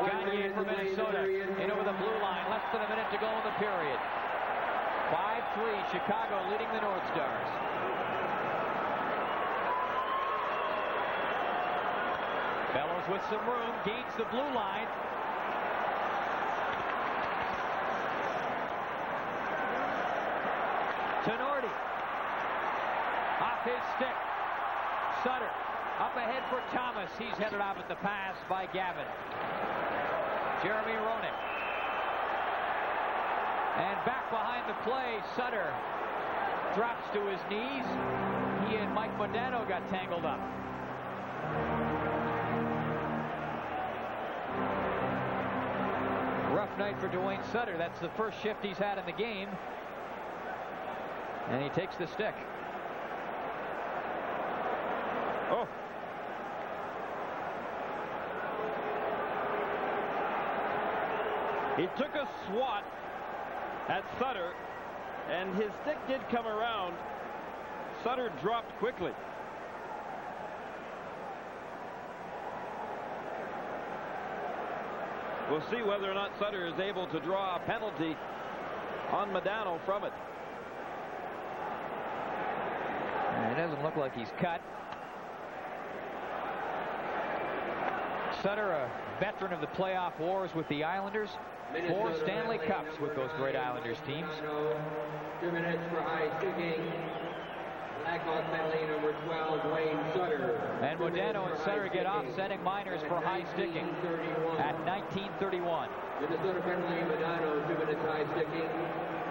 Gagne for Minnesota in over the blue line. Less than a minute to go in the period. 5-3, Chicago leading the North Stars. Bellows with some room, gains the blue line. Tenorti off his stick. Sutter up ahead for Thomas. He's headed off at the pass by Gavin. Jeremy Roenick. And back behind the play, Sutter drops to his knees. He and Mike Modano got tangled up. Rough night for Dwayne Sutter. That's the first shift he's had in the game. And he takes the stick. Oh. He took a swat at Sutter, and his stick did come around. Sutter dropped quickly. We'll see whether or not Sutter is able to draw a penalty on Modano from it. It doesn't look like he's cut. Sutter, a veteran of the playoff wars with the Islanders. 4 Stanley Cups with those great Islanders teams. 2 minutes for high sticking. Blackhawk penalty number 12, Dwayne Sutter. And Modano and Sutter get offsetting minors for high sticking at 19:31. Minnesota penalty, Modano, 2 minutes high sticking.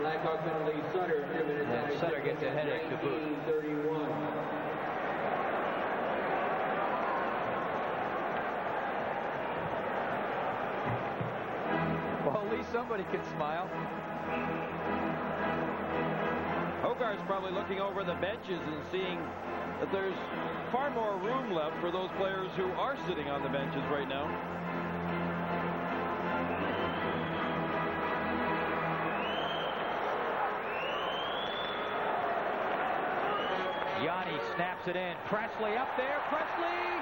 Blackhawk penalty, Sutter, 2 minutes high sticking. Sutter gets a headache to boot. 19:31. Well, at least somebody can smile. Hogarth's probably looking over the benches and seeing that there's far more room left for those players who are sitting on the benches right now. Yanni snaps it in. Presley up there. Presley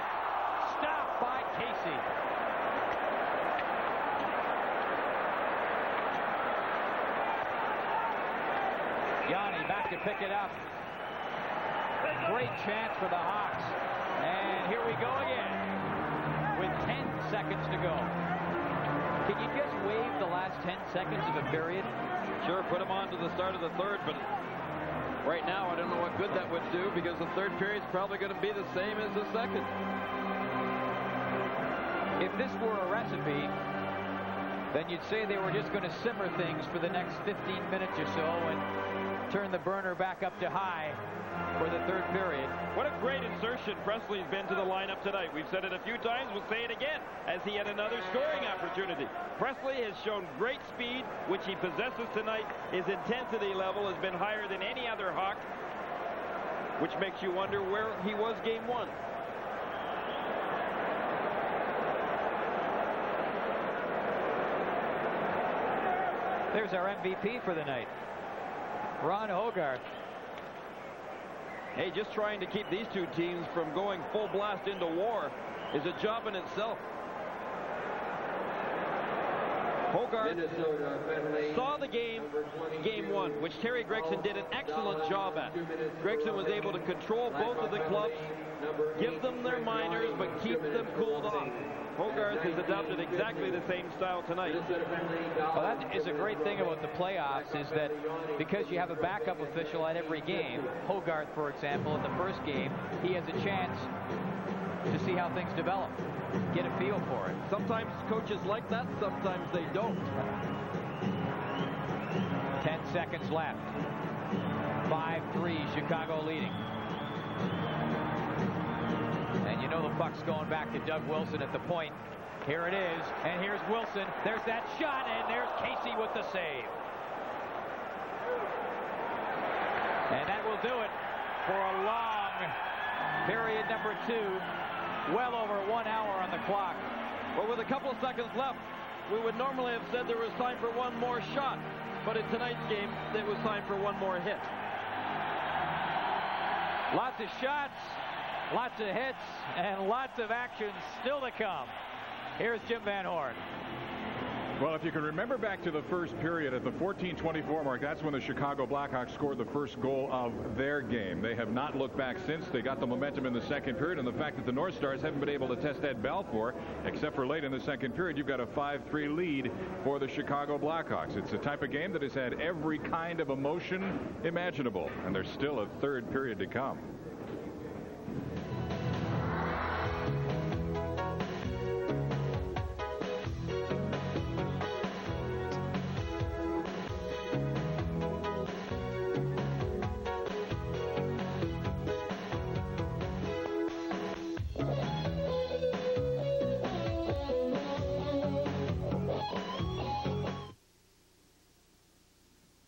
stopped by Casey. Yanni back to pick it up. Great chance for the Hawks. And here we go again with 10 seconds to go. Can you just waive the last 10 seconds of a period? Sure, put them on to the start of the third, but right now I don't know what good that would do because the third period's probably going to be the same as the second. If this were a recipe, then you'd say they were just going to simmer things for the next 15 minutes or so and turn the burner back up to high for the third period. What a great insertion Presley's been to the lineup tonight. We've said it a few times, we'll say it again, as he had another scoring opportunity. Presley has shown great speed, which he possesses tonight. His intensity level has been higher than any other Hawk, which makes you wonder where he was game one. There's our MVP for the night, Ron Hogarth. Hey, just trying to keep these two teams from going full blast into war is a job in itself. Hogarth saw the game one, which Terry Gregson did an excellent job at. Gregson was able to control both of the clubs, give them their minors, but keep them cooled off. Hogarth has adopted exactly the same style tonight. Well, that is a great thing about the playoffs, is that because you have a backup official at every game, Hogarth, for example, in the first game, he has a chance to see how things develop, get a feel for it. Sometimes coaches like that, sometimes they don't. 10 seconds left. 5-3, Chicago leading. And you know the puck's going back to Doug Wilson at the point. Here it is, and here's Wilson. There's that shot, and there's Casey with the save. And that will do it for a long period number 2. Well over 1 hour on the clock. Well, with a couple of seconds left, we would normally have said there was time for one more shot. But in tonight's game, it was time for one more hit. Lots of shots, lots of hits, and lots of action still to come. Here's Jim Van Horn. Well, if you can remember back to the first period at the 14:24 mark, that's when the Chicago Blackhawks scored the first goal of their game. They have not looked back since. They got the momentum in the second period, and the fact that the North Stars haven't been able to test Ed Balfour, except for late in the second period, you've got a 5-3 lead for the Chicago Blackhawks. It's a type of game that has had every kind of emotion imaginable, and there's still a third period to come.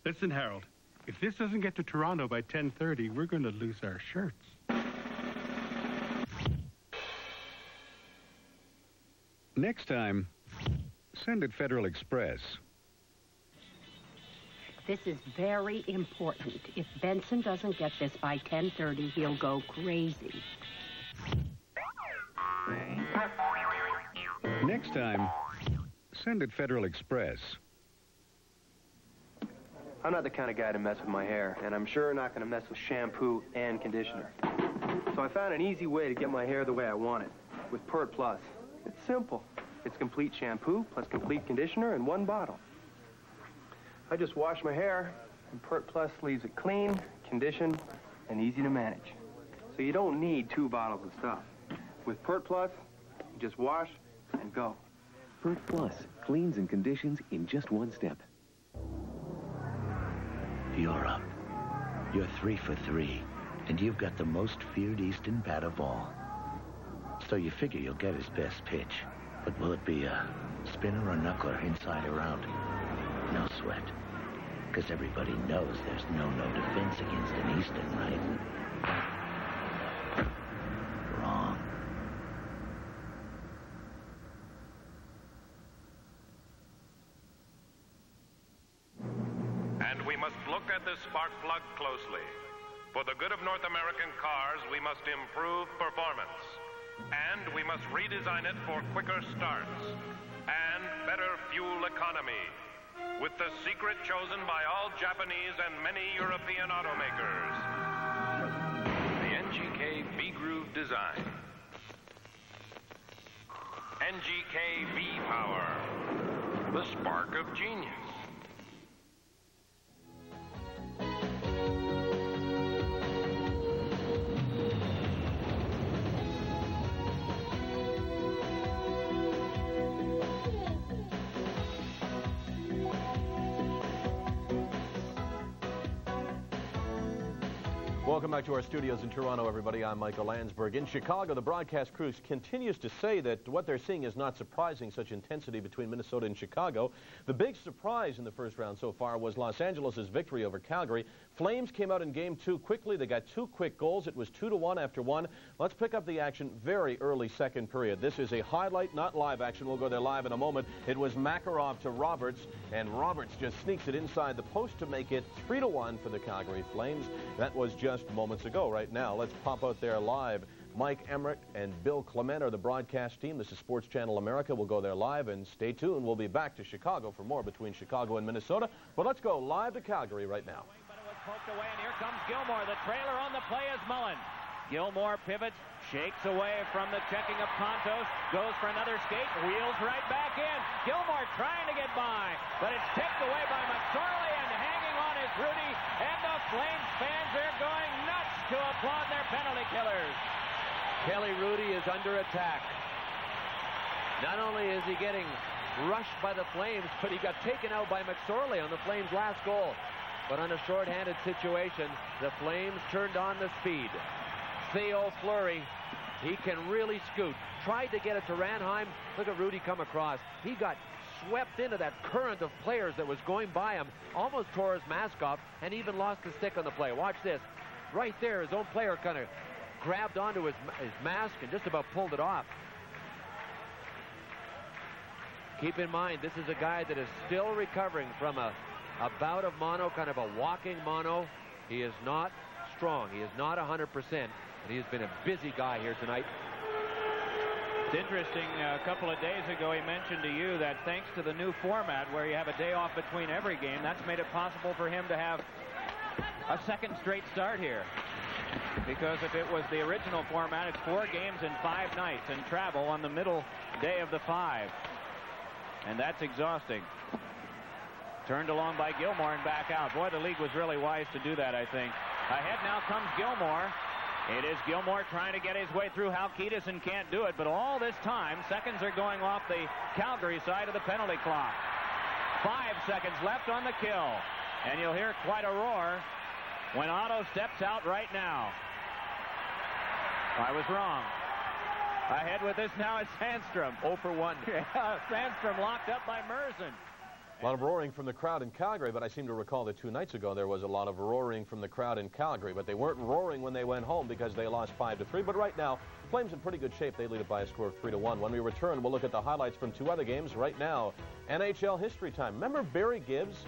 Listen, Harold, if this doesn't get to Toronto by 10:30, we're going to lose our shirts. Next time, send it Federal Express. This is very important. If Benson doesn't get this by 10:30, he'll go crazy. Next time, send it Federal Express. I'm not the kind of guy to mess with my hair, and I'm sure not going to mess with shampoo and conditioner. So I found an easy way to get my hair the way I want it, with Pert Plus. It's simple. It's complete shampoo plus complete conditioner in one bottle. I just wash my hair, and Pert Plus leaves it clean, conditioned, and easy to manage. So you don't need 2 bottles of stuff. With Pert Plus, you just wash and go. Pert Plus cleans and conditions in just 1 step. You're up. You're 3 for 3, and you've got the most feared Easton bat of all. So you figure you'll get his best pitch. But will it be a spinner or knuckler inside or out? No sweat. Because everybody knows there's no defense against an Easton, right? Wrong. And we must look at this spark plug closely. For the good of North American cars, we must improve performance. And we must redesign it for quicker starts and better fuel economy, with the secret chosen by all Japanese and many European automakers. The NGK B-Groove design. NGK V-Power, the spark of genius. Welcome back to our studios in Toronto, everybody. I'm Michael Landsberg. In Chicago, the broadcast crew continues to say that what they're seeing is not surprising, such intensity between Minnesota and Chicago. The big surprise in the first round so far was Los Angeles' victory over Calgary. Flames came out in Game 2 quickly. They got 2 quick goals. It was 2-1 after 1. Let's pick up the action very early second period. This is a highlight, not live action. We'll go there live in a moment. It was Makarov to Roberts, and Roberts just sneaks it inside the post to make it 3-1 for the Calgary Flames. That was just moments ago. Right now, let's pop out there live. Mike Emmerich and Bill Clement are the broadcast team. This is Sports Channel America. We'll go there live, and stay tuned. We'll be back to Chicago for more between Chicago and Minnesota. But let's go live to Calgary right now. But it was poked away, and here comes Gilmore. The trailer on the play is Mullen. Gilmore pivots, shakes away from the checking of Contos, goes for another skate, wheels right back in. Gilmore trying to get by, but it's tipped away by McSorley, and hanging on is Rudy, and the Flames fans are going nuts to applaud their penalty killers. Kelly Rudy is under attack. Not only is he getting rushed by the Flames, but he got taken out by McSorley on the Flames' last goal. But on a short-handed situation, the Flames turned on the speed. Theo Fleury, he can really scoot. Tried to get it to Ranheim. Look at Rudy come across. He got swept into that current of players that was going by him, almost tore his mask off, and even lost the stick on the play. Watch this. Right there, his own player kind of grabbed onto his mask and just about pulled it off. Keep in mind, this is a guy that is still recovering from a bout of mono, kind of a walking mono. He is not strong. He is not 100%, and he has been a busy guy here tonight. It's interesting, a couple of days ago he mentioned to you that thanks to the new format where you have a day off between every game, that's made it possible for him to have a second straight start here. Because if it was the original format, it's 4 games in 5 nights and travel on the middle day of the 5. And that's exhausting. Turned along by Gilmore and back out. Boy, the league was really wise to do that, I think. Ahead now comes Gilmore. It is Gilmore trying to get his way through Halkitis and can't do it. But all this time, seconds are going off the Calgary side of the penalty clock. 5 seconds left on the kill. And you'll hear quite a roar when Otto steps out right now. I was wrong. Ahead with this now is Sandstrom. 0 for 1. Yeah, Sandstrom locked up by Merson. A lot of roaring from the crowd in Calgary, but I seem to recall that 2 nights ago there was a lot of roaring from the crowd in Calgary, but they weren't roaring when they went home because they lost 5-3. But right now, Flames in pretty good shape. They lead it by a score of 3-1. When we return, we'll look at the highlights from 2 other games. Right now, NHL history time. Remember Barry Gibbs?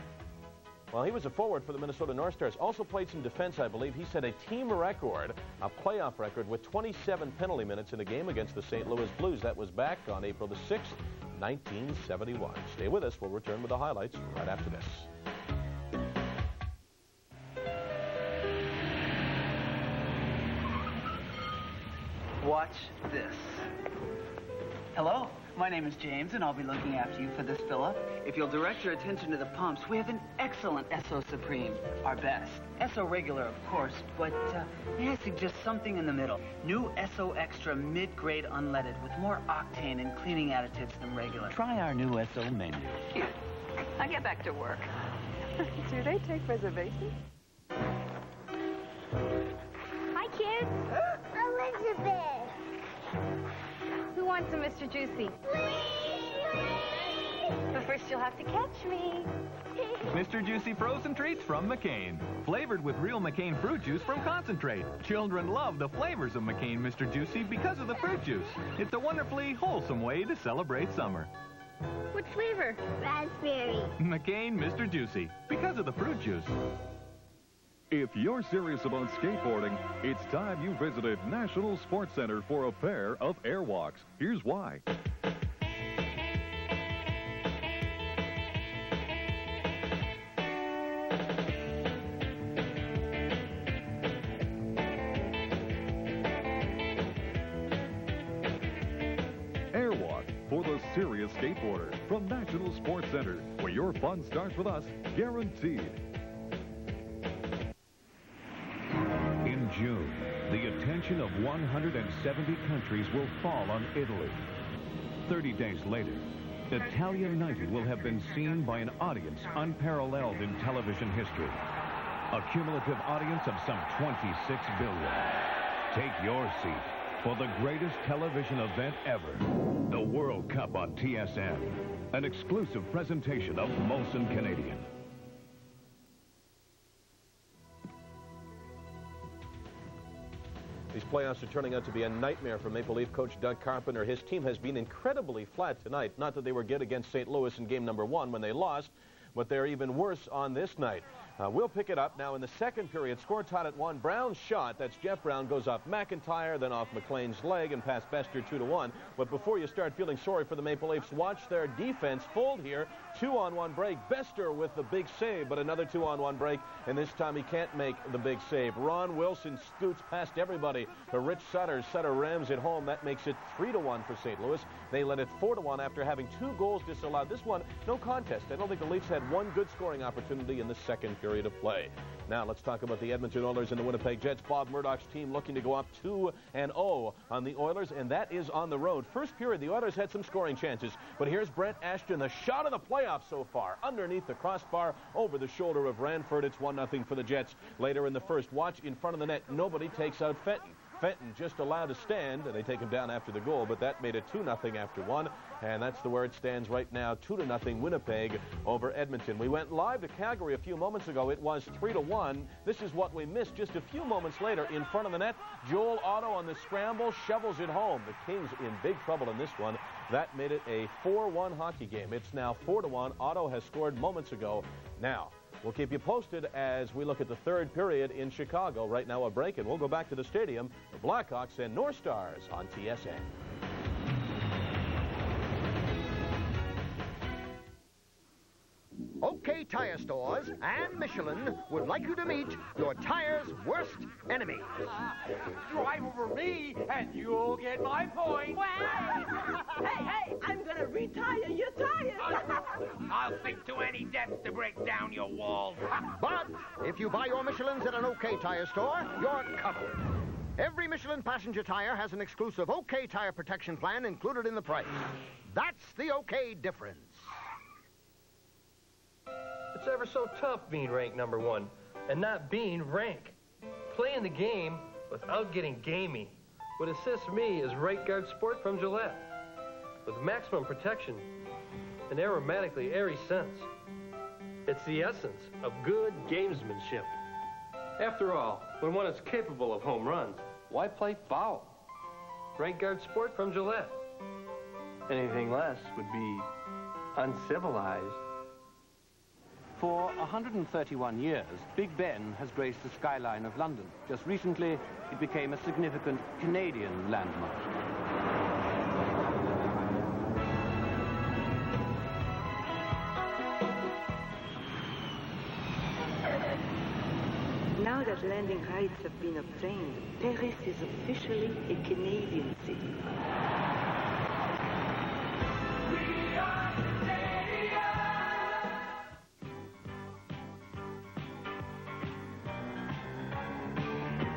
Well, he was a forward for the Minnesota North Stars. Also played some defense, I believe. He set a team record, a playoff record, with 27 penalty minutes in a game against the St. Louis Blues. That was back on April the 6th, 1971. Stay with us. We'll return with the highlights right after this. Watch this. Hello, my name is James, and I'll be looking after you for this fill-up. If you'll direct your attention to the pumps, we have an excellent Esso Supreme, our best. Esso Regular, of course, but may I suggest something in the middle? New Esso Extra mid-grade unleaded with more octane and cleaning additives than regular. Try our new Esso menu. Cute. I'll get back to work. Do they take reservations? Hi, kids. Elizabeth. Who wants a Mr. Juicy? But first you'll have to catch me. Mr. Juicy frozen treats from McCain. Flavored with real McCain fruit juice from concentrate. Children love the flavors of McCain Mr. Juicy because of the fruit juice. It's a wonderfully wholesome way to celebrate summer. What flavor? Raspberry. McCain Mr. Juicy because of the fruit juice. If you're serious about skateboarding, it's time you visited National Sports Center for a pair of Airwalks. Here's why. Airwalk, skateboarder from National Sports Center, where your fun starts with us, guaranteed. In June, the attention of 170 countries will fall on Italy. 30 days later, Italia 90 will have been seen by an audience unparalleled in television history. A cumulative audience of some 26 billion. Take your seat for the greatest television event ever, the World Cup on TSN. An exclusive presentation of Molson Canadian. These playoffs are turning out to be a nightmare for Maple Leaf coach Doug Carpenter. His team has been incredibly flat tonight. Not that they were good against St. Louis in game number 1 when they lost, but they're even worse on this night. We'll pick it up now in the second period. Score tied at 1. Brown's shot, that's Jeff Brown, goes off McIntyre, then off McLean's leg and past Bester 2-1. But before you start feeling sorry for the Maple Leafs, watch their defense fold here. 2-on-1 break. Bester with the big save, but another 2-on-1 break, and this time he can't make the big save. Ron Wilson scoots past everybody to Rich Sutter. Sutter rams it home. That makes it 3-1 for St. Louis. They led it 4-1 after having 2 goals disallowed. This one, no contest. I don't think the Leafs had one good scoring opportunity in the second period of play. Now let's talk about the Edmonton Oilers and the Winnipeg Jets. Bob Murdoch's team looking to go up 2-0 on the Oilers, and that is on the road. First period, the Oilers had some scoring chances, but here's Brent Ashton, the shot of the playoffs so far, underneath the crossbar, over the shoulder of Ranford. It's 1-0 for the Jets. Later in the first, watch in front of the net. Nobody takes out Fenton. Fenton just allowed to stand, and they take him down after the goal, but that made it 2-0 after 1, and that's the where it stands right now, 2-0 Winnipeg over Edmonton. We went live to Calgary a few moments ago. It was 3-1. This is what we missed just a few moments later in front of the net. Joel Otto on the scramble shovels it home. The Kings in big trouble in this one. That made it a 4-1 hockey game. It's now 4-1. Otto has scored moments ago. Now, we'll keep you posted as we look at the third period in Chicago. Right now a break, and we'll go back to the stadium. The Blackhawks and North Stars on TSN. OK Tire Stores and Michelin would like you to meet your tire's worst enemy. Drive over me, and you'll get my point. Hey, I'm gonna retire your tires. I'll sink to any depth to break down your walls. But if you buy your Michelins at an OK Tire store, you're covered. Every Michelin passenger tire has an exclusive OK Tire protection plan included in the price. That's the OK difference. It's ever so tough being ranked #1 and not being rank. Playing the game without getting gamey. What assists me is Right Guard Sport from Gillette. With maximum protection and aromatically airy scents. It's the essence of good gamesmanship. After all, when one is capable of home runs, why play foul? Right Guard Sport from Gillette. Anything less would be uncivilized. For 131 years, Big Ben has graced the skyline of London. Just recently, it became a significant Canadian landmark. Now that landing rights have been obtained, Paris is officially a Canadian city.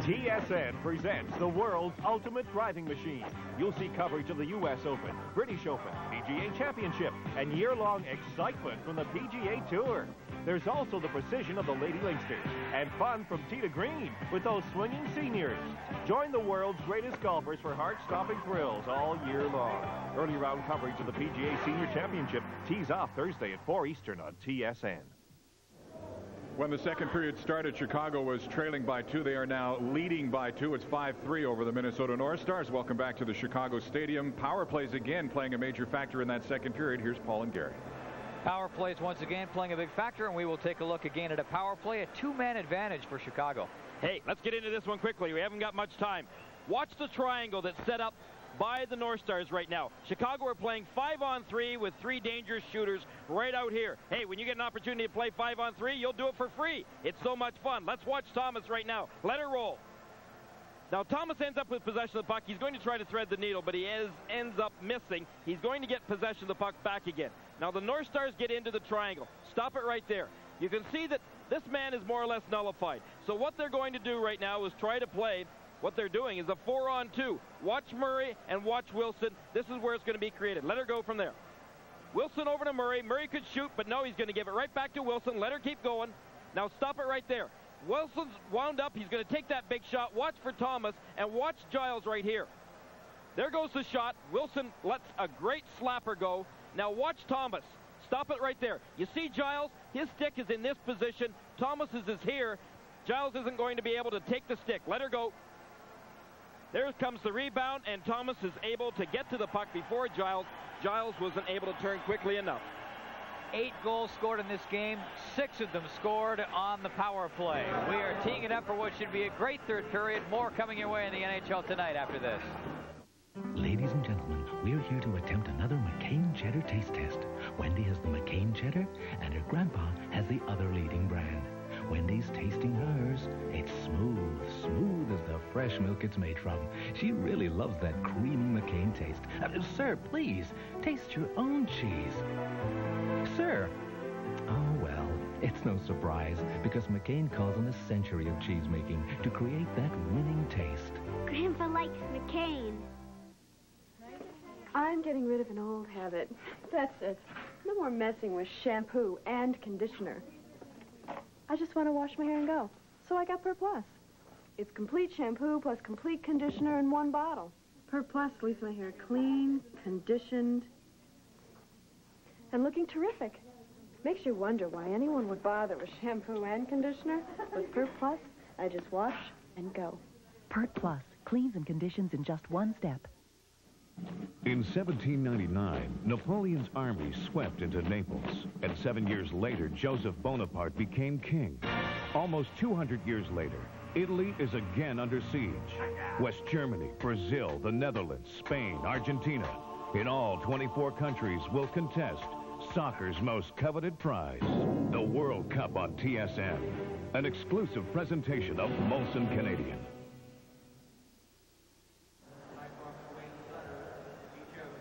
TSN presents the world's ultimate driving machine. You'll see coverage of the U.S. Open, British Open, PGA Championship, and year-long excitement from the PGA Tour. There's also the precision of the Lady Lynxsters and fun from tee to green with those swinging seniors. Join the world's greatest golfers for heart-stopping thrills all year long. Early round coverage of the PGA Senior Championship tees off Thursday at 4 Eastern on TSN. When the second period started, Chicago was trailing by 2. They are now leading by 2. It's 5-3 over the Minnesota North Stars. Welcome back to the Chicago Stadium. Power plays again playing a major factor in that second period. Here's Paul and Gary. Power plays once again playing a big factor, and we will take a look again at a power play, a 2-man advantage for Chicago. Hey, let's get into this one quickly. We haven't got much time. Watch the triangle that's set up by the North Stars right now. Chicago are playing 5-on-3 with 3 dangerous shooters right out here. Hey, when you get an opportunity to play 5-on-3, you'll do it for free. It's so much fun. Let's watch Thomas right now. Let her roll. Now, Thomas ends up with possession of the puck. He's going to try to thread the needle, but he ends up missing. He's going to get possession of the puck back again. Now, the North Stars get into the triangle. Stop it right there. You can see that this man is more or less nullified. So what they're going to do right now is try to play. What they're doing is a 4-on-2. Watch Murray and watch Wilson. This is where it's going to be created. Let her go from there. Wilson over to Murray. Murray could shoot, but no, he's going to give it right back to Wilson. Let her keep going. Now stop it right there. Wilson's wound up. He's going to take that big shot. Watch for Thomas, and watch Giles right here. There goes the shot. Wilson lets a great slapper go. Now watch Thomas. Stop it right there. You see Giles? His stick is in this position. Thomas's is here. Giles isn't going to be able to take the stick. Let her go. There comes the rebound, and Thomas is able to get to the puck before Giles. Giles wasn't able to turn quickly enough. 8 goals scored in this game. 6 of them scored on the power play. We are teeing it up for what should be a great third period. More coming your way in the NHL tonight after this. Ladies and gentlemen, we're here to attempt another McCain Cheddar taste test. Wendy has the McCain Cheddar, and her grandpa has the other leading brand. Wendy's tasting hers. It's smooth, smooth as the fresh milk it's made from. She really loves that creamy McCain taste. Sir, please, taste your own cheese. Sir. Oh, well, it's no surprise, because McCain calls in a century of cheese making to create that winning taste. Grandpa likes McCain. I'm getting rid of an old habit. That's it. No more messing with shampoo and conditioner. I just want to wash my hair and go. So I got Per Plus. It's complete shampoo plus complete conditioner in one bottle. Per Plus leaves my hair clean, conditioned, and looking terrific. Makes you wonder why anyone would bother with shampoo and conditioner. With Per Plus, I just wash and go. Pert Plus cleans and conditions in just one step. In 1799, Napoleon's army swept into Naples, and 7 years later, Joseph Bonaparte became king. Almost 200 years later, Italy is again under siege. West Germany, Brazil, the Netherlands, Spain, Argentina. In all, 24 countries will contest soccer's most coveted prize, the World Cup on TSN. An exclusive presentation of Molson Canadian.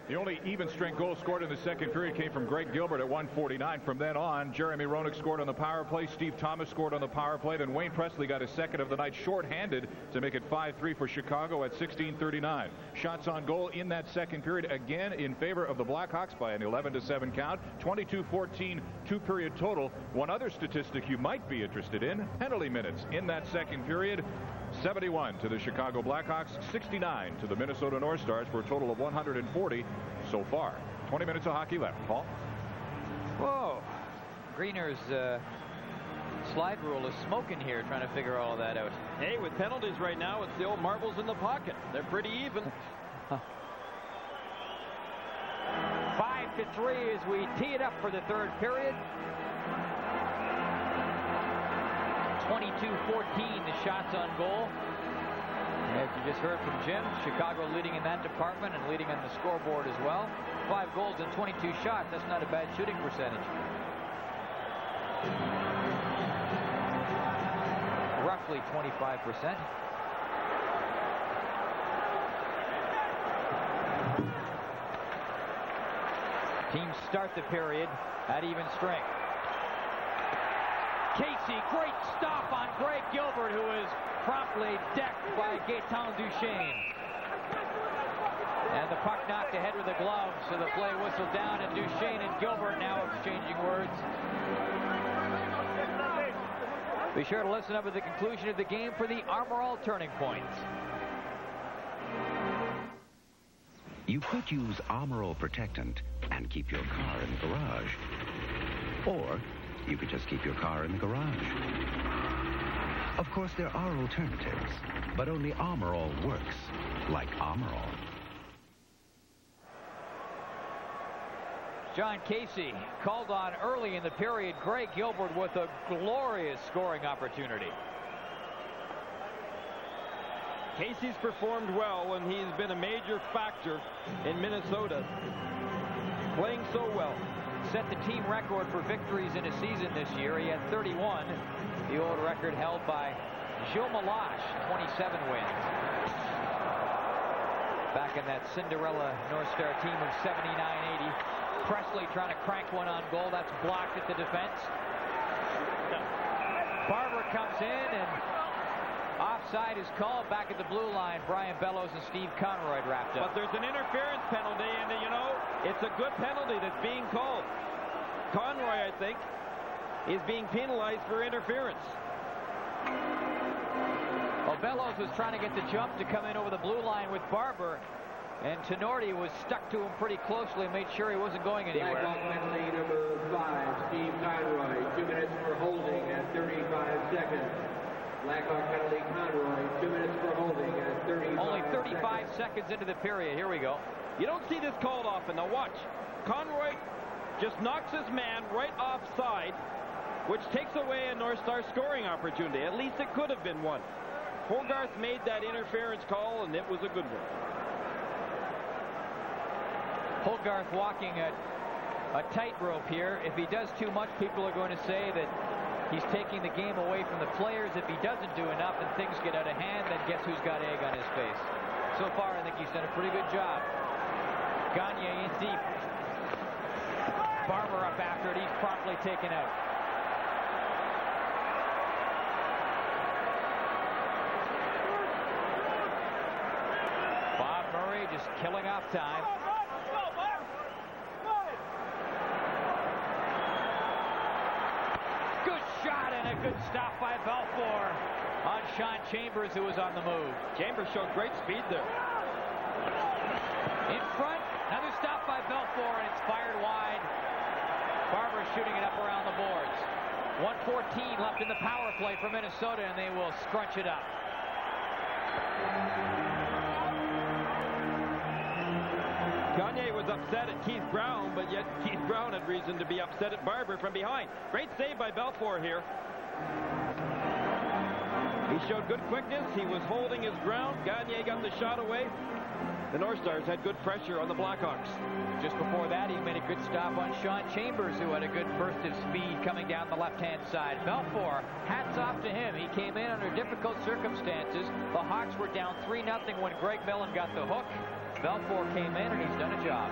The only even-strength goal scored in the second period came from Greg Gilbert at 1:49. From then on, Jeremy Roenick scored on the power play. Steve Thomas scored on the power play. Then Wayne Presley got his second of the night shorthanded to make it 5-3 for Chicago at 16:39. Shots on goal in that second period again in favor of the Blackhawks by an 11-7 count. 22-14 two-period total. One other statistic you might be interested in, penalty minutes in that second period. 71 to the Chicago Blackhawks, 69 to the Minnesota North Stars for a total of 140 so far. 20 minutes of hockey left. Paul? Whoa. Greener's slide rule is smoking here, trying to figure all of that out. Hey, with penalties right now, it's the old marbles in the pocket. They're pretty even. 5-3 as we tee it up for the third period. 22-14 the shots on goal. As you just heard from Jim, Chicago leading in that department and leading on the scoreboard as well. 5 goals and 22 shots. That's not a bad shooting percentage. Roughly 25%. Teams start the period at even strength. Casey, great stop on Greg Gilbert, who is promptly decked by Gaetan Duchesne. And the puck knocked ahead with the glove, so the play whistled down, and Duchesne and Gilbert now exchanging words. Be sure to listen up at the conclusion of the game for the Armor All turning points. You could use Armor All Protectant and keep your car in the garage. Or you could just keep your car in the garage. Of course, there are alternatives, but only Armor All works like Armor All. John Casey called on early in the period. Greg Gilbert with a glorious scoring opportunity. Casey's performed well, and he's been a major factor in Minnesota. Playing so well. Set the team record for victories in a season this year. He had 31. The old record held by Joe Malash, 27 wins. back in that Cinderella North Star team of 79-80. Presley trying to crank one on goal. That's blocked at the defense. Barber comes in, and offside is called back at the blue line. Brian Bellows and Steve Conroy wrapped up. But there's an interference penalty, and you know, it's a good penalty that's being called. Conroy, I think, is being penalized for interference. Well, Bellows was trying to get the jump to come in over the blue line with Barber, and Tenorti was stuck to him pretty closely and made sure he wasn't going anywhere. Blackhawk penalty number 5, Steve Conroy, 2 minutes for holding at 35 seconds. Blackhawk penalty Conroy, 2 minutes for holding at 35 Only 35 seconds into the period. Here we go. You don't see this called often. Now watch. Conroy just knocks his man right offside, which takes away a North Star scoring opportunity. At least it could have been one. Hogarth made that interference call, and it was a good one. Hogarth walking a tightrope here. If he does too much, people are going to say that he's taking the game away from the players. If he doesn't do enough and things get out of hand, then guess who's got egg on his face? So far, I think he's done a pretty good job. Gagne in deep. Barber up after it. He's promptly taken out. Bob Murray just killing off time. Good shot and a good stop by Belfour on Sean Chambers, who was on the move. Chambers showed great speed there. In front, another stop by Belfour, and it's fired wide. Barber shooting it up around the boards. 1:14 left in the power play for Minnesota, and they will scrunch it up. Gagne was upset at Keith Brown, but yet Keith Brown had reason to be upset at Barber from behind. Great save by Belfour here. He showed good quickness. He was holding his ground. Gagne got the shot away. The North Stars had good pressure on the Blackhawks. Just before that, he made a good stop on Sean Chambers, who had a good burst of speed coming down the left-hand side. Belfour, hats off to him. He came in under difficult circumstances. The Hawks were down 3-0 when Greg Millen got the hook. Belfour came in, and he's done a job.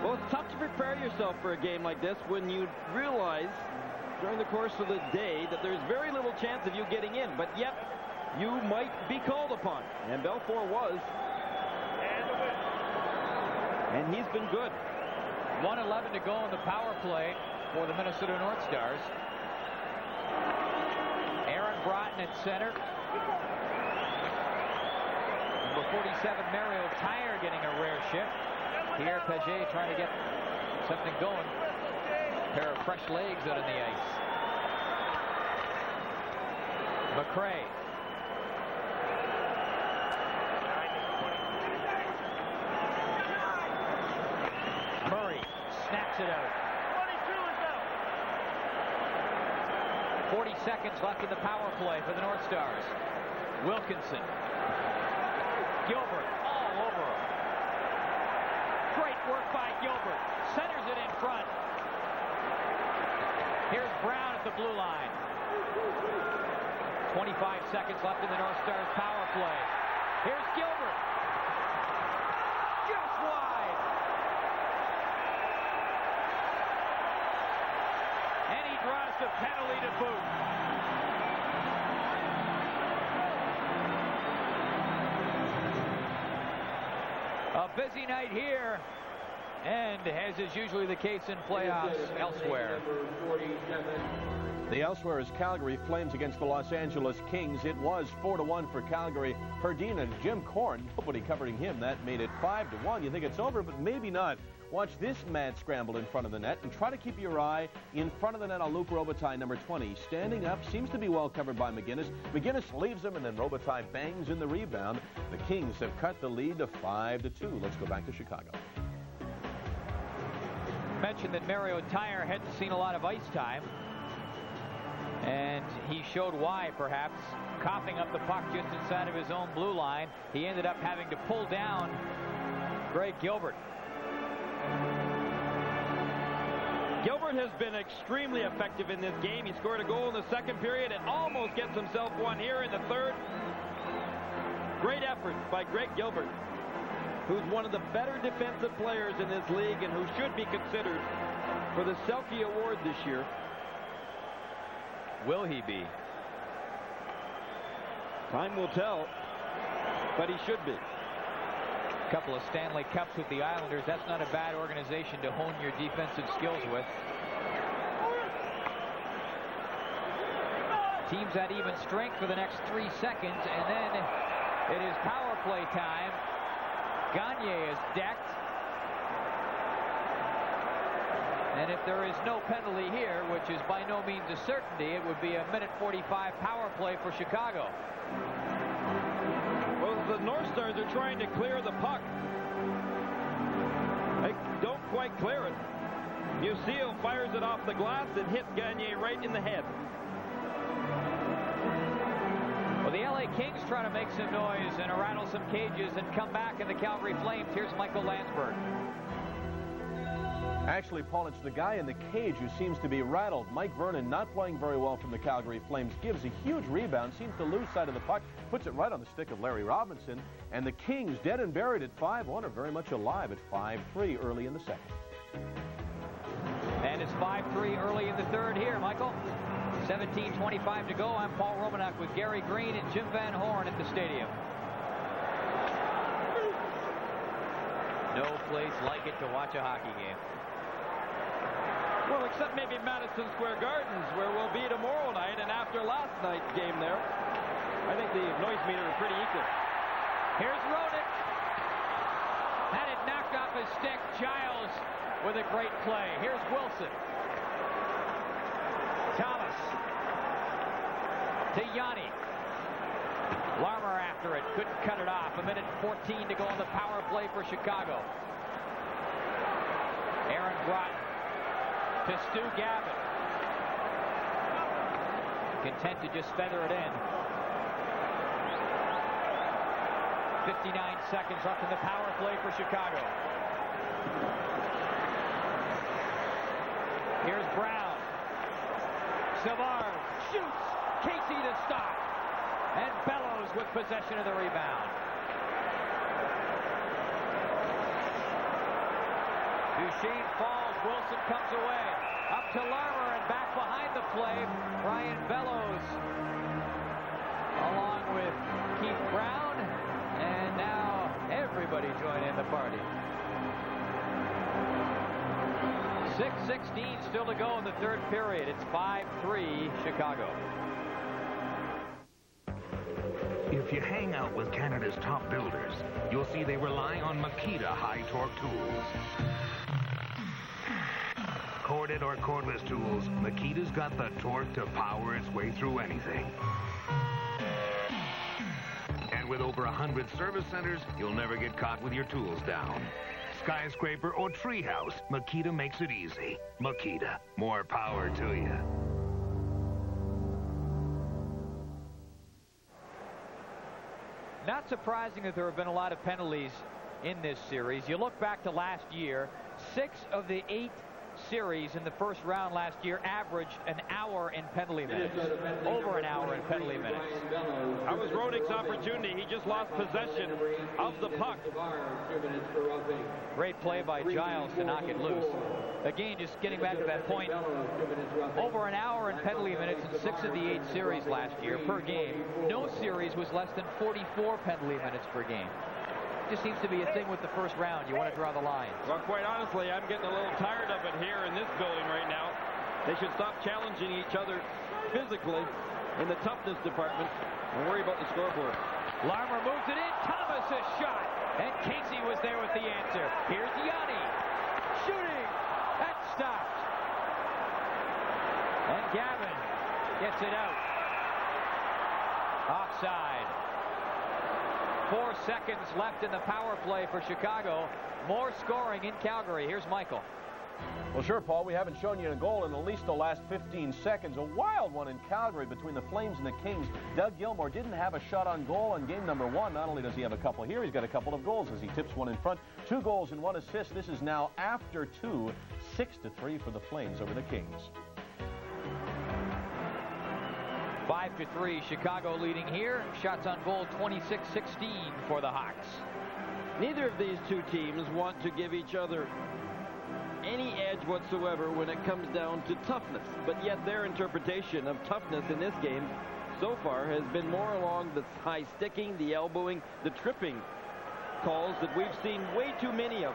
Well, it's tough to prepare yourself for a game like this when you realize during the course of the day that there's very little chance of you getting in, but yet you might be called upon. And Belfour was. And he's been good. 1:11 to go in the power play for the Minnesota North Stars. Aaron Broughton at center. Number 47, Mario Tyre, getting a rare shift. Pierre Paget trying to get something going. A pair of fresh legs out on the ice. McRae. Murray snaps it out. 40 seconds left in the power play for the North Stars. Wilkinson. Gilbert all over him. Great work by Gilbert. Centers it in front. Here's Brown at the blue line. 25 seconds left in the North Stars power play. Here's Gilbert. Just wide. And he draws the penalty to boot. A busy night here, and as is usually the case in playoffs elsewhere. The elsewhere is Calgary Flames against the Los Angeles Kings. It was 4-1 for Calgary. Herdin and Jim Korn, nobody covering him. That made it 5-1. You think it's over, but maybe not. Watch this mad scramble in front of the net, and try to keep your eye in front of the net on Luc Robitaille, number 20. Standing up, seems to be well covered by McGinnis. McGinnis leaves him, and then Robitaille bangs in the rebound. The Kings have cut the lead to 5-2. Let's go back to Chicago. Mentioned that Mario Tyre hadn't seen a lot of ice time, and he showed why, perhaps. Coughing up the puck just inside of his own blue line. He ended up having to pull down Greg Gilbert. Gilbert has been extremely effective in this game. He scored a goal in the second period and almost gets himself one here in the third. Great effort by Greg Gilbert. who's one of the better defensive players in this league and who should be considered for the Selke Award this year. Will he be? Time will tell, but he should be. Couple of Stanley Cups with the Islanders. That's not a bad organization to hone your defensive skills with. Teams at even strength for the next 3 seconds, and then it is power play time. Gagne is decked. And if there is no penalty here, which is by no means a certainty, it would be a minute 45 power play for Chicago. Well, the North Stars are trying to clear the puck. They don't quite clear it. Musil fires it off the glass and hits Gagne right in the head. Well, the LA Kings try to make some noise and rattle some cages and come back in the Calgary Flames. Here's Michael Landsberg. Actually, Paul, it's the guy in the cage who seems to be rattled. Mike Vernon, not playing very well from the Calgary Flames, gives a huge rebound, seems to lose sight of the puck, puts it right on the stick of Larry Robinson, and the Kings, dead and buried at 5-1, are very much alive at 5-3 early in the second. And it's 5-3 early in the third here, Michael. 17:25 to go. I'm Paul Romanuk with Gary Green and Jim Van Horn at the stadium. No place like it to watch a hockey game. Well, except maybe Madison Square Gardens, where we'll be tomorrow night, and after last night's game there, I think the noise meter is pretty equal. Here's Roenick. Had it knocked off his stick. Giles with a great play. Here's Wilson. Thomas to Yanni. Larmer after it. Couldn't cut it off. A minute 14 to go on the power play for Chicago. Aaron Broughton to Stu Gavin. Content to just feather it in. 59 seconds left in the power play for Chicago. Here's Brown. Savard shoots. Casey to stop. And Bellows with possession of the rebound. Duchesne falls. Wilson comes away. Up to Larmer and back behind the play. Brian Bellows along with Keith Brown. And now everybody join in the party. 6:16 still to go in the third period. It's 5-3 Chicago. If you hang out with Canada's top builders, you'll see they rely on Makita high-torque tools. Corded or cordless tools, Makita's got the torque to power its way through anything. And with over 100 service centers, you'll never get caught with your tools down. Skyscraper or treehouse, Makita makes it easy. Makita, more power to you. Not surprising that there have been a lot of penalties in this series. You look back to last year, 6 of the 8 series in the first round last year averaged an hour in penalty minutes. Over an hour in penalty minutes. That was Roenick's opportunity. He just lost possession of the puck. Great play by Giles to knock it loose. Again, just getting back to that point, over an hour in penalty minutes in 6 of the 8 series last year per game. No series was less than 44 penalty minutes per game. Just seems to be a thing with the first round. You want to draw the lines. Well, quite honestly, I'm getting a little tired of it here in this building right now. They should stop challenging each other physically in the toughness department and worry about the scoreboard. Larmer moves it in. Thomas a shot. And Casey was there with the answer. Here's Yanni. Shooting. That's stopped. And Gavin gets it out. Offside. 4 seconds left in the power play for Chicago. More scoring in Calgary. Here's Michael. Well, sure, Paul. We haven't shown you a goal in at least the last 15 seconds. A wild one in Calgary between the Flames and the Kings. Doug Gilmour didn't have a shot on goal in game number 1. Not only does he have a couple here, he's got a couple of goals as he tips one in front. 2 goals and 1 assist. This is now after 2, 6-3 for the Flames over the Kings. 5-3, Chicago leading here. Shots on goal 26-16 for the Hawks. Neither of these two teams want to give each other any edge whatsoever when it comes down to toughness. But yet their interpretation of toughness in this game so far has been more along the high sticking, the elbowing, the tripping calls that we've seen way too many of.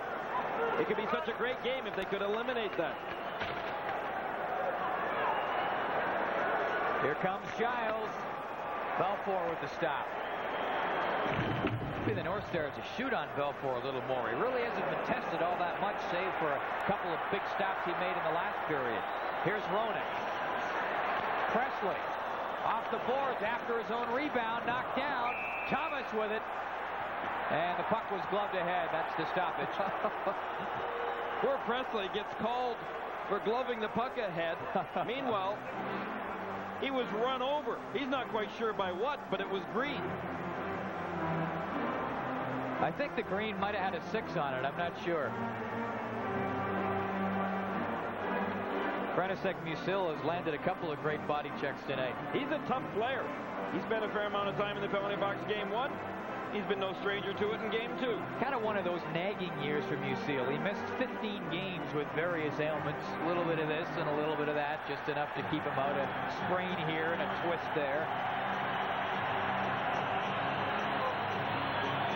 It could be such a great game if they could eliminate that. Here comes Giles. Belfour with the stop. Maybe the North Stars to shoot on Belfour a little more. He really hasn't been tested all that much, save for a couple of big stops he made in the last period. Here's Roenick. Presley off the boards after his own rebound, knocked down. Thomas with it. And the puck was gloved ahead. That's the stoppage. Poor Presley gets called for gloving the puck ahead. Meanwhile, he was run over. He's not quite sure by what, but it was green. I think the green might have had a 6 on it. I'm not sure. Frantisek Musil has landed a couple of great body checks tonight. He's a tough player. He spent a fair amount of time in the penalty box game 1. He's been no stranger to it in game 2. Kind of one of those nagging years for Musil. He missed 15 games with various ailments. A little bit of this and a little bit of that, just enough to keep him out. A sprain here and a twist there.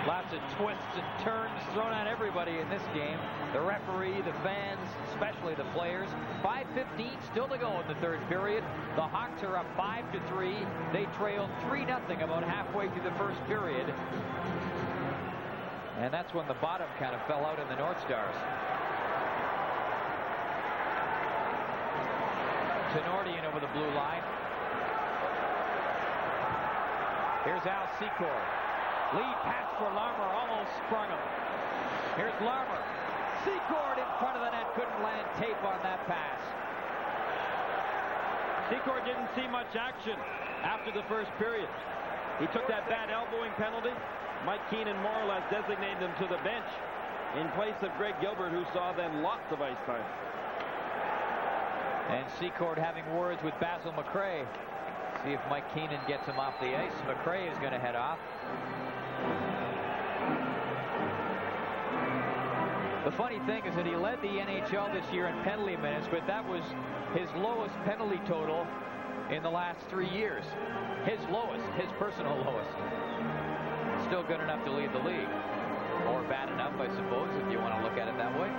Lots of twists and turns thrown on everybody in this game. The referee, the fans, especially the players. 5:15 still to go in the third period. The Hawks are up 5-3. They trailed 3-0 about halfway through the first period. And that's when the bottom kind of fell out in the North Stars. Tenortian over the blue line. Here's Al Secord. Lead pass for Larmer, almost sprung him. Here's Larmer. Secord in front of the net, couldn't land tape on that pass. Secord didn't see much action after the first period. He took that bad elbowing penalty. Mike Keenan more or less designated him to the bench in place of Greg Gilbert, who saw then lots of ice time. And Secord having words with Basil McRae. See if Mike Keenan gets him off the ice. McRae is going to head off. The funny thing is that he led the NHL this year in penalty minutes, but that was his lowest penalty total in the last 3 years. His lowest, his personal lowest. Still good enough to lead the league. Or bad enough, I suppose, if you want to look at it that way.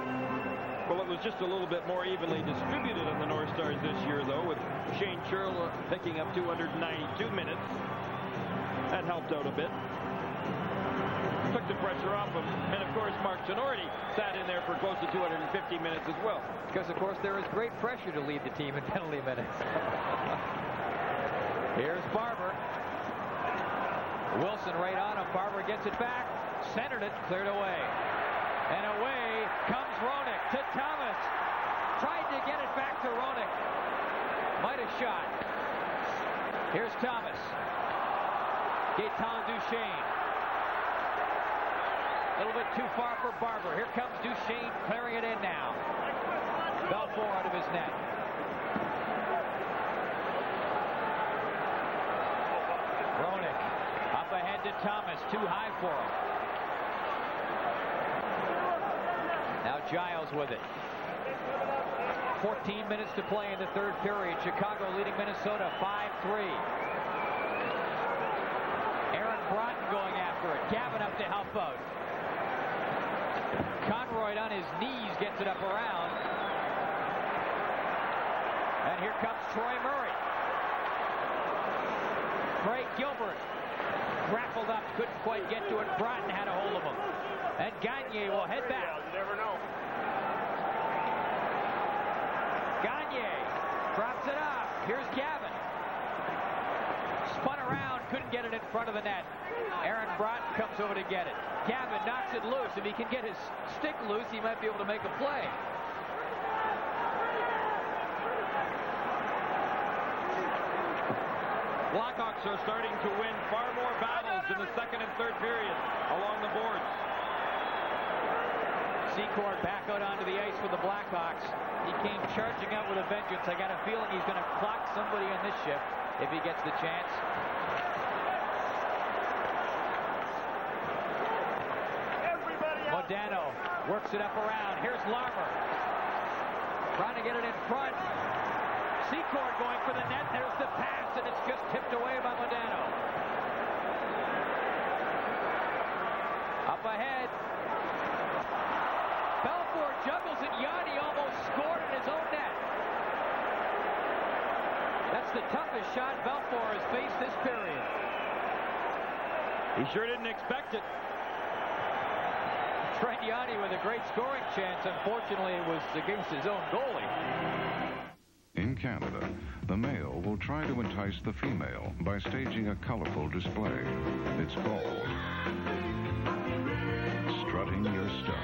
Well, it was just a little bit more evenly distributed on the North Stars this year, though, with Shane Churl picking up 292 minutes. That helped out a bit. Took the pressure off him. And, of course, Mark Tenorti sat in there for close to 250 minutes as well. Because, of course, there is great pressure to lead the team in penalty minutes. Here's Barber. Wilson right on him. Barber gets it back. Centered it. Cleared away. And away comes Roenick to Thomas. Tried to get it back to Roenick. Might have shot. Here's Thomas. Gaetan Duchesne. A little bit too far for Barber. Here comes Duchesne clearing it in now. Belfour out of his net. Roenick up ahead to Thomas. Too high for him. Now Giles with it. 14 minutes to play in the third period. Chicago leading Minnesota 5-3. Aaron Broughton going after it. Gavin up to help out. Conroy on his knees gets it up around. And here comes Troy Murray. Craig Gilbert grappled up, couldn't quite get to it. Broughton had a hold of him. And Gagne will head back. You never know. Gagne drops it off. Here's Gavin. Spun around, couldn't get it in front of the net. Aaron Broughton comes over to get it. Gavin knocks it loose. If he can get his stick loose, he might be able to make a play. Blackhawks are starting to win far more battles in the second and third period along the boards. Secord back out onto the ice for the Blackhawks. He came charging out with a vengeance. I got a feeling he's going to clock somebody on this shift if he gets the chance. Modano works it up around. Here's Larmer. Trying to get it in front. Secord going for the net. There's the pass, and it's just tipped away by Modano. Up ahead. Belfour juggles it. Yanni almost scored in his own net. That's the toughest shot Belfour has faced this period. He sure didn't expect it. Trent Yanni with a great scoring chance. Unfortunately, it was against his own goalie. In Canada, the male will try to entice the female by staging a colorful display. It's called strutting your stuff.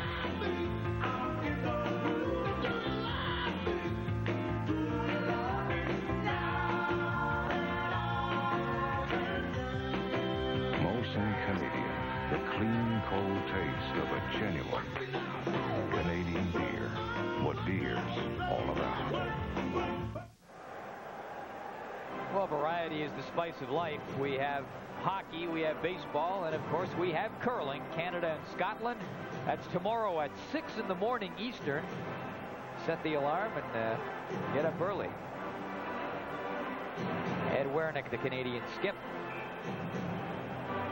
Canadian, the clean, cold taste of a genuine Canadian beer. What beer's all about. Well, variety is the spice of life. We have hockey, we have baseball, and of course we have curling. Canada and Scotland. That's tomorrow at 6 in the morning Eastern. Set the alarm and get up early. Ed Wernick, the Canadian skip,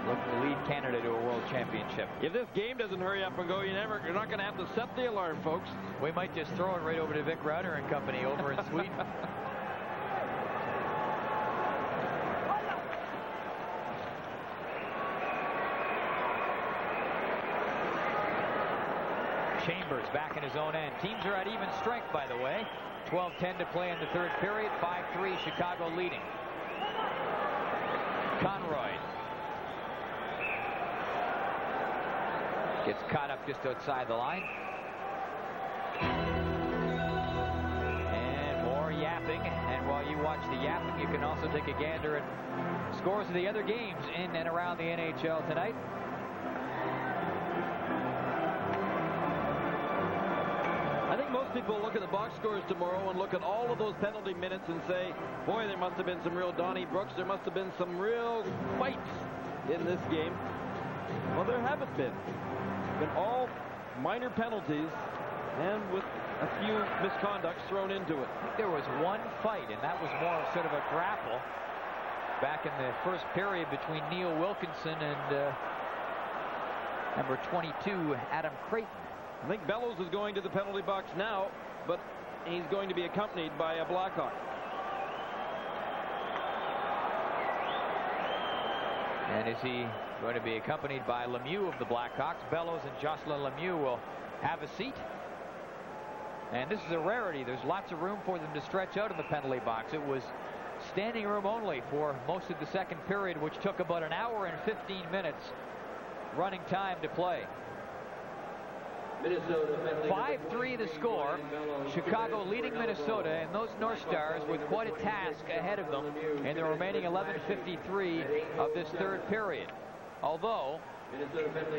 looking to lead Canada to a world championship. If this game doesn't hurry up and go, you're not going to have to set the alarm, folks. We might just throw it right over to Vic Rauner and company over in Sweden. Chambers back in his own end. Teams are at even strength, by the way. 12:10 to play in the third period. 5-3, Chicago leading. Conroy gets caught up just outside the line. And more yapping. And while you watch the yapping, you can also take a gander at scores of the other games in and around the NHL tonight. I think most people look at the box scores tomorrow and look at all of those penalty minutes and say, boy, there must have been some real Donnie Brooks. There must have been some real fights in this game. Well, there haven't been. Been all minor penalties and with a few misconducts thrown into it. I think there was one fight, and that was more of sort of a grapple back in the first period between Neil Wilkinson and number 22, Adam Creighton. I think Bellows is going to the penalty box now, but he's going to be accompanied by a Blackhawk. And is he going to be accompanied by Lemieux of the Blackhawks? Bellows and Jocelyn Lemieux will have a seat. And this is a rarity. There's lots of room for them to stretch out in the penalty box. It was standing room only for most of the second period, which took about an hour and 15 minutes running time to play. 5-3 the score. Chicago leading Minnesota, and those North Stars with quite a task ahead of them in the remaining 11:53 of this third period. Although,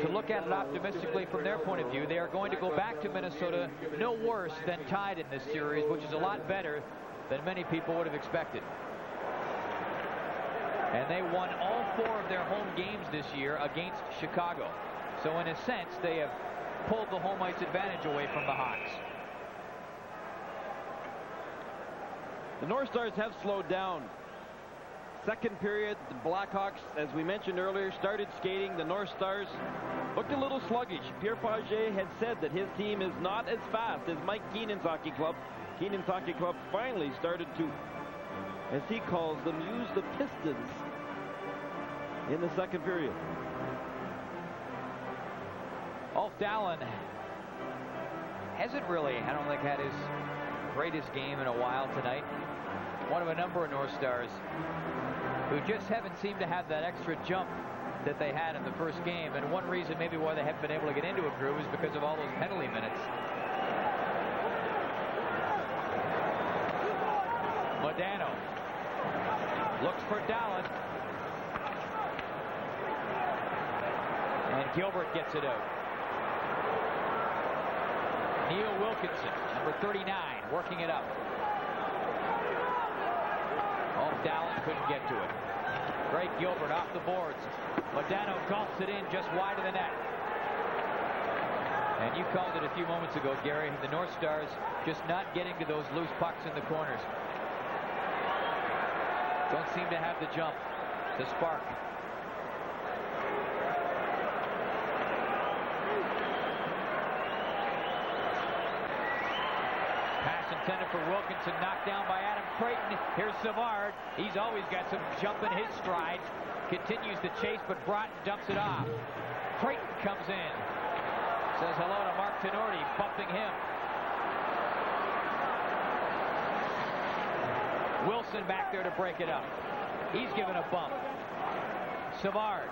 to look at it optimistically from their point of view, they are going to go back to Minnesota no worse than tied in this series, which is a lot better than many people would have expected. And they won all 4 of their home games this year against Chicago. So in a sense, they have pulled the home ice advantage away from the Hawks. The North Stars have slowed down. Second period, the Blackhawks, as we mentioned earlier, started skating. The North Stars looked a little sluggish. Pierre Pagé had said that his team is not as fast as Mike Keenan's hockey club. Keenan's hockey club finally started to, as he calls them, use the pistons in the second period. Ulf Dahlen hasn't really, I don't think, had his greatest game in a while tonight. One of a number of North Stars who just haven't seemed to have that extra jump that they had in the first game. And one reason maybe why they haven't been able to get into a groove is because of all those penalty minutes. Modano looks for Dahlen. And Gilbert gets it out. Neil Wilkinson, number 39, working it up. Oh, Dahlen couldn't get to it. Greg Gilbert off the boards. Modano gulps it in just wide of the net. And you called it a few moments ago, Gary. The North Stars just not getting to those loose pucks in the corners. Don't seem to have the jump to spark. Pass intended for Wilkinson, knocked down by Adam Creighton. Here's Savard. He's always got some jump in his stride. Continues to chase, but Broughton dumps it off. Creighton comes in. Says hello to Mark Tenorti, bumping him. Wilson back there to break it up. He's given a bump. Savard.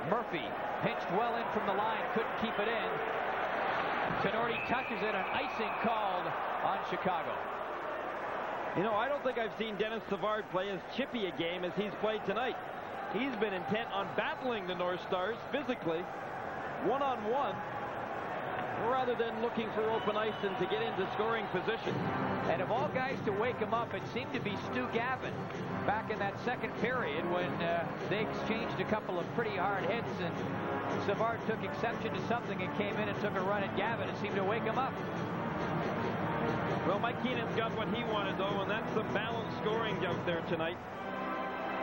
Murphy pinched well in from the line, couldn't keep it in. Tenorti touches it, an icing called on Chicago. You know, I don't think I've seen Dennis Savard play as chippy a game as he's played tonight. He's been intent on battling the North Stars physically, one-on-one, rather than looking for open ice and to get into scoring position. And of all guys to wake him up, it seemed to be Stu Gavin back in that second period when they exchanged a couple of pretty hard hits, and Savard took exception to something and came in and took a run at Gavin. It seemed to wake him up. Well, Mike Keenan's got what he wanted, though, and that's some balanced scoring out there tonight.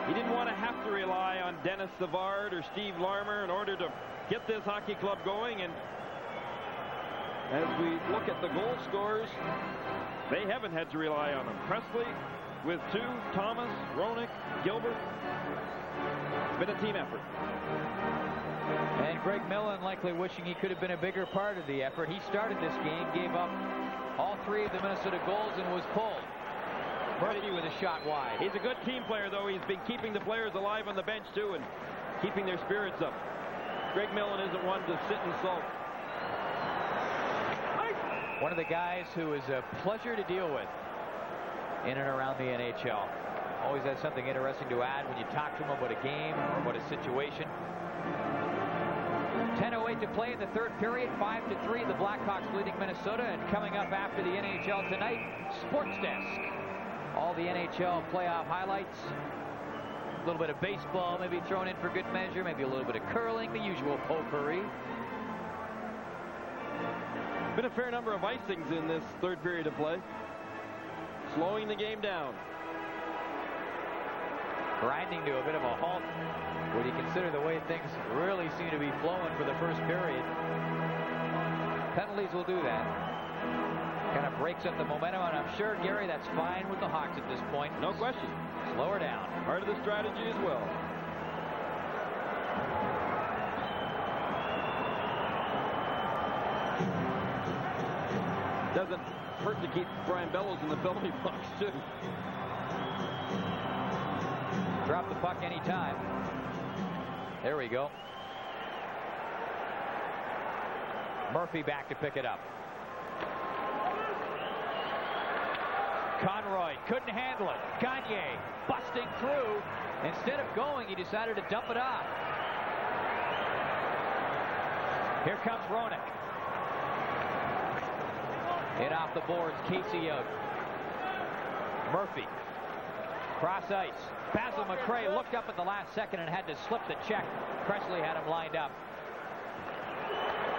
He didn't want to have to rely on Dennis Savard or Steve Larmer in order to get this hockey club going. And as we look at the goal scorers, they haven't had to rely on them. Presley with 2, Thomas, Roenick, Gilbert. It's been a team effort. And Greg Millen likely wishing he could have been a bigger part of the effort. He started this game, gave up all 3 of the Minnesota goals, and was pulled. Murphy with a shot wide. He's a good team player, though. He's been keeping the players alive on the bench, too, and keeping their spirits up. Greg Millen isn't one to sit and sulk. One of the guys who is a pleasure to deal with in and around the NHL. Always has something interesting to add when you talk to him about a game or about a situation. 10:08 to play in the third period, 5-3. The Blackhawks leading Minnesota, and coming up after the NHL tonight, Sports Desk. All the NHL playoff highlights. A little bit of baseball maybe thrown in for good measure, maybe a little bit of curling, the usual potpourri. Been a fair number of icings in this third period of play. Slowing the game down. Grinding to a bit of a halt when you consider the way things really seem to be flowing for the first period. Penalties will do that. Kind of breaks up the momentum, and I'm sure, Gary, that's fine with the Hawks at this point. No question. Slow her down. Part of the strategy as well. Doesn't hurt to keep Brian Bellows in the penalty box, too. Drop the puck anytime. There we go. Murphy back to pick it up. Conroy couldn't handle it. Gagne busting through. Instead of going, he decided to dump it off. Here comes Roenick. Hit off the boards. Casey out. Murphy. Cross ice. Basil McRae looked up at the last second and had to slip the check. Presley had him lined up.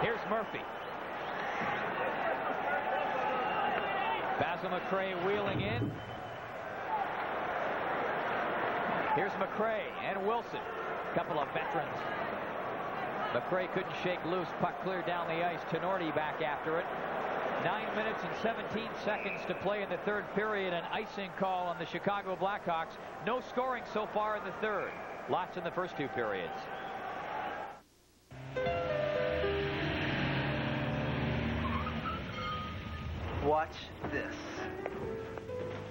Here's Murphy. Basil McRae wheeling in. Here's McRae and Wilson. A couple of veterans. McRae couldn't shake loose. Puck cleared down the ice. Tenorti back after it. 9 minutes and 17 seconds to play in the third period. An icing call on the Chicago Blackhawks. No scoring so far in the third. Lots in the first 2 periods. Watch this.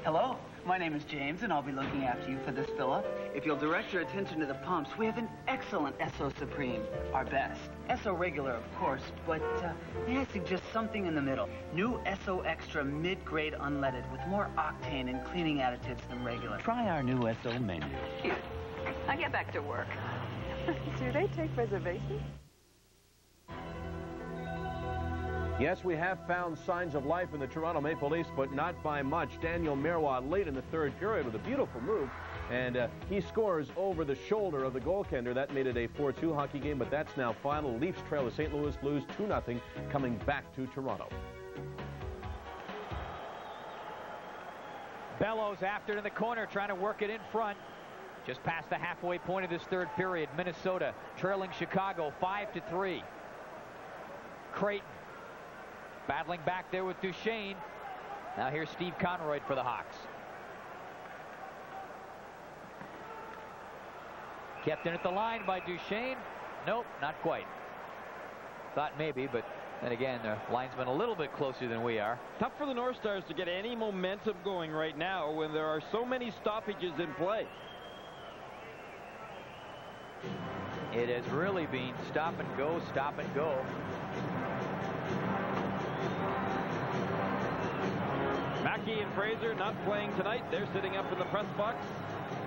Hello, my name is James, and I'll be looking after you for this fill-up. If you'll direct your attention to the pumps, we have an excellent Esso Supreme, our best. Esso Regular, of course, but may I suggest something in the middle? New Esso Extra mid-grade unleaded with more octane and cleaning additives than regular. Try our new Esso menu. Cute. I'll get back to work. Do they take reservations? Yes, we have found signs of life in the Toronto Maple Leafs, but not by much. Daniel Miroir late in the third period with a beautiful move And he scores over the shoulder of the goaltender. That made it a 4-2 hockey game, but that's now final. Leafs trail the St. Louis Blues 2-0, coming back to Toronto. Bellows after it in the corner, trying to work it in front. Just past the halfway point of this third period. Minnesota trailing Chicago 5-3. Creighton battling back there with Duchesne. Now here's Steve Conroy for the Hawks. Kept in at the line by Duchesne. Nope, not quite. Thought maybe, but then again, the linesman a little bit closer than we are. Tough for the North Stars to get any momentum going right now when there are so many stoppages in play. It has really been stop and go, stop and go. Mackey and Fraser not playing tonight. They're sitting up in the press box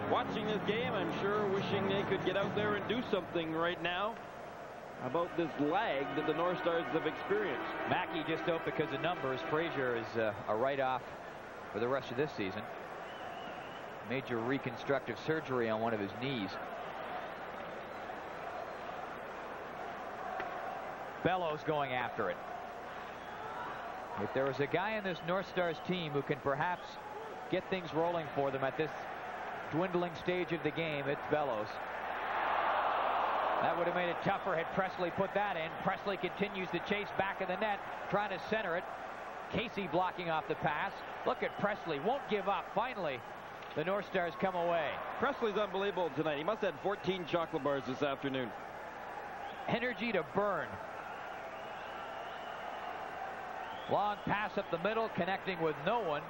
watching this game. I'm sure wishing they could get out there and do something right now about this lag that the North Stars have experienced. Mackey just out because of numbers. Fraser is a write-off for the rest of this season. Major reconstructive surgery on one of his knees. Bellows going after it. If there was a guy in this North Stars team who can perhaps get things rolling for them at this dwindling stage of the game, it's Bellows. That would have made it tougher had Presley put that in. Presley continues to chase back of the net, trying to center it. Casey blocking off the pass. Look at Presley, won't give up. Finally, the North Stars come away. Presley's unbelievable tonight. He must have had 14 chocolate bars this afternoon. Energy to burn. Long pass up the middle, connecting with no one.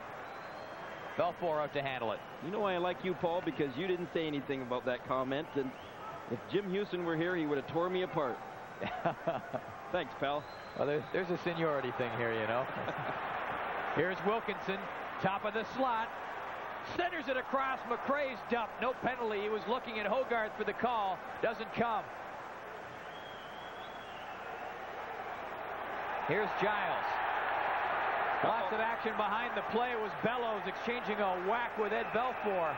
Belfour out to handle it. You know why I like you, Paul? Because you didn't say anything about that comment, and if Jim Houston were here, he would have tore me apart. Thanks, pal. Well, there's a seniority thing here, you know. Here's Wilkinson, top of the slot. Centers it across. McRae's dump. No penalty. He was looking at Hogarth for the call. Doesn't come. Here's Giles. Lots of action behind the play. It was Bellows exchanging a whack with Ed Belfour.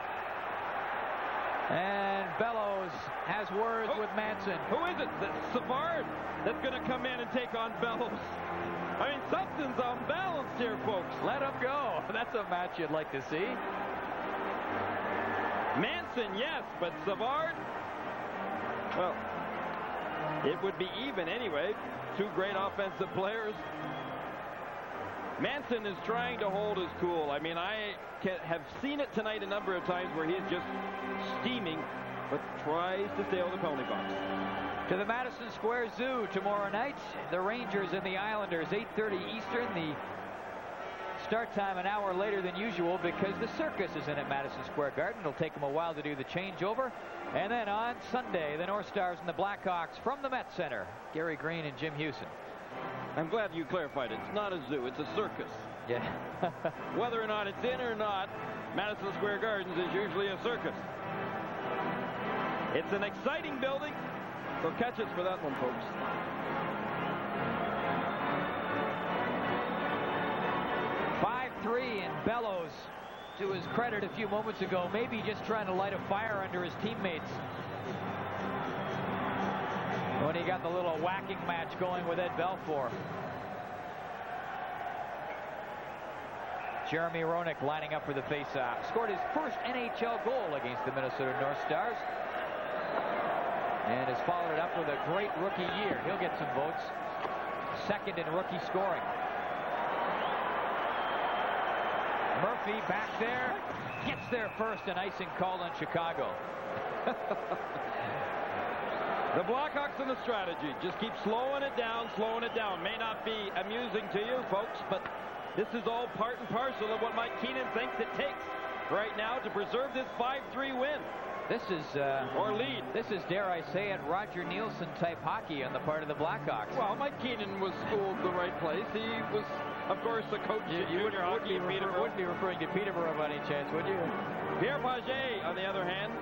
And Bellows has words with Manson. Who is it? That's Savard that's going to come in and take on Bellows. I mean, something's unbalanced here, folks. Let him go. That's a match you'd like to see. Manson, yes, but Savard? Well, it would be even anyway. Two great offensive players. Manson is trying to hold his cool. I mean, I have seen it tonight a number of times where he's just steaming, but tries to stay on the penalty box. To the Madison Square Zoo tomorrow night. The Rangers and the Islanders, 8:30 Eastern. The start time an hour later than usual because the circus is in at Madison Square Garden. It'll take them a while to do the changeover. And then on Sunday, the North Stars and the Blackhawks from the Met Center. Gary Green and Jim Houston. I'm glad you clarified it. It's not a zoo, it's a circus. Yeah. Whether or not it's in or not, Madison Square Gardens is usually a circus. It's an exciting building, so catch us for that one, folks. And Bellows, to his credit a few moments ago, maybe just trying to light a fire under his teammates when he got the little whacking match going with Ed Belfour. Jeremy Roenick lining up for the faceoff. Scored his first NHL goal against the Minnesota North Stars. And has followed it up with a great rookie year. He'll get some votes. Second in rookie scoring. Murphy back there. Gets there first, and icing called on Chicago. The Blackhawks in the strategy. Just keep slowing it down, slowing it down. May not be amusing to you folks, but this is all part and parcel of what Mike Keenan thinks it takes right now to preserve this 5-3 win. This is or lead. This is, dare I say it, Roger Nielsen type hockey on the part of the Blackhawks. Well, Mike Keenan was schooled the right place. He was, of course, the coach of junior hockey in Peterborough. Wouldn't be referring to Peterborough by any chance, would you? Pierre Pagé, on the other hand,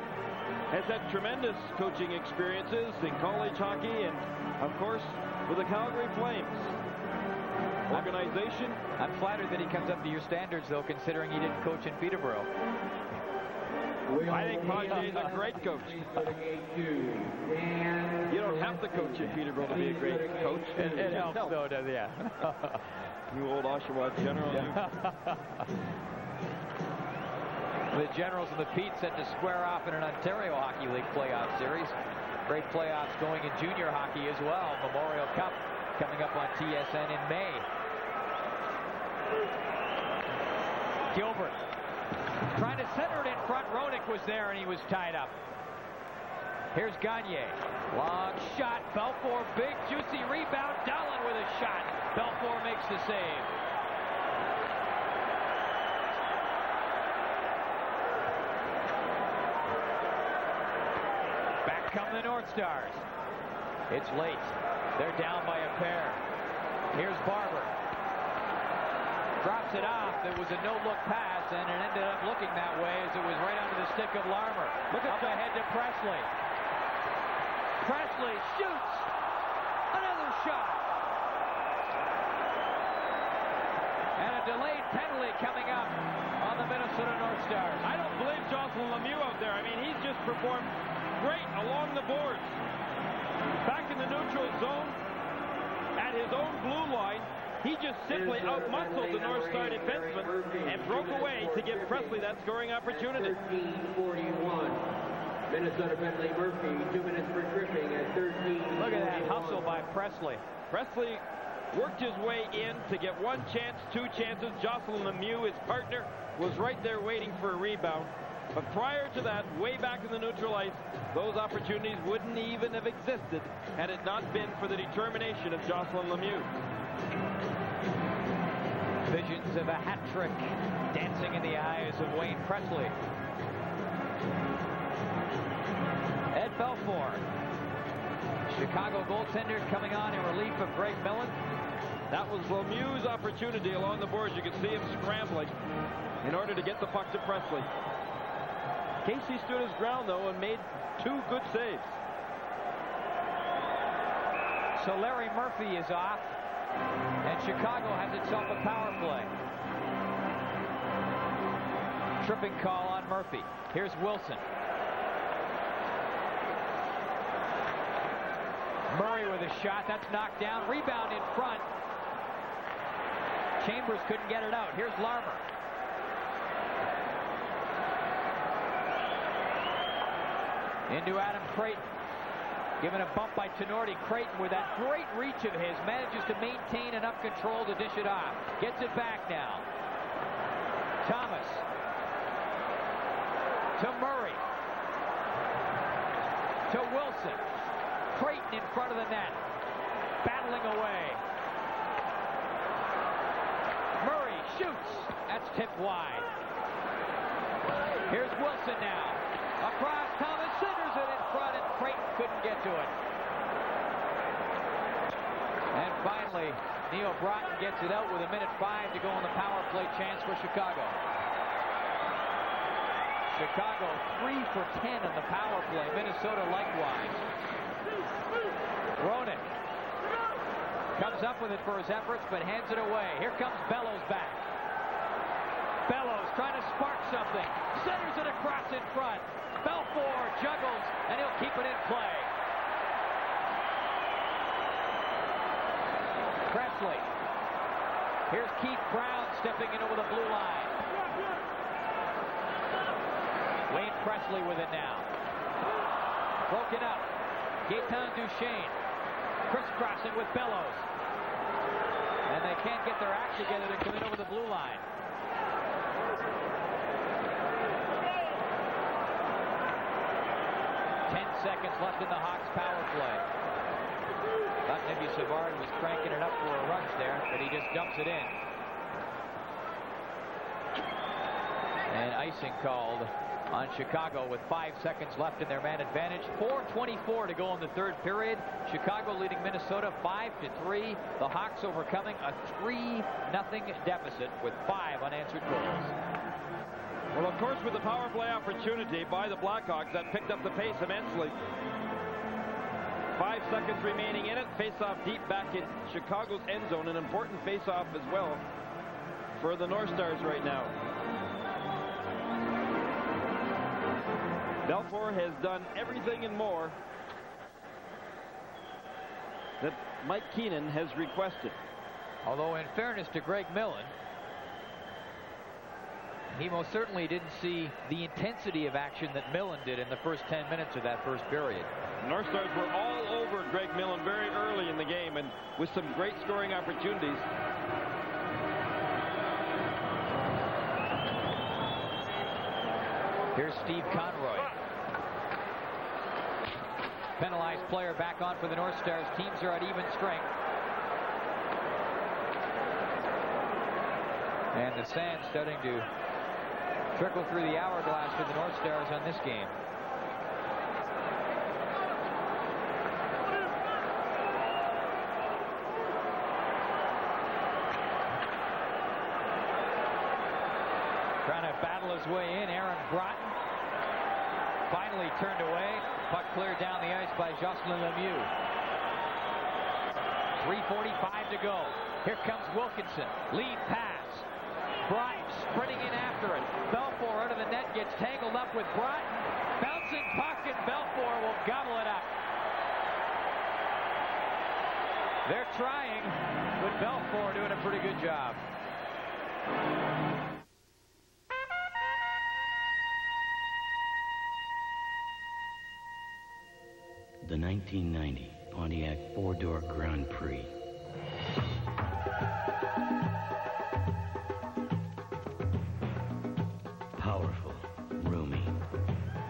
has had tremendous coaching experiences in college hockey and, of course, with the Calgary Flames. Organization. I'm flattered that he comes up to your standards, though, considering he didn't coach in Peterborough. I think Pagé is a great coach. You don't have to coach in Peterborough to be a great coach. It helps, though, does it? Yeah. You old Oshawa general. The Generals and the Pete set to square off in an Ontario Hockey League playoff series. Great playoffs going in junior hockey as well. Memorial Cup coming up on TSN in May. Gilbert trying to center it in front. Roenick was there and he was tied up. Here's Gagne. Long shot. Belfour, big juicy rebound. Dallin with a shot. Belfour makes the save. Back come the North Stars. It's late. They're down by a pair. Here's Barber. Drops it off. It was a no-look pass, and it ended up looking that way as it was right under the stick of Larmer. Look up ahead to Presley. Presley shoots. Another shot. And a delayed penalty coming up on the Minnesota North Stars. I don't blame Jocelyn Lemieux out there. I mean, he's just performed great along the boards. Back in the neutral zone, at his own blue line, he just simply outmuscled the North Star defenseman and broke away to give Presley that scoring opportunity. 13:41. Minnesota Bentley Murphy, 2 minutes for tripping at 13. Look at that hustle by Presley. Presley worked his way in to get one chance, two chances. Jocelyn Lemieux, his partner, was right there waiting for a rebound. But prior to that, way back in the neutral ice, those opportunities wouldn't even have existed had it not been for the determination of Jocelyn Lemieux. Visions of a hat trick dancing in the eyes of Wayne Presley. Ed Belfour, Chicago goaltender, coming on in relief of Greg Millen. That was Lemieux's opportunity along the boards. You could see him scrambling in order to get the puck to Presley. Casey stood his ground, though, and made two good saves. So Larry Murphy is off, and Chicago has itself a power play. Tripping call on Murphy. Here's Wilson. Murray with a shot. That's knocked down. Rebound in front. Chambers couldn't get it out. Here's Larmer. Into Adam Creighton. Given a bump by Tenorti. Creighton, with that great reach of his, manages to maintain enough control to dish it off. Gets it back now. Thomas. To Murray. To Wilson. Creighton in front of the net. Battling away. Murray shoots. That's tipped wide. Here's Wilson now. Across, Thomas centers it in front, and Creighton couldn't get to it. And finally, Neil Broughton gets it out with 1:05 to go on the power play chance for Chicago. Chicago 3 for 10 on the power play. Minnesota likewise. Roenick comes up with it for his efforts, but hands it away. Here comes Bellows back. Bellows trying to spark something. Centers it across in front. Belfour juggles, and he'll keep it in play. Presley. Here's Keith Brown stepping in over the blue line. Wayne Presley with it now. Broken up. Gaetan Duchesne crisscrossing with Bellows. And they can't get their act together to come in over the blue line. Seconds left in the Hawks power play. Thought maybe Savard was cranking it up for a rush there, but he just dumps it in. And icing called on Chicago with 5 seconds left in their man advantage. 4:24 to go in the third period. Chicago leading Minnesota 5-3. The Hawks overcoming a 3-0 deficit with 5 unanswered goals. Well, of course, with the power play opportunity by the Blackhawks, that picked up the pace immensely. 5 seconds remaining in it. Face-off deep back in Chicago's end zone. An important face-off as well for the North Stars right now. Belfour has done everything and more that Mike Keenan has requested. Although, in fairness to Greg Millen, he most certainly didn't see the intensity of action that Millen did in the first 10 minutes of that first period. North Stars were all over Greg Millen very early in the game, and with some great scoring opportunities. Here's Steve Conroy. Penalized player back on for the North Stars. Teams are at even strength. And the sand starting to trickle through the hourglass for the North Stars on this game. Trying to battle his way in, Aaron Broughton. Finally turned away. Puck cleared down the ice by Jocelyn Lemieux. 3:45 to go. Here comes Wilkinson. Lead pass. Broughton sprinting in after it. Belfour out of the net, gets tangled up with Broughton. Bouncing puck, and Belfour will gobble it up. They're trying, but Belfour doing a pretty good job. The 1990 Pontiac four-door Grand Prix. Powerful, roomy.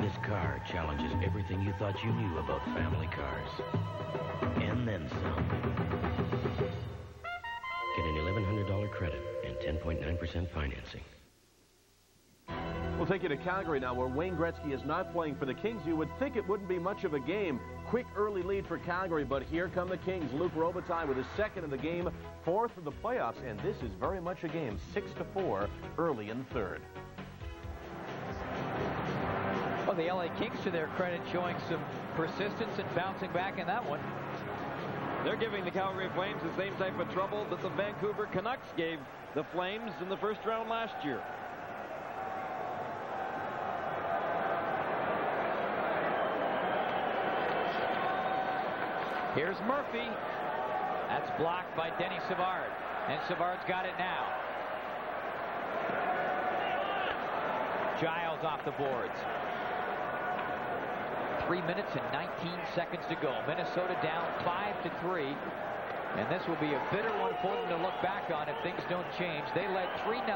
This car challenges everything you thought you knew about family cars. And then some. Get an $1,100 credit and 10.9% financing. We'll take you to Calgary now, where Wayne Gretzky is not playing for the Kings. You would think it wouldn't be much of a game. Quick early lead for Calgary, but here come the Kings. Luc Robitaille with his second of the game, fourth of the playoffs, and this is very much a game. 6-4 early in the third. Well, the LA Kings, to their credit, showing some persistence and bouncing back in that one. They're giving the Calgary Flames the same type of trouble that the Vancouver Canucks gave the Flames in the first round last year. Here's Murphy. That's blocked by Denny Savard. And Savard's got it now. Giles off the boards. 3 minutes and 19 seconds to go. Minnesota down 5-3. And this will be a bitter one for them to look back on if things don't change. They led 3-0.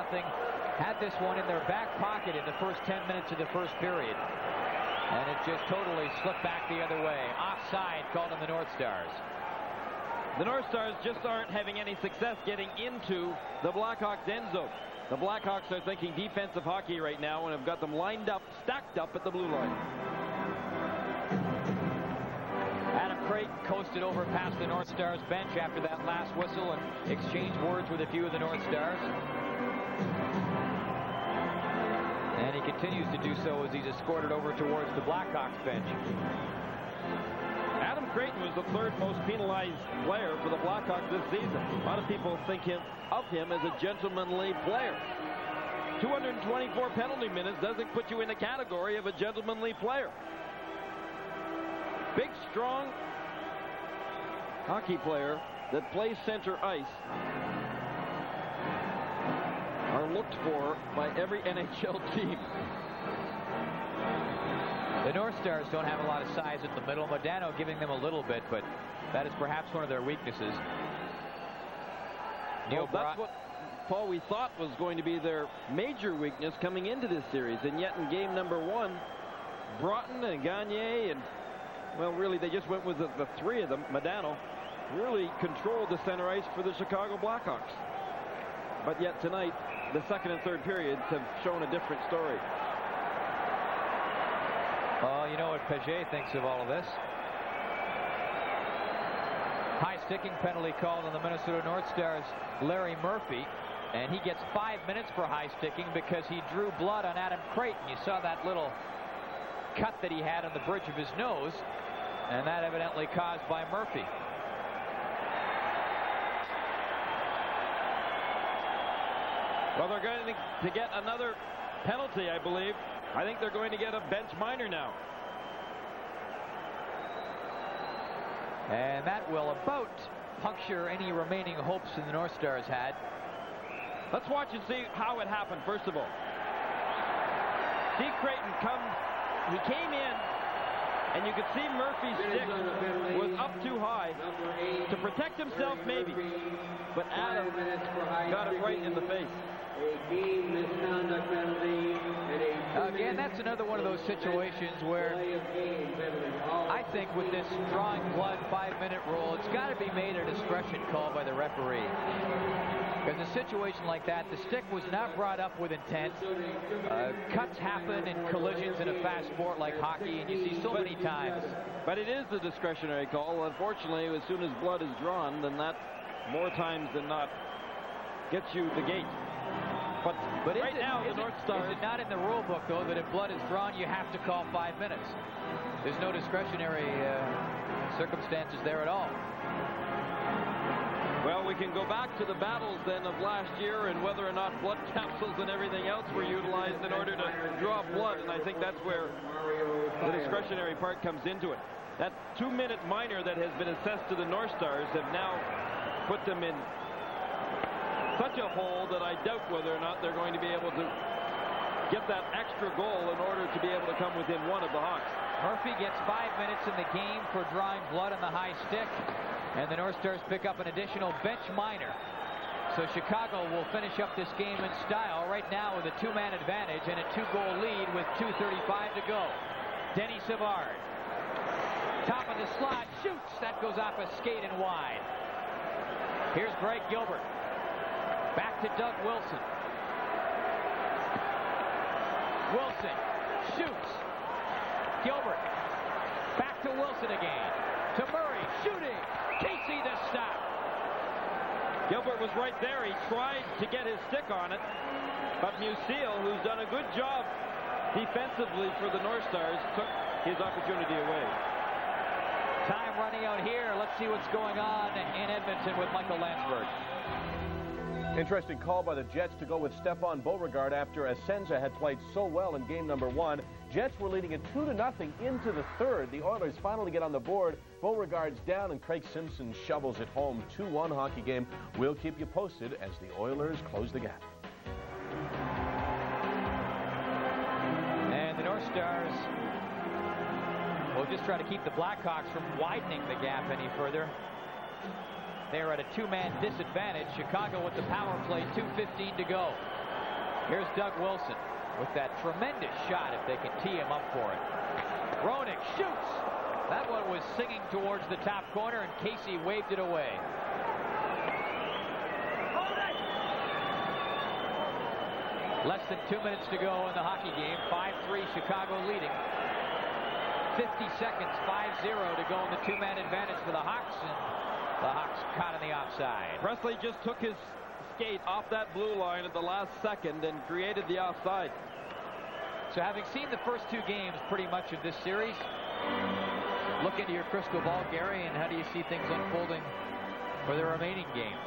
Had this one in their back pocket in the first 10 minutes of the first period. And it just totally slipped back the other way. Offside called on the North Stars. The North Stars just aren't having any success getting into the Blackhawks end zone. The Blackhawks are thinking defensive hockey right now and have got them lined up, stacked up at the blue line. Adam Creighton coasted over past the North Stars bench after that last whistle and exchanged words with a few of the North Stars. And he continues to do so as he's escorted over towards the Blackhawks bench. Adam Creighton was the third most penalized player for the Blackhawks this season. A lot of people think of him as a gentlemanly player. 224 penalty minutes doesn't put you in the category of a gentlemanly player. Big, strong hockey player that plays center ice are looked for by every NHL team. The North Stars don't have a lot of size at the middle. Modano giving them a little bit, but that is perhaps one of their weaknesses. Well, that's what, Paul, we thought was going to be their major weakness coming into this series. And yet in game number one, Broughton and Gagne and, well, really they just went with the three of them. Modano really controlled the center ice for the Chicago Blackhawks. But yet tonight, the second and third periods have shown a different story. Well, you know what Paget thinks of all of this. High sticking penalty called on the Minnesota North Stars' Larry Murphy. And he gets 5 minutes for high sticking because he drew blood on Adam Creighton. You saw that little cut that he had on the bridge of his nose. And that evidently caused by Murphy. Well, they're going to get another penalty, I believe. I think they're going to get a bench minor now. And that will about puncture any remaining hopes the North Stars had. Let's watch and see how it happened, first of all. Steve Creighton he came in, and you could see Murphy's stick was up too high to protect himself, maybe. But Adam got it right in the face. Again, that's another one of those situations where I think with this drawing blood 5-minute rule, it's got to be made a discretion call by the referee. Because in a situation like that, the stick was not brought up with intent. Cuts happen in collisions in a fast sport like hockey, and you see so many times. But it is the discretionary call. Unfortunately, as soon as blood is drawn, then that, more times than not, gets you the gate. But right now, the North Stars... Is it not in the rule book, though, that if blood is drawn, you have to call 5 minutes? There's no discretionary circumstances there at all. Well, we can go back to the battles then of last year and whether or not blood capsules and everything else were utilized in order to draw blood, and I think that's where the discretionary part comes into it. That 2-minute minor that has been assessed to the North Stars have now put them in such a hole that I doubt whether or not they're going to be able to get that extra goal in order to be able to come within one of the Hawks. Murphy gets 5 minutes in the game for drawing blood on the high stick, and the North Stars pick up an additional bench minor. So Chicago will finish up this game in style right now with a 2-man advantage and a 2-goal lead with 2:35 to go. Denny Savard, top of the slot, shoots. That goes off a skate and wide. Here's Greg Gilbert. Back to Doug Wilson. Wilson shoots. Gilbert. Back to Wilson again. To Murray. Shooting. Casey the stop. Gilbert was right there. He tried to get his stick on it. But Musil, who's done a good job defensively for the North Stars, took his opportunity away. Time running out here. Let's see what's going on in Edmonton with Michael Landsberg. Interesting call by the Jets to go with Stefan Beauregard after Asenza had played so well in game number 1. Jets were leading it 2-0 into the third. The Oilers finally get on the board. Beauregard's down, and Craig Simpson shovels it home. 2-1 hockey game. We'll keep you posted as the Oilers close the gap. And the North Stars will just try to keep the Blackhawks from widening the gap any further. They're at a 2-man disadvantage. Chicago with the power play, 2:15 to go. Here's Doug Wilson with that tremendous shot if they can tee him up for it. Roenick shoots. That one was singing towards the top corner, and Casey waved it away. Less than 2 minutes to go in the hockey game. 5-3 Chicago leading. 50 seconds, 5-0 to go in the 2-man advantage for the Hawks. And the Hawks caught on the offside. Presley just took his skate off that blue line at the last second and created the offside. So having seen the first 2 games pretty much of this series, look into your crystal ball, Gary, and how do you see things unfolding for the remaining games?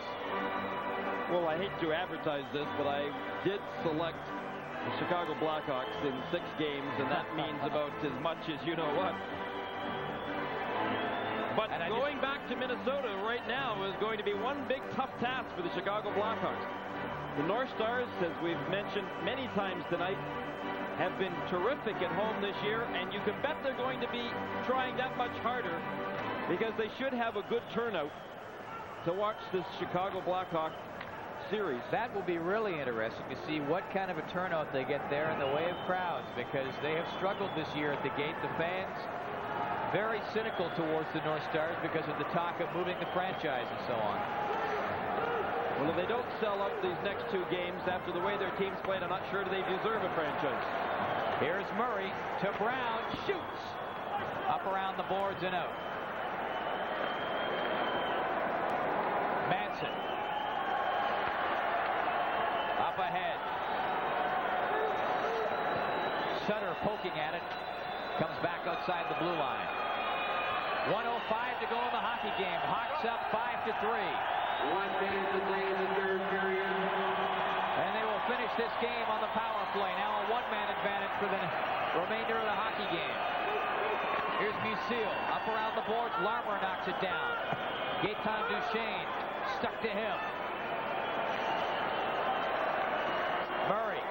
Well, I hate to advertise this, but I did select the Chicago Blackhawks in 6 games, and that means about as much as you know what. But going back to Minnesota right now is going to be one big tough task for the Chicago Blackhawks. The North Stars, as we've mentioned many times tonight, have been terrific at home this year, and you can bet they're going to be trying that much harder because they should have a good turnout to watch this Chicago Blackhawk series. That will be really interesting to see what kind of a turnout they get there in the way of crowds, because they have struggled this year at the gate. The fans very cynical towards the North Stars because of the talk of moving the franchise and so on. Well, if they don't sell out these next 2 games after the way their team's played, I'm not sure they deserve a franchise. Here's Murray to Brown. Shoots. Up around the boards and out. Manson. Up ahead. Sutter poking at it. Comes back outside the blue line. 1:05 to go in the hockey game. Hawks up 5-3. 1 minute to play in the third period. And they will finish this game on the power play. Now a one-man advantage for the remainder of the hockey game. Here's Musil. Up around the boards. Larmer knocks it down. Gaetan Duchesne stuck to him. Murray.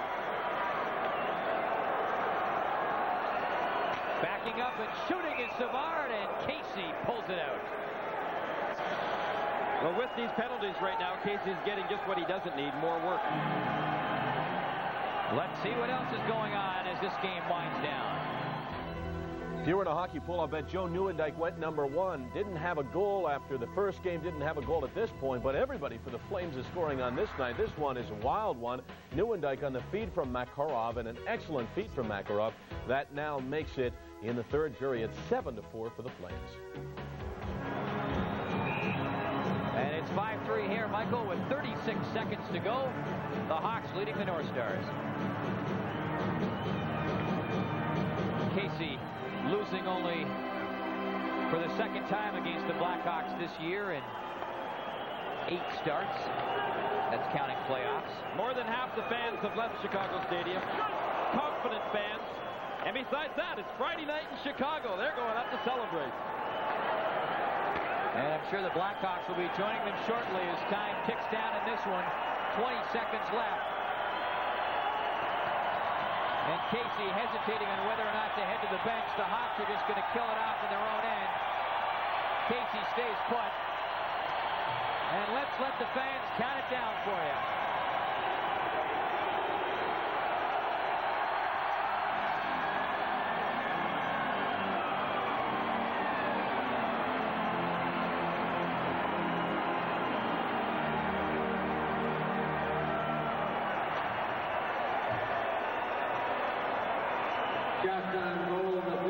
Backing up and shooting is Savard, and Casey pulls it out. Well, with these penalties right now, Casey's getting just what he doesn't need, more work. Let's see what else is going on as this game winds down. If you were in a hockey poll, I bet Joe Nieuwendyk went #1. Didn't have a goal after the first game, didn't have a goal at this point, but everybody for the Flames is scoring on this night. This one is a wild one. Nieuwendyk on the feed from Makarov, and an excellent feed from Makarov. That now makes it, in the third period, 7-4 for the Flames. And it's 5-3 here, Michael, with 36 seconds to go. The Hawks leading the North Stars. Casey losing only for the second time against the Blackhawks this year in 8 starts. That's counting playoffs. More than half the fans have left Chicago Stadium. Confident fans. And besides that, it's Friday night in Chicago. They're going up to celebrate. And I'm sure the Blackhawks will be joining them shortly as time ticks down in this one. 20 seconds left. And Casey hesitating on whether or not to head to the bench. The Hawks are just going to kill it off in their own end. Casey stays put. And let's let the fans count it down for you.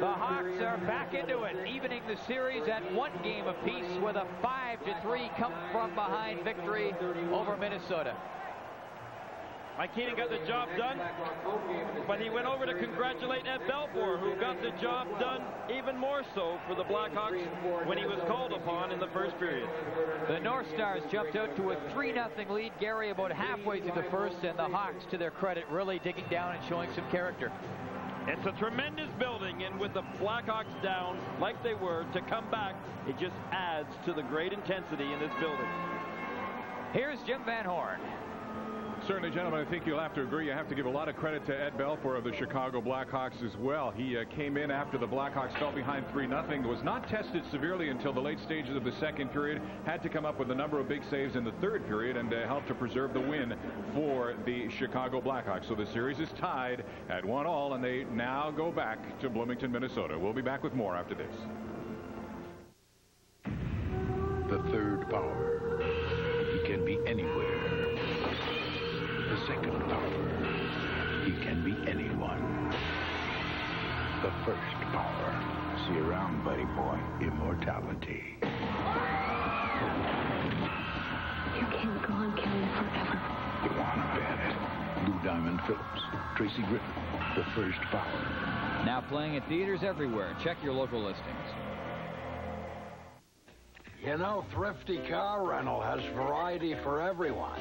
The Hawks are back into it, evening the series at 1 game apiece with a 5-3 come-from-behind victory over Minnesota. Mike Keenan got the job done, but he went over to congratulate Ed Belfour, who got the job done even more so for the Blackhawks when he was called upon in the first period. The North Stars jumped out to a 3-0 lead, Gary, about halfway through the first, and the Hawks, to their credit, really digging down and showing some character. It's a tremendous building, and with the Blackhawks down like they were, to come back, it just adds to the great intensity in this building. Here's Jim Van Horn. Certainly, gentlemen, I think you'll have to agree. You have to give a lot of credit to Ed Belfour of the Chicago Blackhawks as well. He came in after the Blackhawks fell behind 3-0. Was not tested severely until the late stages of the second period. Had to come up with a number of big saves in the third period and helped to preserve the win for the Chicago Blackhawks. So the series is tied at 1-1, and they now go back to Bloomington, Minnesota. We'll be back with more after this. The third power. He can be anywhere. The second power. He can be anyone. The first power. See you around, buddy boy. Immortality. You can go on killing forever. You wanna bet it? Lou Diamond Phillips. Tracy Griffin. The first power. Now playing at theaters everywhere. Check your local listings. You know, Thrifty Car Rental has variety for everyone.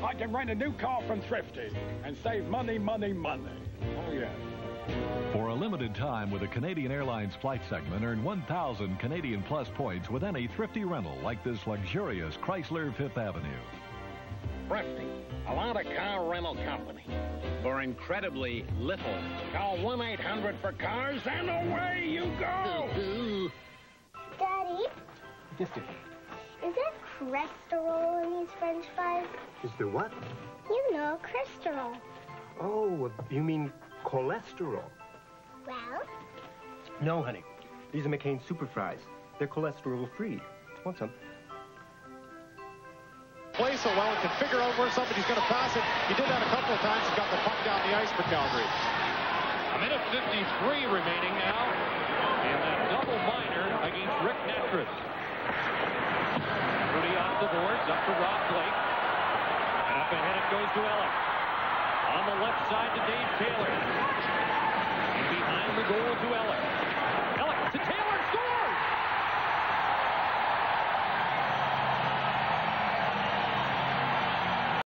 I can rent a new car from Thrifty and save money, money, money. Oh, yeah. For a limited time with a Canadian Airlines flight segment, earn 1,000 Canadian Plus points with any Thrifty rental like this luxurious Chrysler 5th Avenue. Thrifty, a lot of car rental company. For incredibly little. Call 1-800-for-cars and away you go! Daddy? Yes, dear. Is there cholesterol in these French fries? Is there what? You know, cholesterol. Oh, you mean cholesterol? Well? No, honey. These are McCain Super Fries. They're cholesterol-free. Want some? Play so well and can figure out where somebody's going to pass it. He did that a couple of times and got the puck down the ice for Calgary. A minute 53 remaining now in that double minor against Rick Netris. Rudy off the boards, up to Rob Blake. And up ahead it goes to Eller. On the left side to Dave Taylor. And behind the goal to Eller.